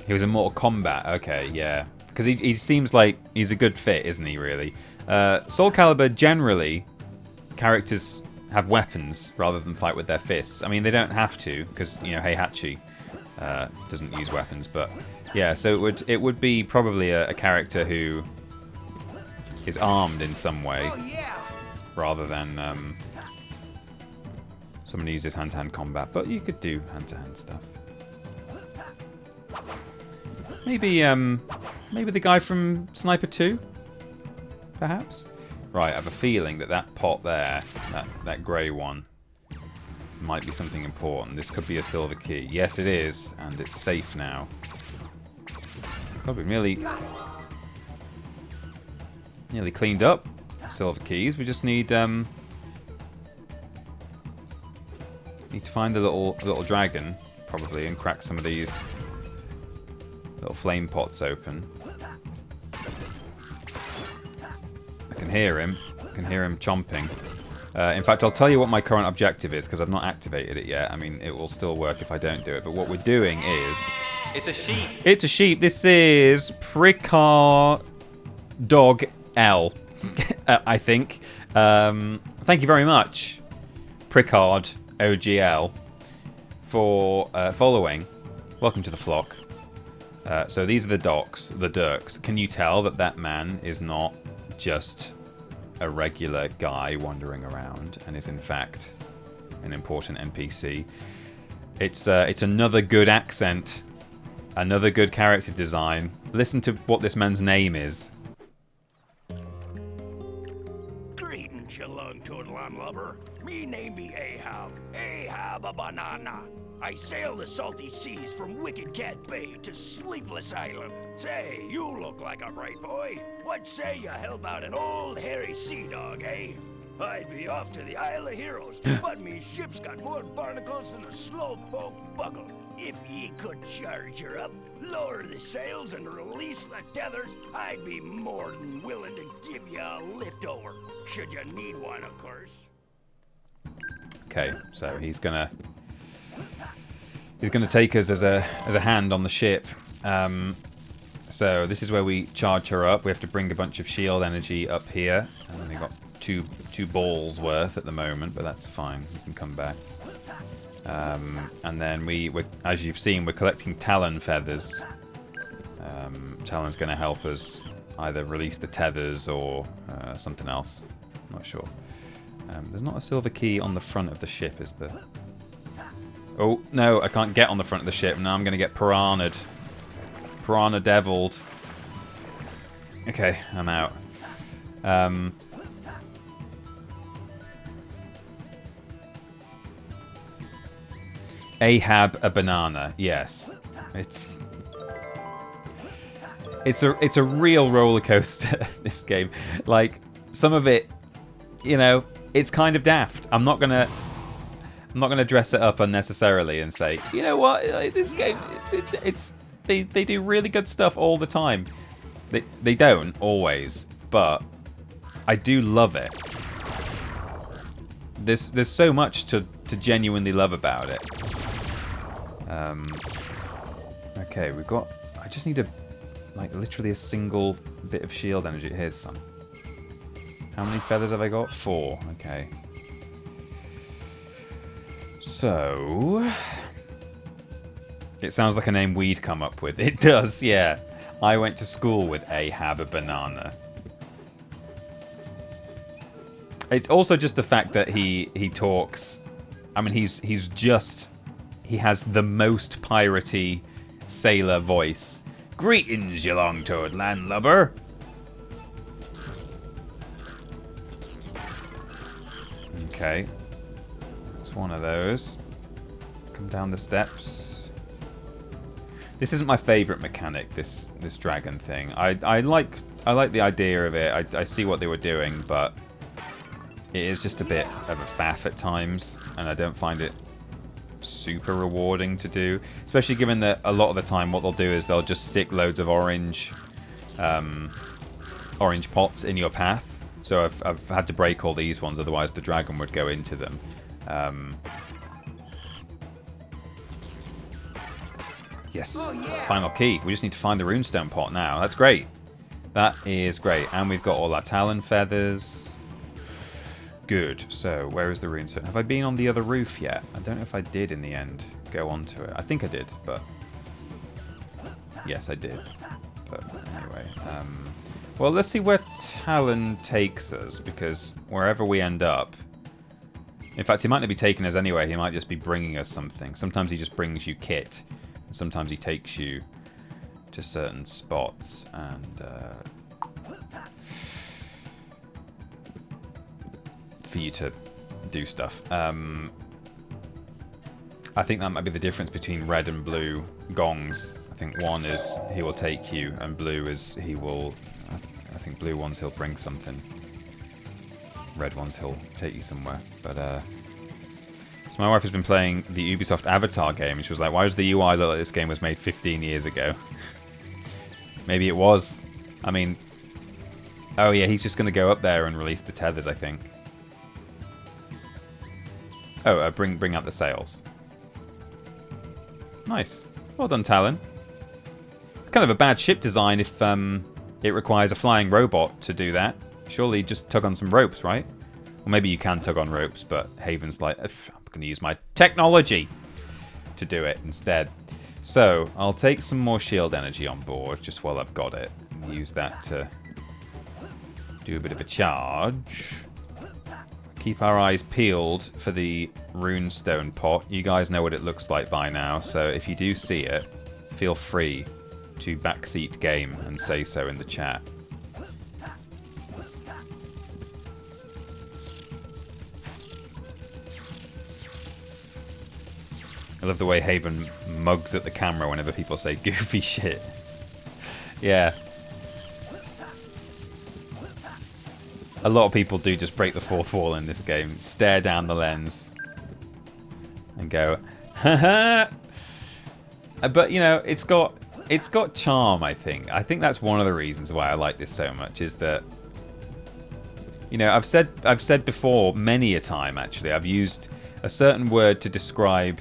He was in Mortal Kombat, okay, yeah. Because he seems like he's a good fit, isn't he, really? Soul Calibur, generally, characters have weapons rather than fight with their fists. I mean, they don't have to, because, you know, Heihachi doesn't use weapons, but... Yeah, so it would be probably a character who is armed in some way, rather than someone who uses hand-to-hand combat. But you could do hand-to-hand stuff. Maybe the guy from Sniper 2, perhaps. Right, I have a feeling that pot there, that grey one, might be something important. This could be a silver key. Yes, it is, and it's safe now. God, we've nearly cleaned up silver keys. We just need to find the little dragon, probably, and crack some of these little flame pots open. I can hear him. I can hear him chomping. In fact, I'll tell you what my current objective is, because I've not activated it yet. I mean, it will still work if I don't do it, but what we're doing is... It's a sheep. It's a sheep. This is Pricard Dog L, I think. Thank you very much, Pricard OGL, for following. Welcome to the flock. So these are the Dirks. Can you tell that that man is not just a regular guy wandering around and is in fact an important NPC? It's another good accent, another good character design. Listen to what this man's name is. Greetings, you long-toed landlubber. Me name be Ahab. Ahab a banana. I sail the salty seas from Wicked Cat Bay to Sleepless Island. Say, you look like a bright boy. What say you help out an old hairy sea dog, eh? I'd be off to the Isle of Heroes, but me ship's got more barnacles than a slowpoke buckle. If ye could charge her up, lower the sails and release the tethers, I'd be more than willing to give you a lift over. Should you need one, of course. Okay, so he's gonna take us as a hand on the ship. So this is where we charge her up. We have to bring a bunch of shield energy up here. And then we got two balls worth at the moment, but that's fine. We can come back. And then we as you've seen, we're collecting Talon feathers. Talon's going to help us either release the tethers or something else. I'm not sure. There's not a silver key on the front of the ship, is there? Oh, no, I can't get on the front of the ship. Now I'm going to get piranha'd. Piranha-deviled. Okay, I'm out. Ahab a banana. Yes. It's a real roller coaster, this game. Like, some of it, you know, it's kind of daft. I'm not gonna dress it up unnecessarily and say, you know what, like, this game, they do really good stuff all the time. They don't always, but I do love it. There's so much to genuinely love about it. Okay, we've got. I just need literally a single bit of shield energy. Here's some. How many feathers have I got? 4. Okay. So, it sounds like a name we'd come up with. It does, yeah. I went to school with Ahab a banana. It's also just the fact that he talks. I mean, he has the most piratey sailor voice. Greetings, you long-toed landlubber. Okay. That's one of those. Come down the steps. This isn't my favourite mechanic, this dragon thing. I like the idea of it. I see what they were doing, but it is just a bit of a faff at times, and I don't find it super rewarding to do, especially given that a lot of the time what they'll do is they'll just stick loads of orange pots in your path. So I've had to break all these ones, otherwise the dragon would go into them. Yes, final key. We just need to find the runestone pot now. That's great. That is great. And we've got all our talon feathers. Good. So, where is the runestone? Have I been on the other roof yet? I don't know if I did in the end go onto it. I think I did, but... Yes, I did. But anyway. Well, let's see where Talon takes us, because wherever we end up... In fact, he might not be taking us anywhere. He might just be bringing us something. Sometimes he just brings you kit. Sometimes he takes you to certain spots, and... for you to do stuff. I think that might be the difference between red and blue gongs. I think one is he will take you, and blue is he will... I think blue ones he'll bring something. Red ones he'll take you somewhere. But, so my wife has been playing the Ubisoft Avatar game, and she was like, why does the UI look like this game was made 15 years ago? Maybe it was. I mean... Oh yeah, he's just going to go up there and release the tethers, I think. Oh, bring out the sails. Nice. Well done, Talon. It's kind of a bad ship design if it requires a flying robot to do that. Surely just tug on some ropes, right? Or maybe you can tug on ropes, but Haven's like, I'm going to use my technology to do it instead. So, I'll take some more shield energy on board, just while I've got it. And use that to do a bit of a charge. Keep our eyes peeled for the runestone pot. You guys know what it looks like by now, so if you do see it, feel free to backseat game and say so in the chat. I love the way Haven mugs at the camera whenever people say goofy shit. Yeah. A lot of people do just break the fourth wall in this game, stare down the lens, and go, haha. But you know, it's got charm. I think that's one of the reasons why I like this so much. Is that, you know, I've said before many a time actually. I've used a certain word to describe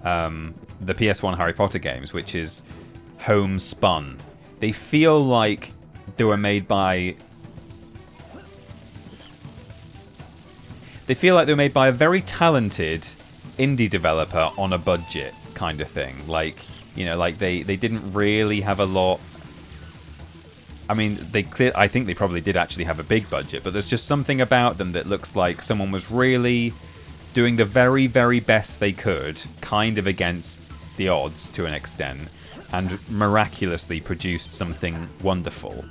the PS1 Harry Potter games, which is homespun. They feel like they were made by. They feel like they were made by a very talented indie developer on a budget, kind of thing. Like, you know, like they didn't really have a lot. I mean, I think they probably did actually have a big budget, but there's just something about them that looks like someone was really doing the very, very best they could, kind of against the odds to an extent, and miraculously produced something wonderful.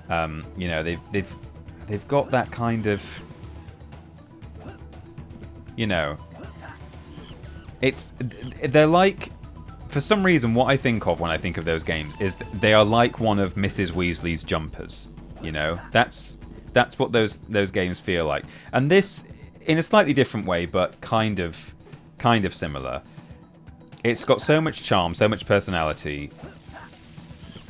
You know, they've got that kind of. You know, they're like, for some reason, what I think of when I think of those games is they are like one of Mrs. Weasley's jumpers. You know, that's what those games feel like. And this, in a slightly different way, but kind of similar. It's got so much charm, so much personality.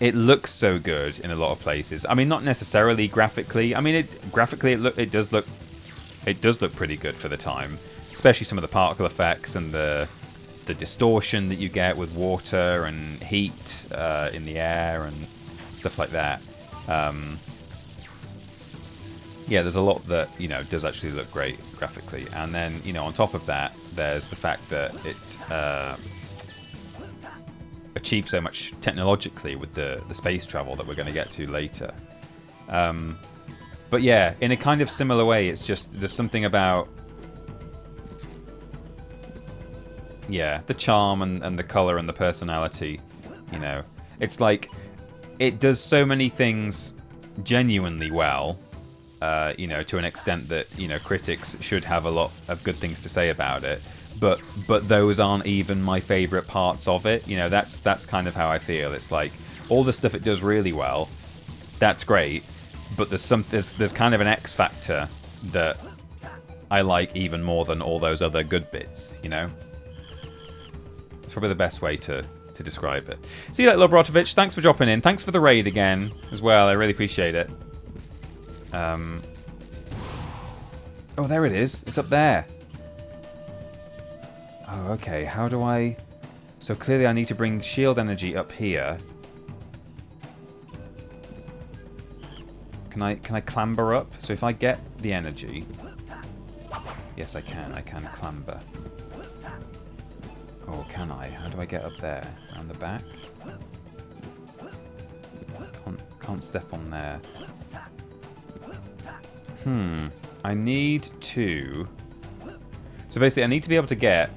It looks so good in a lot of places. I mean, not necessarily graphically. I mean, graphically it does look pretty good for the time. Especially some of the particle effects and the distortion that you get with water and heat in the air and stuff like that. Yeah, there's a lot that, you know, does actually look great graphically. And then, you know, on top of that, there's the fact that it achieved so much technologically with the space travel that we're going to get to later. But yeah, in a kind of similar way, it's just there's something about. Yeah, the charm and the colour and the personality, you know. It's like, it does so many things genuinely well, you know, to an extent that, you know, critics should have a lot of good things to say about it. But those aren't even my favourite parts of it. You know, that's kind of how I feel. It's like, all the stuff it does really well, that's great. But there's kind of an X factor that I like even more than all those other good bits, you know? Probably the best way to describe it. See you later, Lobrotovich. Thanks for dropping in. Thanks for the raid again as well. I really appreciate it. Oh, there it is. It's up there. Oh, okay. How do I... So clearly I need to bring shield energy up here. Can I clamber up? So if I get the energy... Yes, I can. I can clamber. Or can I? How do I get up there? Around the back? Can't step on there. I need to... So basically I need to be able to get...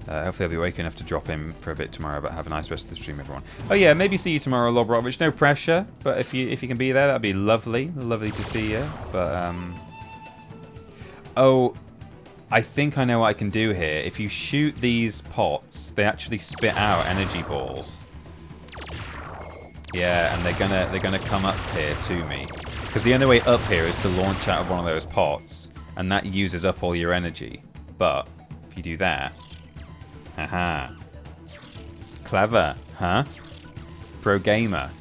hopefully I'll be awake enough to drop in for a bit tomorrow, but have a nice rest of the stream, everyone. Oh yeah, maybe see you tomorrow, Lobrovich. No pressure, but if you can be there, that'd be lovely. Lovely to see you. But, Oh... I think I know what I can do here. If you shoot these pots, they actually spit out energy balls. Yeah, and they're gonna come up here to me. Because the only way up here is to launch out of one of those pots, and that uses up all your energy. But if you do that, haha, clever, huh? Pro gamer.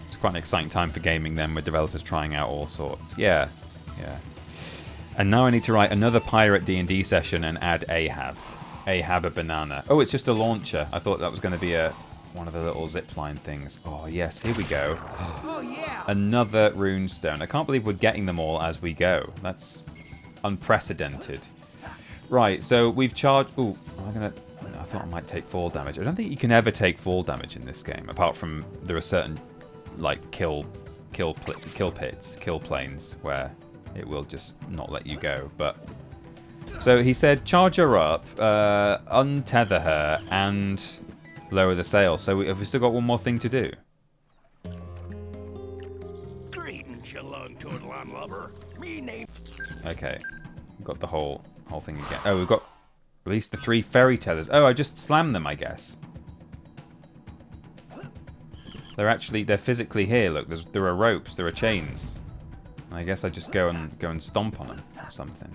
It's quite an exciting time for gaming then, with developers trying out all sorts. Yeah, yeah. And now I need to write another pirate D&D session and add Ahab. Ahab a banana. Oh, it's just a launcher. I thought that was going to be one of the little zipline things. Oh, yes, here we go. Oh, yeah. Another runestone. I can't believe we're getting them all as we go. That's unprecedented. Right, so we've charged... Ooh, I thought I might take fall damage. I don't think you can ever take fall damage in this game, apart from there are certain, like, kill pits, kill planes, where it will just not let you go. But so he said, charge her up, untether her, and lower the sails. So have we still got one more thing to do? Greetings, you long-tootling lover. Me name. Okay, we've got the whole thing again. Oh, we've got released the 3 ferry tethers. Oh, I just slammed them, I guess. They're physically here. Look, there are ropes, there are chains. I guess I just go and stomp on them or something.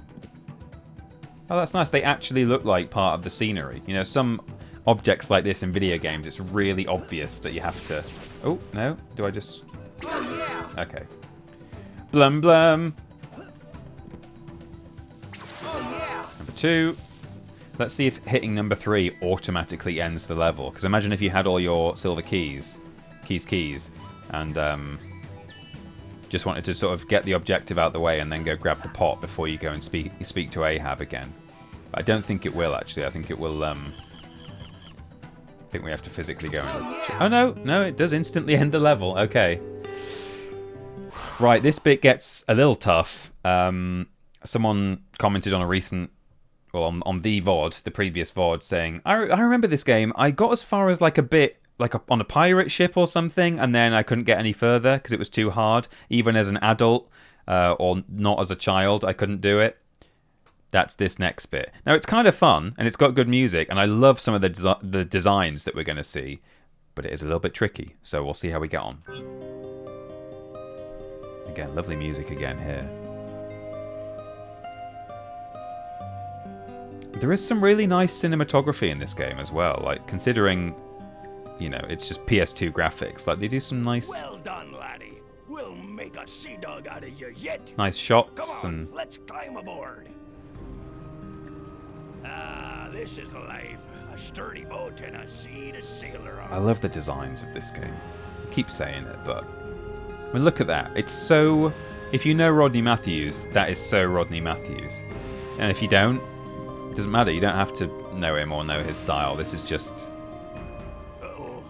Oh, that's nice. They actually look like part of the scenery. You know, some objects like this in video games, it's really obvious that you have to... Oh, no. Do I just... Okay. Blum blum. Number 2. Let's see if hitting number 3 automatically ends the level. Because imagine if you had all your silver keys, and just wanted to sort of get the objective out the way and then go grab the pot before you go and speak to Ahab again. But I don't think it will, actually. I think it will, I think we have to physically go and... Oh, no, it does instantly end the level. Okay. Right, this bit gets a little tough. Someone commented on a recent... Well, on the VOD, the previous VOD, saying, I remember this game. I got as far as like a bit, like on a pirate ship or something, and then I couldn't get any further because it was too hard. Even as an adult, or not as a child, I couldn't do it. That's this next bit. Now, it's kind of fun, and it's got good music, and I love some of the designs that we're going to see, but it is a little bit tricky, so we'll see how we get on. Again, lovely music again here. There is some really nice cinematography in this game as well. Like, considering, you know, it's just PS2 graphics. Like, they do some nice... Well done, laddie. We'll make a sea dog out of you yet. Nice shots. Come on, and let's climb aboard. Ah, this is life. A sturdy boat and a sea to sail around. I love the designs of this game. I keep saying it, but... I mean, look at that. It's so... If you know Rodney Matthews, that is so Rodney Matthews. And if you don't, it doesn't matter. You don't have to know him or know his style. This is just... Uh-oh.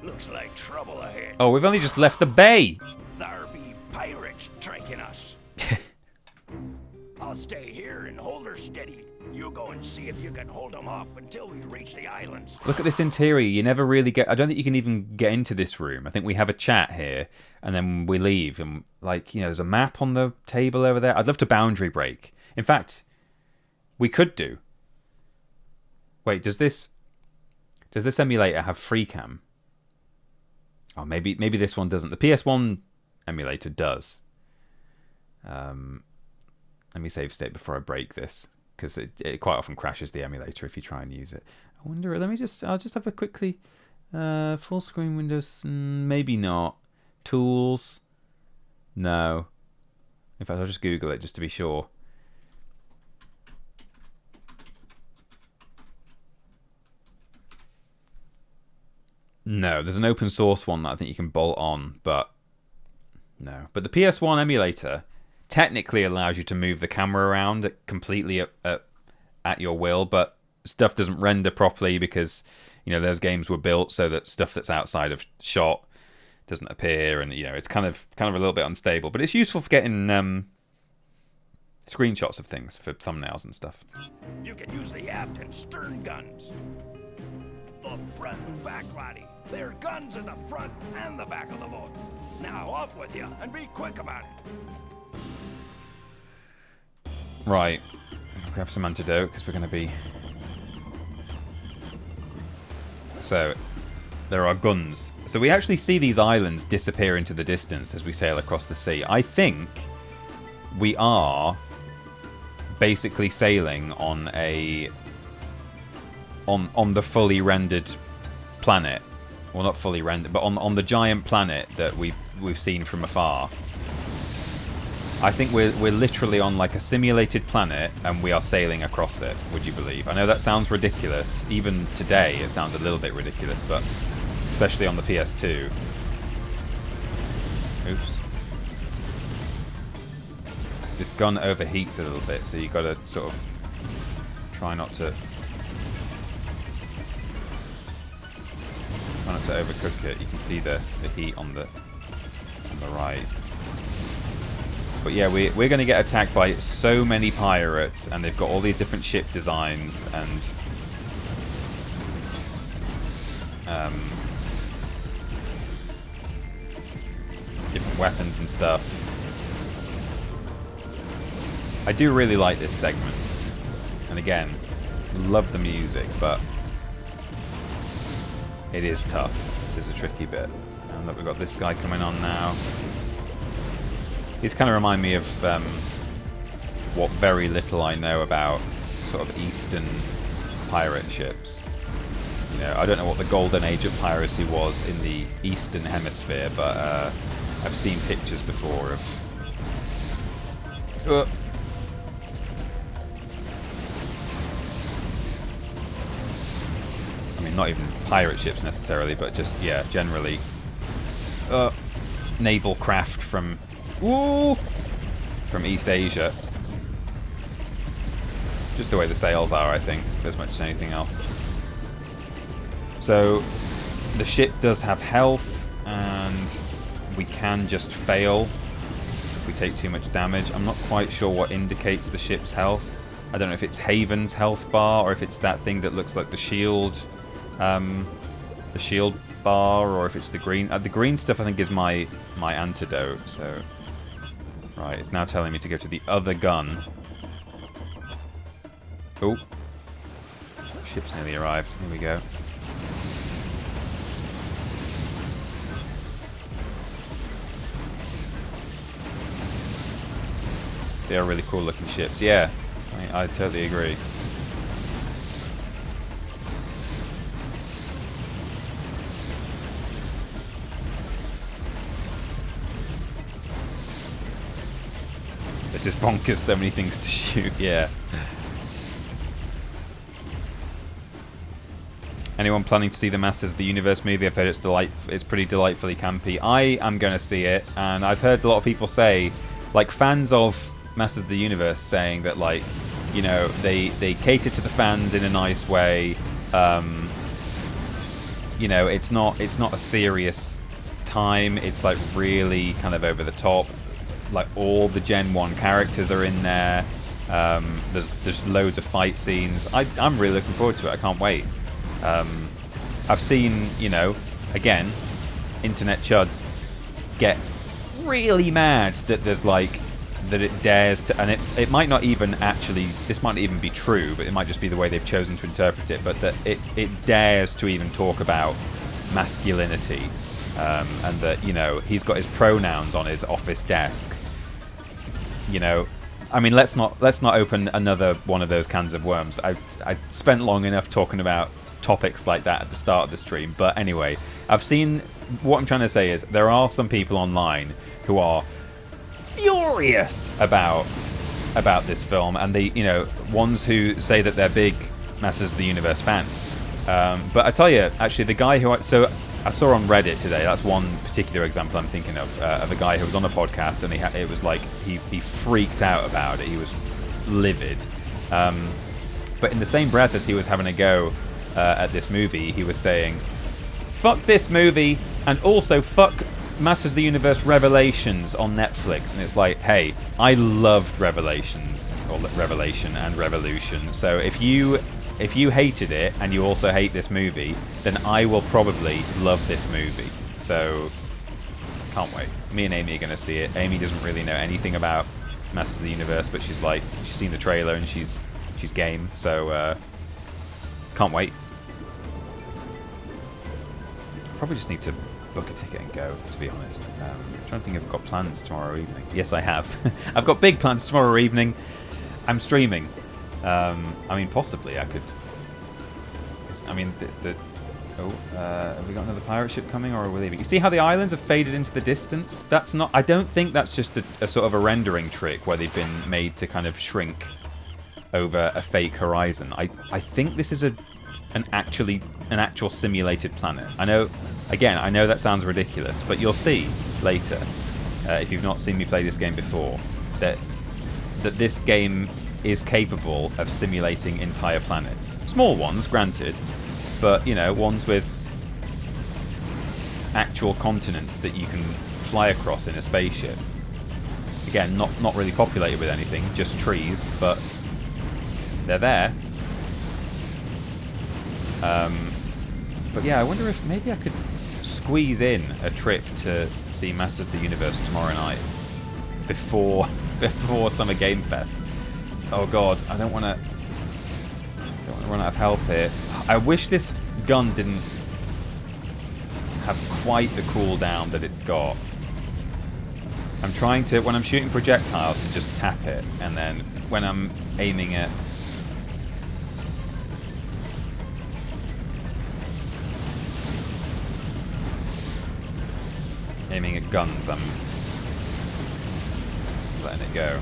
Looks like trouble ahead. Oh, we've only just left the bay! There be pirates tracking us. I'll stay here and hold her steady. You go and see if you can hold them off until we reach the islands. Look at this interior. You never really get... I don't think you can even get into this room. I think we have a chat here, and then we leave. And, like, you know, there's a map on the table over there. I'd love to boundary break. In fact... We could do. Wait, does this emulator have free cam? Oh, maybe this one doesn't. The PS1 emulator does. Let me save state before I break this, because it quite often crashes the emulator if you try and use it. I wonder. I'll just have a quickly full screen Windows. Maybe not. Tools. No. In fact, I'll just Google it just to be sure. No, there's an open source one that I think you can bolt on, but no. But the PS1 emulator technically allows you to move the camera around completely at your will, but stuff doesn't render properly because, you know, those games were built so that stuff that's outside of shot doesn't appear, and, you know, it's kind of a little bit unstable. But it's useful for getting screenshots of things for thumbnails and stuff. You can use the aft and stern guns. The front and back, laddie. There are guns in the front and the back of the boat. Now off with you, and be quick about it. Right. I'll grab some antidote, because we're going to be... So, there are guns. So we actually see these islands disappear into the distance as we sail across the sea. I think we are basically sailing on a... On the fully rendered planet. Well, not fully rendered, but on the giant planet that we've seen from afar. I think we're literally on like a simulated planet, and we are sailing across it. Would you believe? I know that sounds ridiculous. Even today, it sounds a little bit ridiculous, but especially on the PS2. Oops. This gun overheats a little bit, so you got to sort of try not to overcook it. You can see the heat on the right. But yeah, we're going to get attacked by so many pirates, and they've got all these different ship designs and different weapons and stuff. I do really like this segment, and again, love the music, but it is tough. This is a tricky bit. And look, we've got this guy coming on now. These kind of remind me of what very little I know about sort of Eastern pirate ships. You know, I don't know what the golden age of piracy was in the Eastern Hemisphere, but I've seen pictures before of... I mean, not even pirate ships necessarily, but just, yeah, generally naval craft from East Asia. Just the way the sails are, I think, as much as anything else. So the ship does have health, and we can just fail if we take too much damage. I'm not quite sure what indicates the ship's health. I don't know if it's Haven's health bar, or if it's that thing that looks like the shield bar, or if it's the green. The green stuff I think is my antidote. So right, it's now telling me to go to the other gun. Oh, ship's nearly arrived. Here we go. They are really cool looking ships. Yeah, I totally agree. This is bonkers, so many things to shoot, yeah. Anyone planning to see the Masters of the Universe movie? I've heard it's pretty delightfully campy. I am going to see it, and I've heard a lot of people say, like fans of Masters of the Universe, saying that, like, you know, they cater to the fans in a nice way. You know, it's not a serious time. It's like really kind of over the top. Like all the Gen 1 characters are in there. There's loads of fight scenes. I'm really looking forward to it. I can't wait. I've seen, you know, again, internet chuds get really mad that there's like that it dares to, and it might not even actually, this might not even be true, but it might just be the way they've chosen to interpret it, but that it dares to even talk about masculinity, and that, you know, he's got his pronouns on his office desk. You know, I mean, let's not open another one of those cans of worms. I spent long enough talking about topics like that at the start of the stream, but anyway, I've seen, what I'm trying to say is there are some people online who are furious about this film, and the, you know, ones who say that they're big Masters of the Universe fans. But I tell you, actually, the guy who I saw on Reddit today, that's one particular example I'm thinking of a guy who was on a podcast, and it was like he freaked out about it. He was livid. But in the same breath as he was having a go at this movie, he was saying, "Fuck this movie, and also fuck Masters of the Universe Revelations on Netflix." And it's like, hey, I loved Revelations, or Revelation and Revolution. So if you hated it and you also hate this movie, then I will probably love this movie. So can't wait. Me and Amy are going to see it. Amy doesn't really know anything about Masters of the Universe, but she's seen the trailer and she's game. So can't wait. Probably just need to book a ticket and go, to be honest. I'm trying to think if I've got plans tomorrow evening. Yes, I have. I've got big plans tomorrow evening. I'm streaming. I mean, possibly I could... I mean, have we got another pirate ship coming, or are we leaving? You see how the islands have faded into the distance? That's not... I don't think that's just a sort of a rendering trick where they've been made to kind of shrink over a fake horizon. I think this is an actual simulated planet. I know that sounds ridiculous, but you'll see later, if you've not seen me play this game before, that this game is capable of simulating entire planets. Small ones, granted, but, you know, ones with actual continents that you can fly across in a spaceship. Again, not really populated with anything, just trees, but they're there. But yeah, I wonder if maybe I could squeeze in a trip to see Masters of the Universe tomorrow night before Summer Game Fest. Oh god, I don't want to run out of health here. I wish this gun didn't have quite the cooldown that it's got. I'm trying to, when I'm shooting projectiles, to just tap it, and then when I'm aiming at guns, I'm letting it go.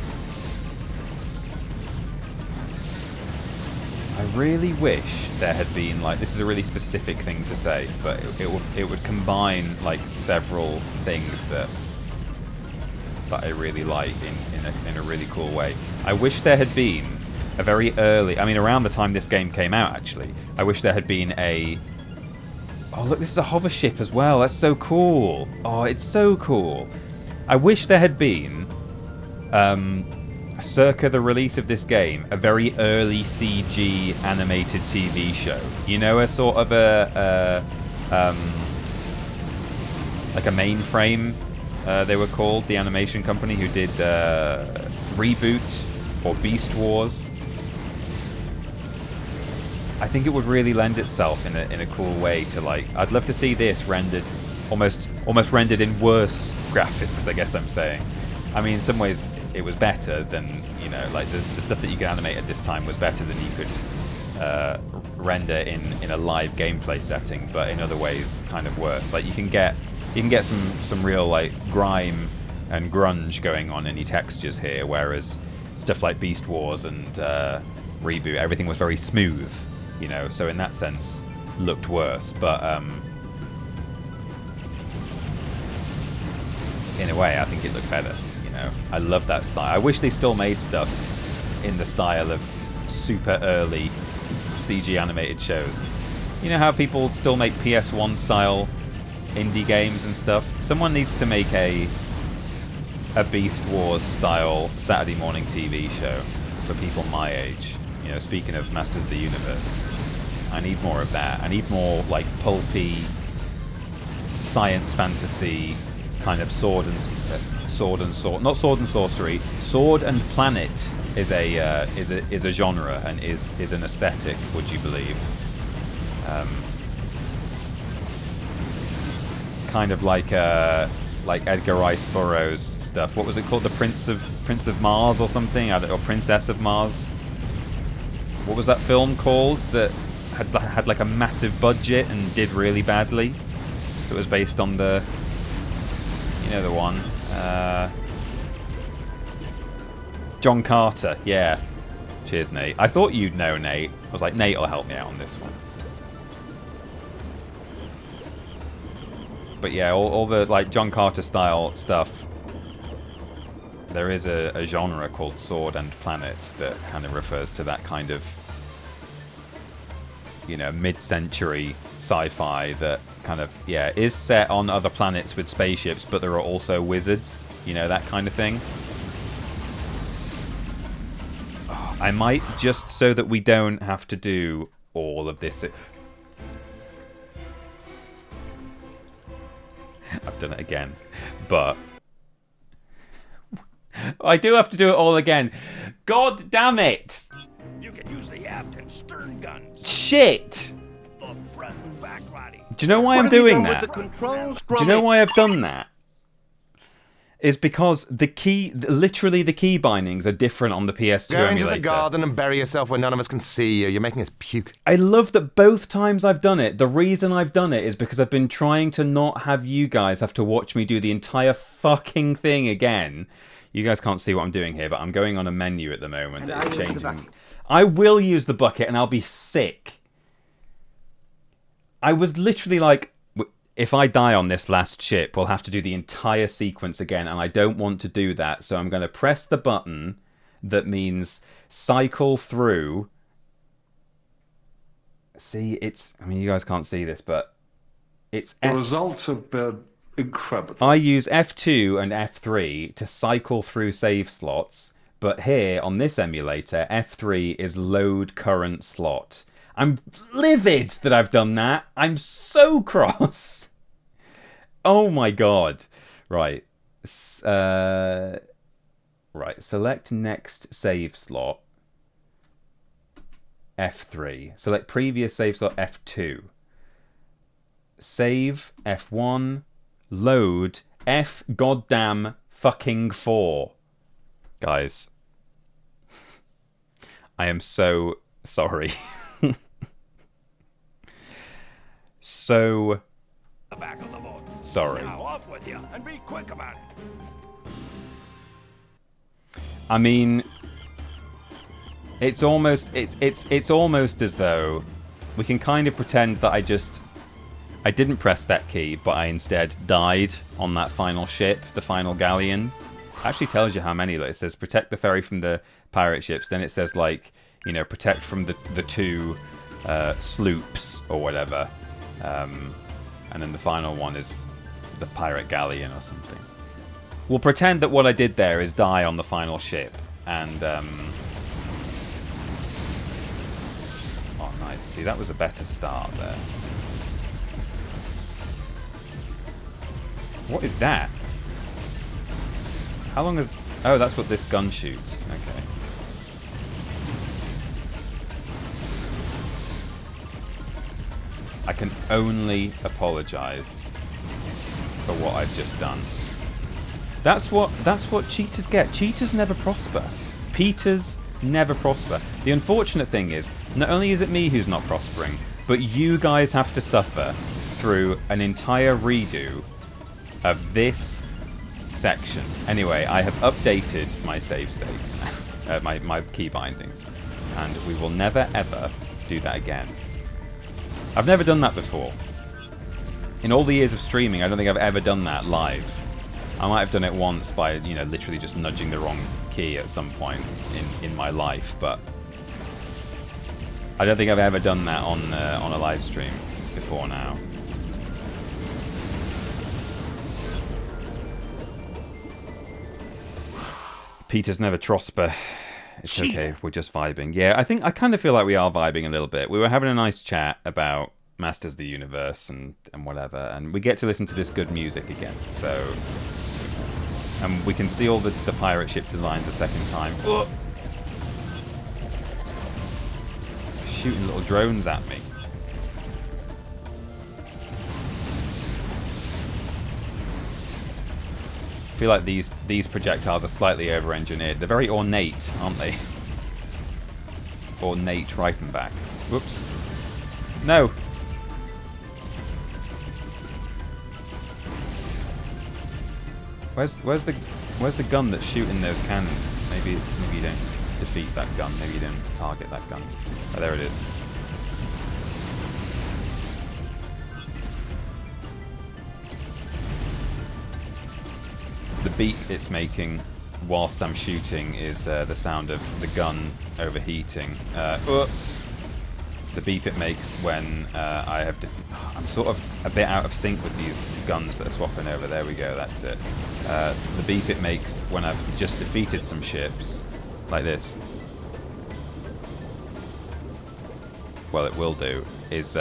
I really wish there had been, like, this is a really specific thing to say, but it would combine like several things that I really like in a really cool way. I wish there had been a very early, I mean around the time this game came out actually, I wish there had been a, oh look, this is a hover ship as well, that's so cool. Oh, it's so cool. I wish there had been, circa the release of this game, a very early CG animated TV show. You know, a sort of like a Mainframe, they were called, the animation company who did Reboot or Beast Wars. I think it would really lend itself in a cool way to, like, I'd love to see this rendered, almost rendered in worse graphics, I guess I'm saying. I mean, in some ways it was better than, you know, like the stuff that you could animate at this time was better than you could render in a live gameplay setting, but in other ways kind of worse. Like you can get some real like grime and grunge going on in your textures here, whereas stuff like Beast Wars and Reboot, everything was very smooth, you know, so in that sense looked worse, but in a way I think it looked better. I love that style. I wish they still made stuff in the style of super early CG animated shows. You know how people still make PS1 style indie games and stuff? Someone needs to make a Beast Wars style Saturday morning TV show for people my age. You know, speaking of Masters of the Universe, I need more of that. I need more like pulpy science fantasy kind of sword and sorcery. Sword and planet is a genre and is an aesthetic. Would you believe? Kind of like Edgar Rice Burroughs stuff. What was it called? The Prince of Mars or something, or Princess of Mars. What was that film called that had like a massive budget and did really badly? It was based on the, you know, the one. John Carter, yeah. Cheers, Nate. I thought you'd know, Nate. I was like, Nate will help me out on this one. But yeah, all the like John Carter style stuff. There is a genre called Sword and Planet that kind of refers to that kind of, you know, mid-century sci-fi that kind of, yeah, is set on other planets with spaceships, but there are also wizards, you know, that kind of thing. Oh, I might, just so that we don't have to do all of this. I've done it again, but I do have to do it all again. God damn it! You can use the aft and stern guns. Shit! The front and back body. Do you know why I'm doing that? Do you know why I've done that? Is because the key, literally the key bindings are different on the PS2 Go emulator. into the garden and bury yourself where none of us can see you. You're making us puke. I love that both times I've done it, the reason I've done it is because I've been trying to not have you guys have to watch me do the entire fucking thing again. You guys can't see what I'm doing here, but I'm going on a menu at the moment. It's changing. I will use the bucket and I'll be sick. I was literally like, if I die on this last ship, we'll have to do the entire sequence again, and I don't want to do that, so I'm going to press the button, that means cycle through. See, it's... I mean, you guys can't see this, but it's... The results have been incredible. I use F2 and F3 to cycle through save slots, but here, on this emulator, F3 is load current slot. I'm livid that I've done that. I'm so cross. Oh my god. Right. Right. Select next save slot. F3. Select previous save slot F2. Save F1. Load F goddamn fucking 4. Guys. I am so sorry. So back on the boat. Sorry. Now off with you and be quick about it. I mean, it's almost almost as though we can kind of pretend that I didn't press that key, but I instead died on that final ship, the final galleon. It actually tells you how many. It says protect the ferry from the pirate ships. Then it says, like, you know, protect from the two sloops or whatever. And then the final one is the pirate galleon or something. We'll pretend that what I did there is die on the final ship. And, oh, nice. See, that was a better start there. What is that? How long is... Oh, that's what this gun shoots. Okay. I can only apologise for what I've just done. That's what cheaters get. Cheaters never prosper. Peters never prosper. The unfortunate thing is, not only is it me who's not prospering, but you guys have to suffer through an entire redo of this section. Anyway, I have updated my save states, my key bindings, and we will never ever do that again. I've never done that before. In all the years of streaming, I don't think I've ever done that live. I might have done it once by, you know, literally just nudging the wrong key at some point in my life, but I don't think I've ever done that on a live stream before now. Peters never prosper. It's okay, we're just vibing. Yeah, I kind of feel like we are vibing a little bit. We were having a nice chat about Masters of the Universe and whatever, and we get to listen to this good music again, so... And we can see all the pirate ship designs a second time. Oh! Shooting little drones at me. I feel like these projectiles are slightly over-engineered. They're very ornate, aren't they? Ornate right and back. Whoops. No! Where's the gun that's shooting those cannons? Maybe you don't defeat that gun. Maybe you don't target that gun. Oh, there it is. The beep it's making whilst I'm shooting is the sound of the gun overheating. The beep it makes when I have... I'm sort of a bit out of sync with these guns that are swapping over. There we go, that's it. The beep it makes when I've just defeated some ships, like this. Well, it will do, is...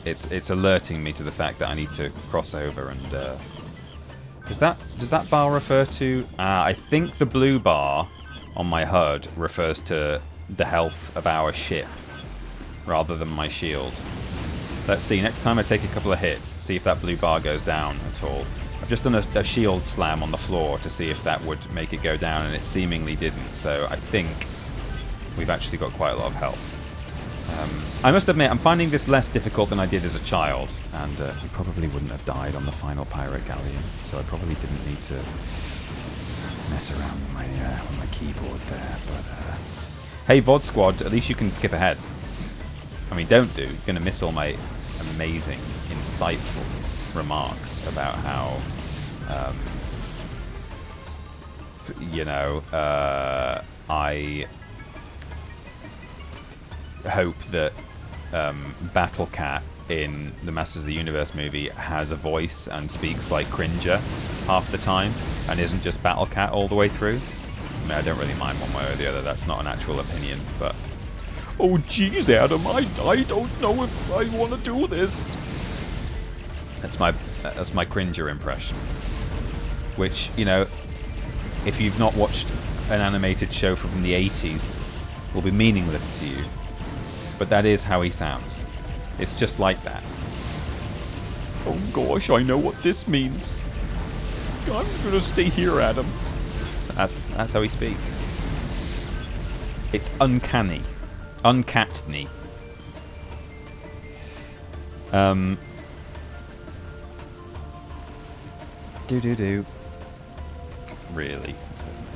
It's alerting me to the fact that I need to cross over, and does that bar refer to? I think the blue bar on my HUD refers to the health of our ship rather than my shield. Let's see. Next time I take a couple of hits, see if that blue bar goes down at all. I've just done a shield slam on the floor to see if that would make it go down, and it seemingly didn't. So I think we've actually got quite a lot of health. I must admit, I'm finding this less difficult than I did as a child, and we probably wouldn't have died on the final pirate galleon, so I probably didn't need to mess around with my keyboard there. But hey, VOD Squad, at least you can skip ahead. I mean, don't do. You're going to miss all my amazing, insightful remarks about how you know, I hope that Battle Cat in the Masters of the Universe movie has a voice and speaks like Cringer half the time and isn't just Battle Cat all the way through. I mean, I don't really mind one way or the other. That's not an actual opinion, but... Oh, jeez, Adam, I don't know if I want to do this. That's my Cringer impression. Which, you know, if you've not watched an animated show from the 80s, will be meaningless to you. But that is how he sounds. It's just like that. Oh gosh, I know what this means. I'm gonna stay here, Adam. So that's how he speaks. It's uncanny. Uncatney. Do. Really? What's his name?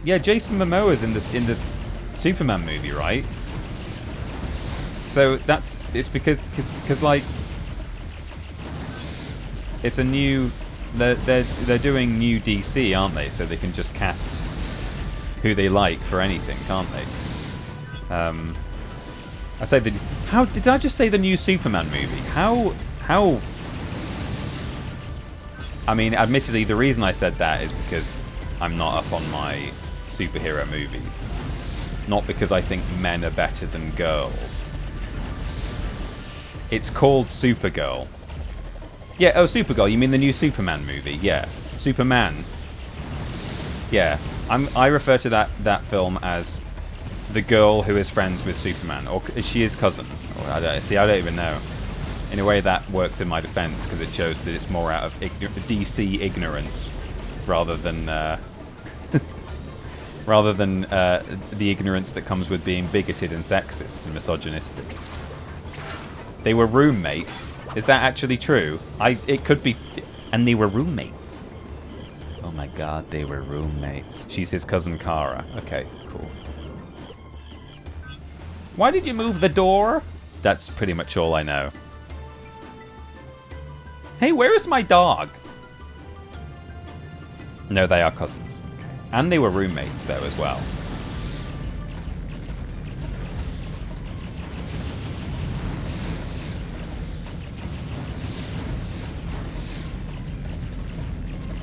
Yeah, Jason Momoa's in the Superman movie, right? So it's because like it's a new they're doing new DC, aren't they? So they can just cast who they like for anything, can't they? I say how did I just say the new Superman movie? How I mean, admittedly, the reason I said that is because I'm not up on my superhero movies. Not because I think men are better than girls. It's called Supergirl. Yeah, oh, Supergirl, you mean the new Superman movie? Yeah. Superman. Yeah. I refer to that film as the girl who is friends with Superman. Or is she his cousin? Or I don't even know. In a way, that works in my defense, because it shows that it's more out of DC ignorance rather than the ignorance that comes with being bigoted and sexist and misogynistic. They were roommates. Is that actually true? It could be. And they were roommates. Oh my god, they were roommates. She's his cousin Kara. Okay, cool. Why did you move the door? That's pretty much all I know. Hey, where is my dog? No, they are cousins. And they were roommates, though, as well.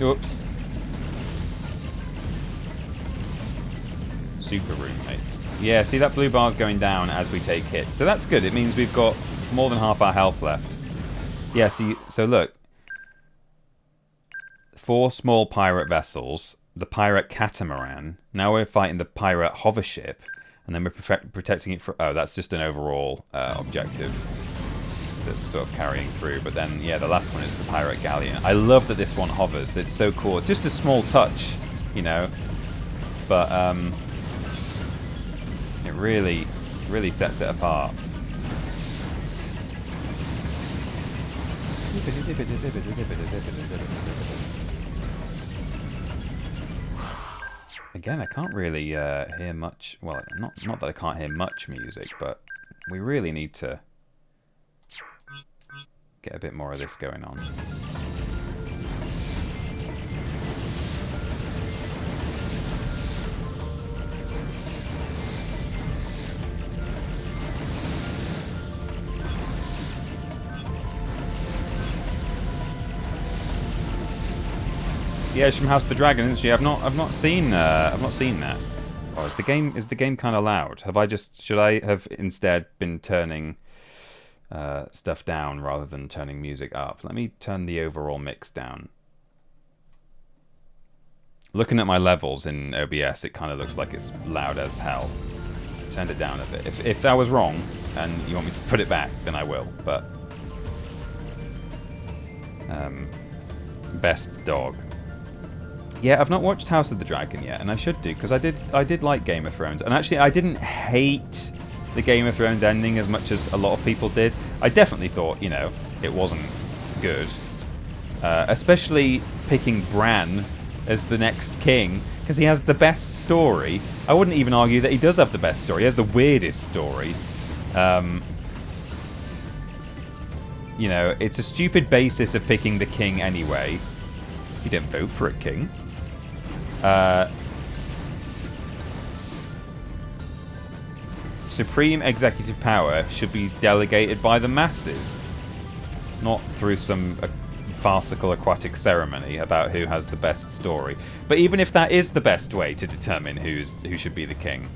Oops. Super roommates. Yeah, see, that blue bar's going down as we take hits. So that's good. It means we've got more than half our health left. Yeah, see, so look. 4 small pirate vessels, the pirate catamaran. Now we're fighting the pirate hover ship, and then we're protecting it from... Oh, that's just an overall objective that's sort of carrying through. But then, yeah, the last one is the pirate galleon. I love that this one hovers. It's so cool. It's just a small touch, you know. But it really, really sets it apart. Again, I can't really hear much. Well, not that I can't hear much music, but we really need to get a bit more of this going on. Yeah, she's from House of the Dragon, isn't she? I've not seen that. Oh, is the game kind of loud? Should I have instead been turning stuff down rather than turning music up? Let me turn the overall mix down. Looking at my levels in OBS, it kind of looks like it's loud as hell. Turned it down a bit. If that was wrong and you want me to put it back, then I will. But best dog. Yeah, I've not watched House of the Dragon yet, and I should do, because I did like Game of Thrones. And actually, I didn't hate the Game of Thrones ending as much as a lot of people did. I definitely thought, you know, it wasn't good. Especially picking Bran as the next king, because he has the best story. I wouldn't even argue that he does have the best story. He has the weirdest story. You know, it's a stupid basis of picking the king anyway. You didn't vote for a king. Supreme executive power should be delegated by the masses, not through some farcical aquatic ceremony about who has the best story. But even if that is the best way to determine who should be the king,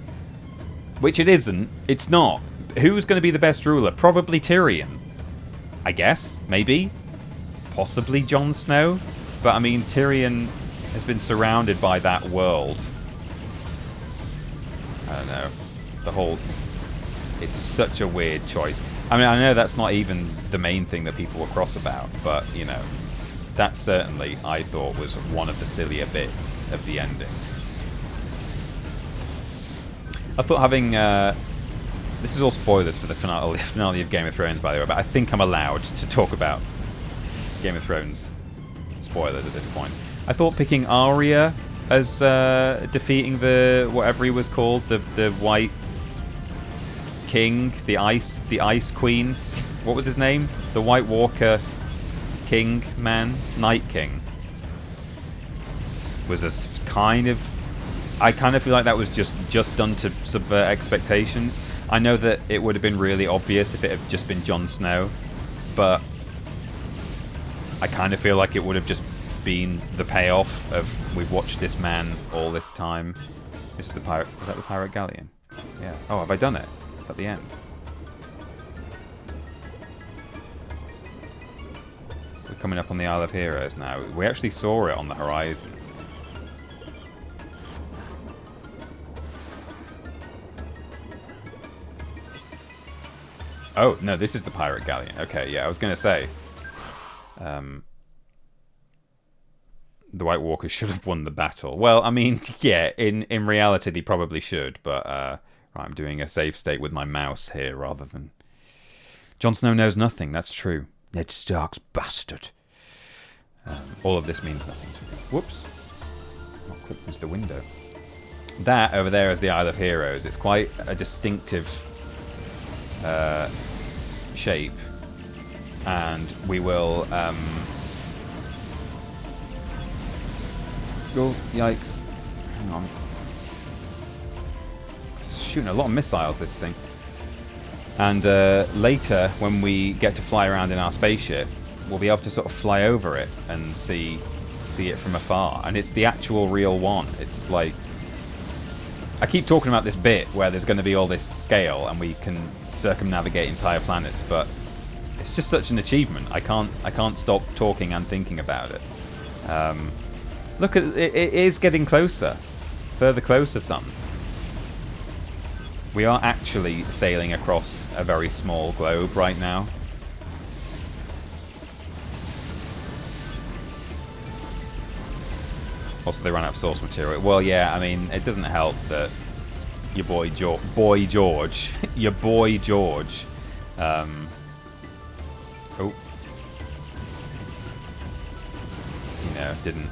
which it isn't, it's not. Who's going to be the best ruler? Probably Tyrion. I guess, maybe, possibly Jon Snow. But I mean, Tyrion has been surrounded by that world. I don't know. The whole... It's such a weird choice. I mean, I know that's not even the main thing that people were cross about, but, you know, that certainly, I thought, was one of the sillier bits of the ending. I thought having... this is all spoilers for the finale of Game of Thrones, by the way, but I think I'm allowed to talk about Game of Thrones spoilers at this point. I thought picking Arya as defeating the... whatever he was called, the White... King, the Ice Queen. What was his name? The White Walker King man? Night King. Was a kind of... I kind of feel like that was just done to subvert expectations. I know that it would have been really obvious if it had just been Jon Snow, but I kind of feel like it would have just been the payoff of we've watched this man all this time. This is the pirate... Was that the pirate galleon? Yeah. Oh, have I done it? At the end. We're coming up on the Isle of Heroes now. We actually saw it on the horizon. Oh, no, this is the pirate galleon. Okay, yeah, I was going to say. The White Walkers should have won the battle. Well, I mean, yeah, in reality they probably should, but... Right, I'm doing a save state with my mouse here rather than... Jon Snow knows nothing, that's true. Ned Stark's bastard. All of this means nothing to me. Whoops. Not clicked into the window. That over there is the Isle of Heroes. It's quite a distinctive shape. And we will... Oh, yikes. Hang on. Shooting a lot of missiles, this thing. And later, when we get to fly around in our spaceship, we'll be able to sort of fly over it and see it from afar. And it's the actual real one. It's like... I keep talking about this bit where there's going to be all this scale and we can circumnavigate entire planets, but it's just such an achievement. I can't stop talking and thinking about it. Look, it is getting closer. Further closer, some. We are actually sailing across a very small globe right now. Also, they ran out of source material. Well, yeah, I mean, it doesn't help that your boy George, your boy George, oh, you know, didn't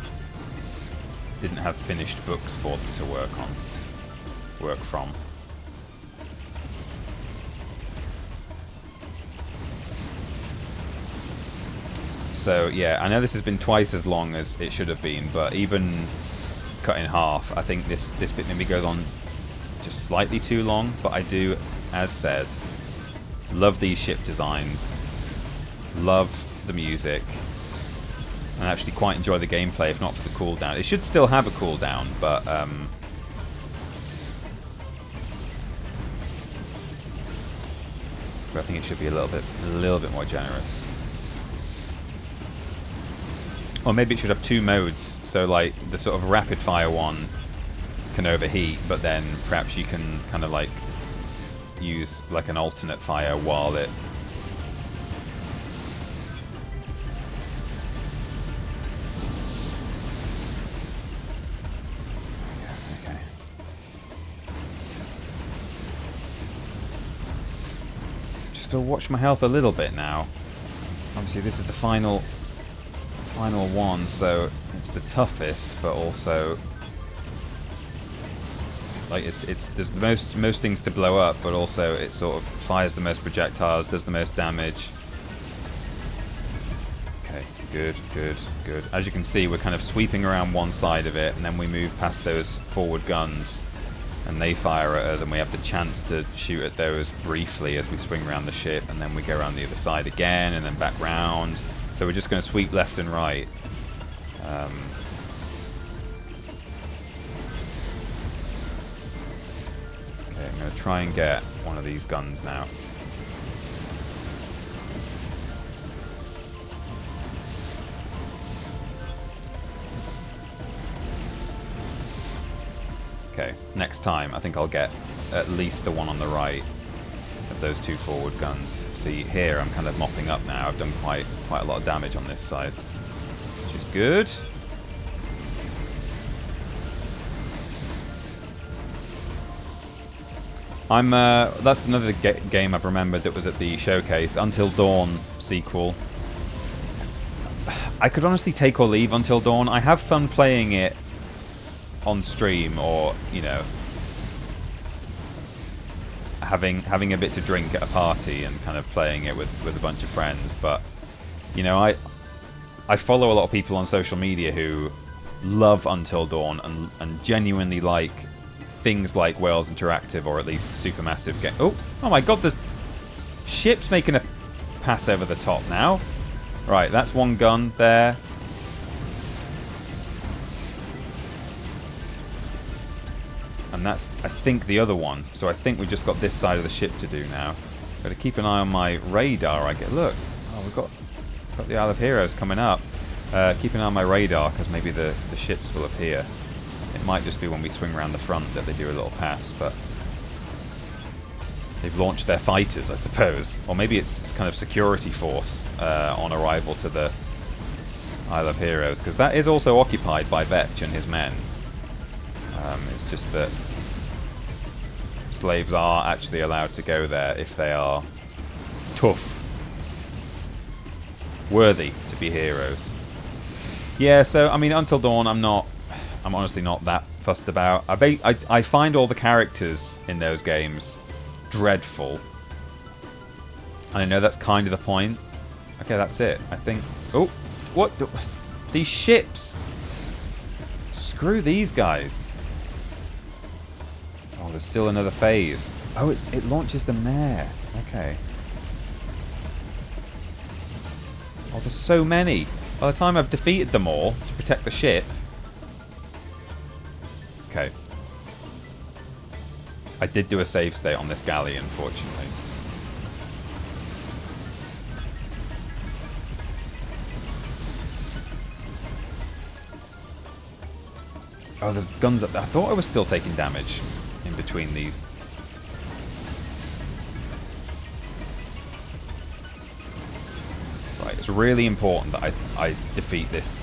have finished books for them to work from. So yeah, I know this has been twice as long as it should have been, but even cut in half, I think this bit maybe goes on just slightly too long. But I do, as said, love these ship designs, love the music, and actually quite enjoy the gameplay, if not for the cooldown. It should still have a cooldown, but I think it should be a little bit more generous. Or maybe it should have two modes, so like the sort of rapid fire one can overheat, but then perhaps you can kind of like use like an alternate fire while it... Okay. Just gotta watch my health a little bit now. Obviously this is the final one, so it's the toughest, but also like there's the most things to blow up, but also it sort of fires the most projectiles, does the most damage. Okay, Good, good, good. As you can see, we're kind of sweeping around one side of it, and then we move past those forward guns, and they fire at us, and we have the chance to shoot at those briefly as we swing around the ship, and then we go around the other side again, and then back round. So we're just going to sweep left and right. Okay, I'm going to try and get one of these guns now. Okay, next time I think I'll get at least the one on the right of those two forward guns. See, here I'm kind of mopping up now. I've done quite a lot of damage on this side, which is good. That's another game I've remembered that was at the showcase, Until Dawn sequel. I could honestly take or leave Until Dawn. I have fun playing it on stream, or you know, having a bit to drink at a party and kind of playing it with a bunch of friends. But you know, I follow a lot of people on social media who love Until Dawn and genuinely like things like Wales Interactive, or at least Supermassive game. Oh my god, the ship's making a pass over the top now. Right, that's one gun there. And that's, I think, the other one. So I think we've just got this side of the ship to do now. Got to keep an eye on my radar. Look. Oh, we've got the Isle of Heroes coming up. Keep an eye on my radar, because maybe the ships will appear. It might just be when we swing around the front that they do a little pass, but they've launched their fighters, I suppose. Or maybe it's kind of security force on arrival to the Isle of Heroes, because that is also occupied by Vetch and his men. It's just that slaves are actually allowed to go there if they are tough, worthy to be heroes. Yeah, so I mean, Until Dawn, I'm honestly not that fussed about. I find all the characters in those games dreadful, and I know that's kind of the point. Okay, that's it. I think. Oh, what? These ships. Screw these guys. Oh, there's still another phase. Oh, it launches them there. Okay. Oh, there's so many. By the time I've defeated them all to protect the ship. Okay. I did do a save state on this galley, unfortunately. Oh, there's guns up there. I thought I was still taking damage in between these. Right, it's really important that I defeat this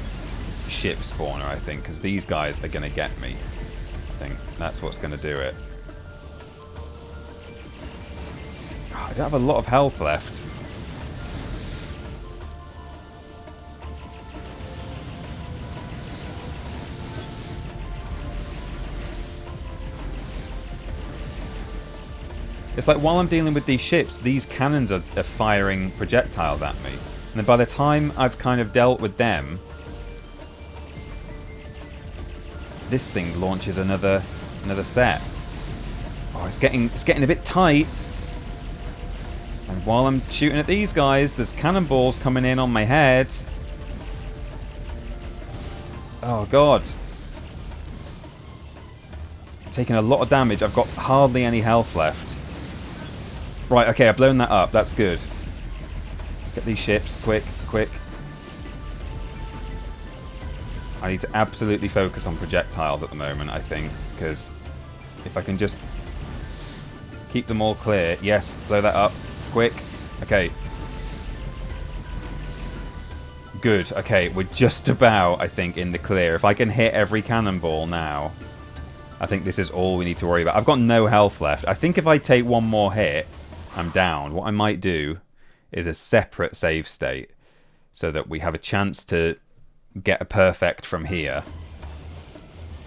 ship spawner, I think, because these guys are going to get me. I think that's what's going to do it. Oh, I don't have a lot of health left. It's like while I'm dealing with these ships, these cannons are firing projectiles at me. And then by the time I've kind of dealt with them, this thing launches another set. Oh, it's getting a bit tight. And while I'm shooting at these guys, there's cannonballs coming in on my head. Oh god. I'm taking a lot of damage. I've got hardly any health left. Right, okay, I've blown that up. That's good. Let's get these ships. Quick, quick. I need to absolutely focus on projectiles at the moment, I think, because if I can just keep them all clear. Yes, blow that up. Quick. Okay. Good. Okay, we're just about, I think, in the clear. If I can hit every cannonball now, I think this is all we need to worry about. I've got no health left. I think if I take one more hit, I'm down. What I might do is a separate save state so that we have a chance to get a perfect from here.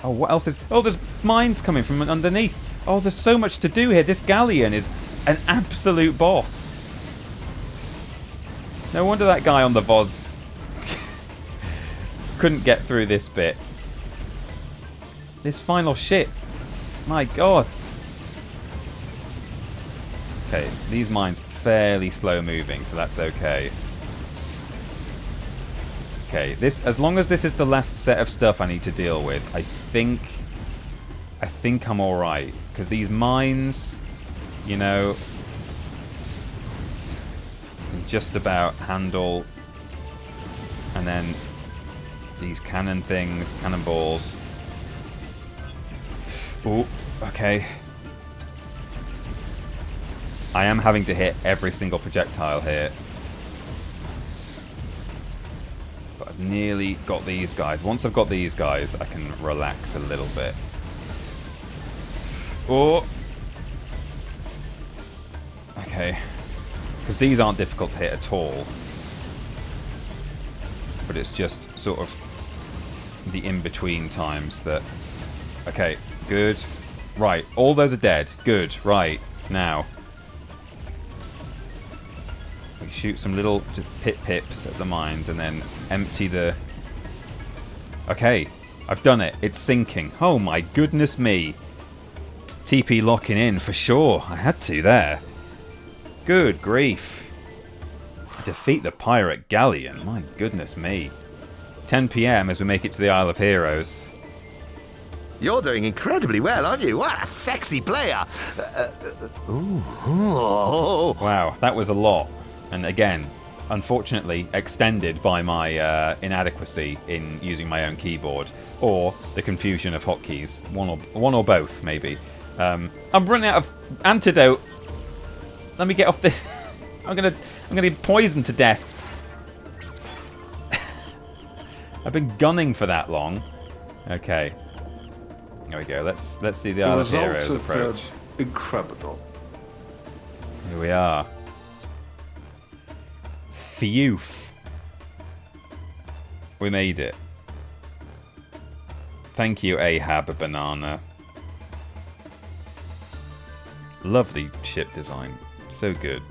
Oh, what else is... Oh, there's mines coming from underneath. Oh, there's so much to do here. This galleon is an absolute boss. No wonder that guy on the VOD couldn't get through this bit. This final ship. My god. Okay, these mines fairly slow moving, so that's okay. Okay, this, as long as this is the last set of stuff I need to deal with, I think I'm alright. Because these mines, you know, can just about handle. And then these cannon things, cannonballs. Ooh, okay. I am having to hit every single projectile here. But I've nearly got these guys. Once I've got these guys, I can relax a little bit. Oh! Okay. Because these aren't difficult to hit at all. But it's just sort of the in-between times that... Okay, good. Right, all those are dead. Good, right, now. We shoot some little pips at the mines and then empty the... Okay, I've done it. It's sinking. Oh my goodness me. TP locking in for sure. I had to there. Good grief. Defeat the pirate galleon. My goodness me. 10 PM as we make it to the Isle of Heroes. You're doing incredibly well, aren't you? What a sexy player! Ooh. Wow, that was a lot. And again, unfortunately, extended by my inadequacy in using my own keyboard. Or the confusion of hotkeys. One or both, maybe. I'm running out of antidote. Let me get off this. I'm gonna get poisoned to death. I've been gunning for that long. Okay. There we go. Let's see the Isle of Heroes approach. Incredible. Here we are. Phew. We made it. Thank you, Ahab Banana. Lovely ship design. So good.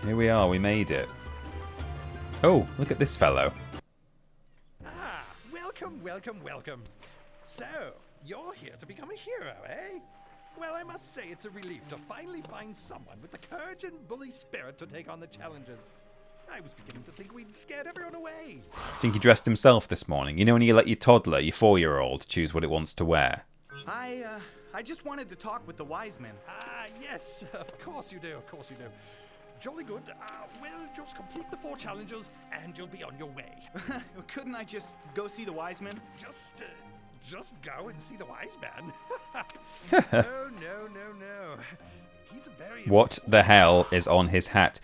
Here we are. We made it. Oh, look at this fellow. Ah, welcome, welcome, welcome. So, you're here to become a hero, eh? Well, I must say it's a relief to finally find someone with the courage and bully spirit to take on the challenges. I was beginning to think we'd scared everyone away. I think he dressed himself this morning. You know when you let your toddler, your 4-year-old, choose what it wants to wear? I just wanted to talk with the wise men. Ah, yes, of course you do, of course you do. Jolly good. We'll just complete the 4 challenges and you'll be on your way. Couldn't I just go see the wise men? Just go and see the wise man. No. He's a very... What the hell is on his hat?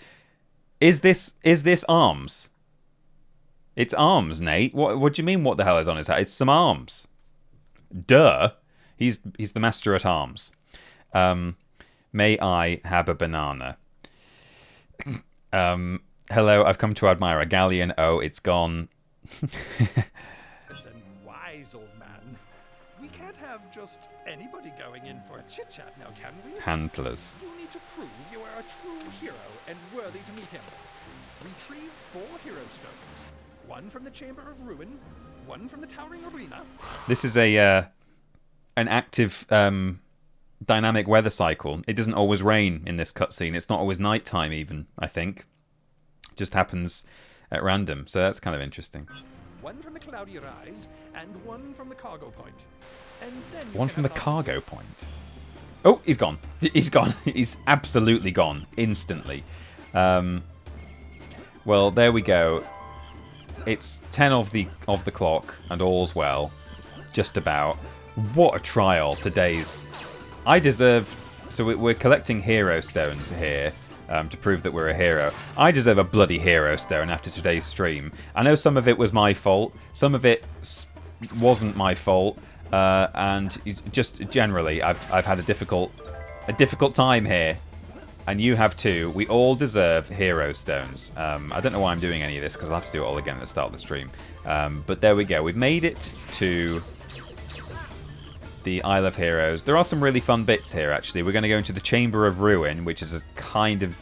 Is this arms? It's arms, Nate. What do you mean what the hell is on his hat? It's some arms. Duh. He's the master at arms. May I have a banana? Hello, I've come to admire a galleon. Oh, it's gone. Wise old man. We can't have just anybody going in for a chit-chat now, can we? Handlers. You need to prove you are a true hero and worthy to meet him. Retrieve 4 hero stones. 1 from the Chamber of Ruin, 1 from the Towering Arena. This is an active dynamic weather cycle. It doesn't always rain in this cutscene. It's not always nighttime even, I think. It just happens at random. So that's kind of interesting. 1 from the Cloudy Rise and 1 from the cargo point. And then 1 from the cargo point. Oh, he's gone. He's gone. He's absolutely gone instantly. Well, there we go. It's 10 of the clock and all's well. Just about. What a trial today's. I deserve... So we're collecting hero stones here to prove that we're a hero. I deserve a bloody hero stone after today's stream. I know some of it was my fault. Some of it wasn't my fault. And just generally, I've had a difficult time here. And you have too. We all deserve hero stones. I don't know why I'm doing any of this because I'll have to do it all again at the start of the stream. But there we go. We've made it to the Isle of Heroes. There are some really fun bits here, actually. We're going to go into the Chamber of Ruin, which is a kind of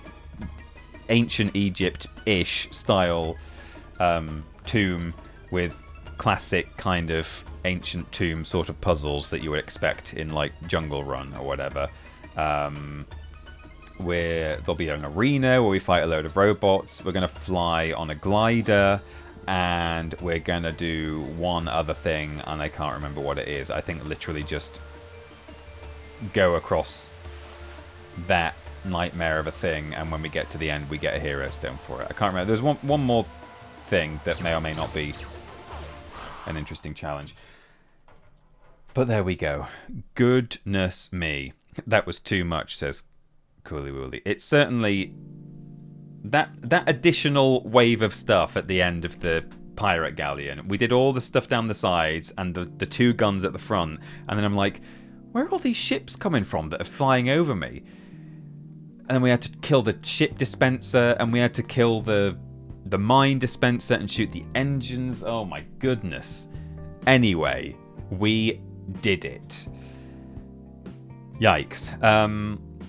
ancient Egypt-ish style tomb with classic kind of ancient tomb sort of puzzles that you would expect in like Jungle Run or whatever. Where there'll be an arena where we fight a load of robots. We're going to fly on a glider, and we're going to do one other thing, and I can't remember what it is. I think literally just go across that nightmare of a thing, and when we get to the end, we get a hero stone for it. I can't remember. There's one more thing that may or may not be an interesting challenge. But there we go. Goodness me. That was too much, says Cooley Wooly. It's certainly that additional wave of stuff at the end of the pirate galleon. We did all the stuff down the sides and the two guns at the front, and then I'm like, where are all these ships coming from that are flying over me? And then we had to kill the ship dispenser, and we had to kill the mine dispenser and shoot the engines. Oh my goodness. Anyway, we did it. Yikes.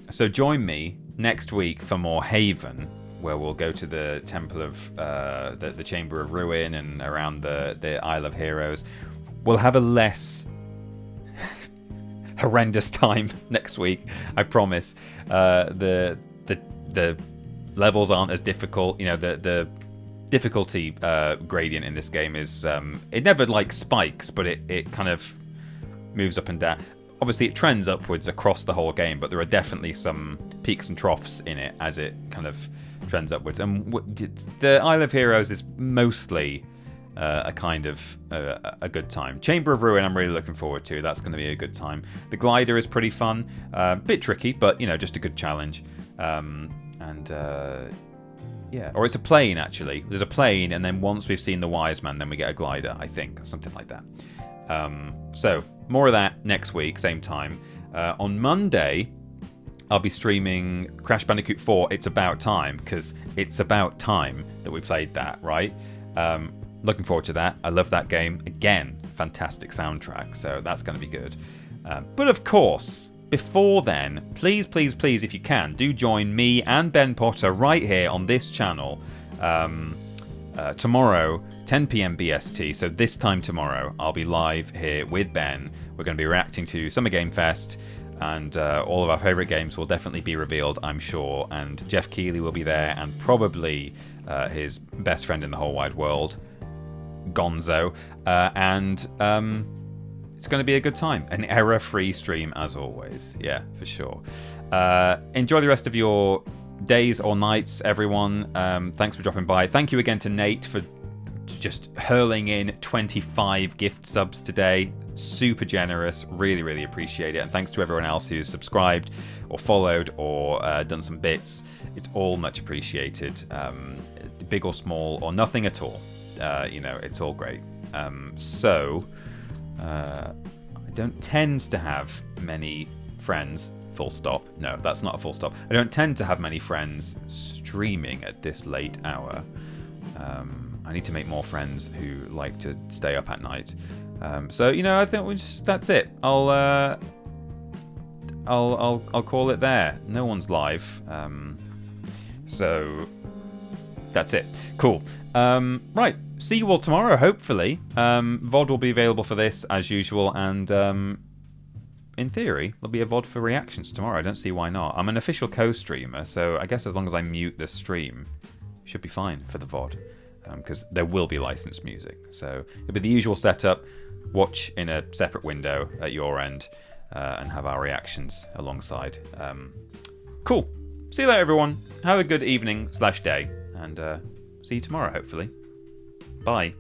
So join me next week for more Haven, where we'll go to the Temple of the Chamber of Ruin and around the Isle of Heroes. We'll have a less horrendous time next week, I promise. The levels aren't as difficult. You know, the difficulty gradient in this game is it never like spikes, but it kind of moves up and down. Obviously, it trends upwards across the whole game, but there are definitely some peaks and troughs in it as it kind of trends upwards. And the Isle of Heroes is mostly a kind of a good time. Chamber of Ruin, I'm really looking forward to. That's going to be a good time. The glider is pretty fun, bit tricky, but you know, just a good challenge. Yeah, or it's a plane actually. There's a plane, and then once we've seen the Wise Man, then we get a glider. I think something like that. So more of that next week, same time. On Monday, I'll be streaming Crash Bandicoot 4. It's about time, because it's about time that we played that, right? Looking forward to that. I love that game. Again, fantastic soundtrack, so that's going to be good. But of course, before then, please, please, please, if you can, do join me and Ben Potter right here on this channel tomorrow, 10 PM BST. So this time tomorrow, I'll be live here with Ben. We're going to be reacting to Summer Game Fest, and all of our favourite games will definitely be revealed, I'm sure. And Jeff Keighley will be there, and probably his best friend in the whole wide world, Gonzo. It's going to be a good time. An error-free stream, as always. Yeah, for sure. Enjoy the rest of your days or nights, everyone. Thanks for dropping by. Thank you again to Nate for just hurling in 25 gift subs today. Super generous. Really, really appreciate it. And thanks to everyone else who's subscribed or followed or done some bits. It's all much appreciated. Big or small or nothing at all. You know, it's all great. I don't tend to have many friends, full stop. No, that's not a full stop. I don't tend to have many friends streaming at this late hour. I need to make more friends who like to stay up at night. So, you know, I think that's it. I'll call it there. No one's live. So that's it. Cool. Right. See you all tomorrow, hopefully. VOD will be available for this, as usual, and in theory, there'll be a VOD for reactions tomorrow. I don't see why not. I'm an official co-streamer, so I guess as long as I mute the stream, should be fine for the VOD, because there will be licensed music. So it'll be the usual setup, watch in a separate window at your end, and have our reactions alongside. Cool. See you later, everyone. Have a good evening/day, and see you tomorrow, hopefully. Bye.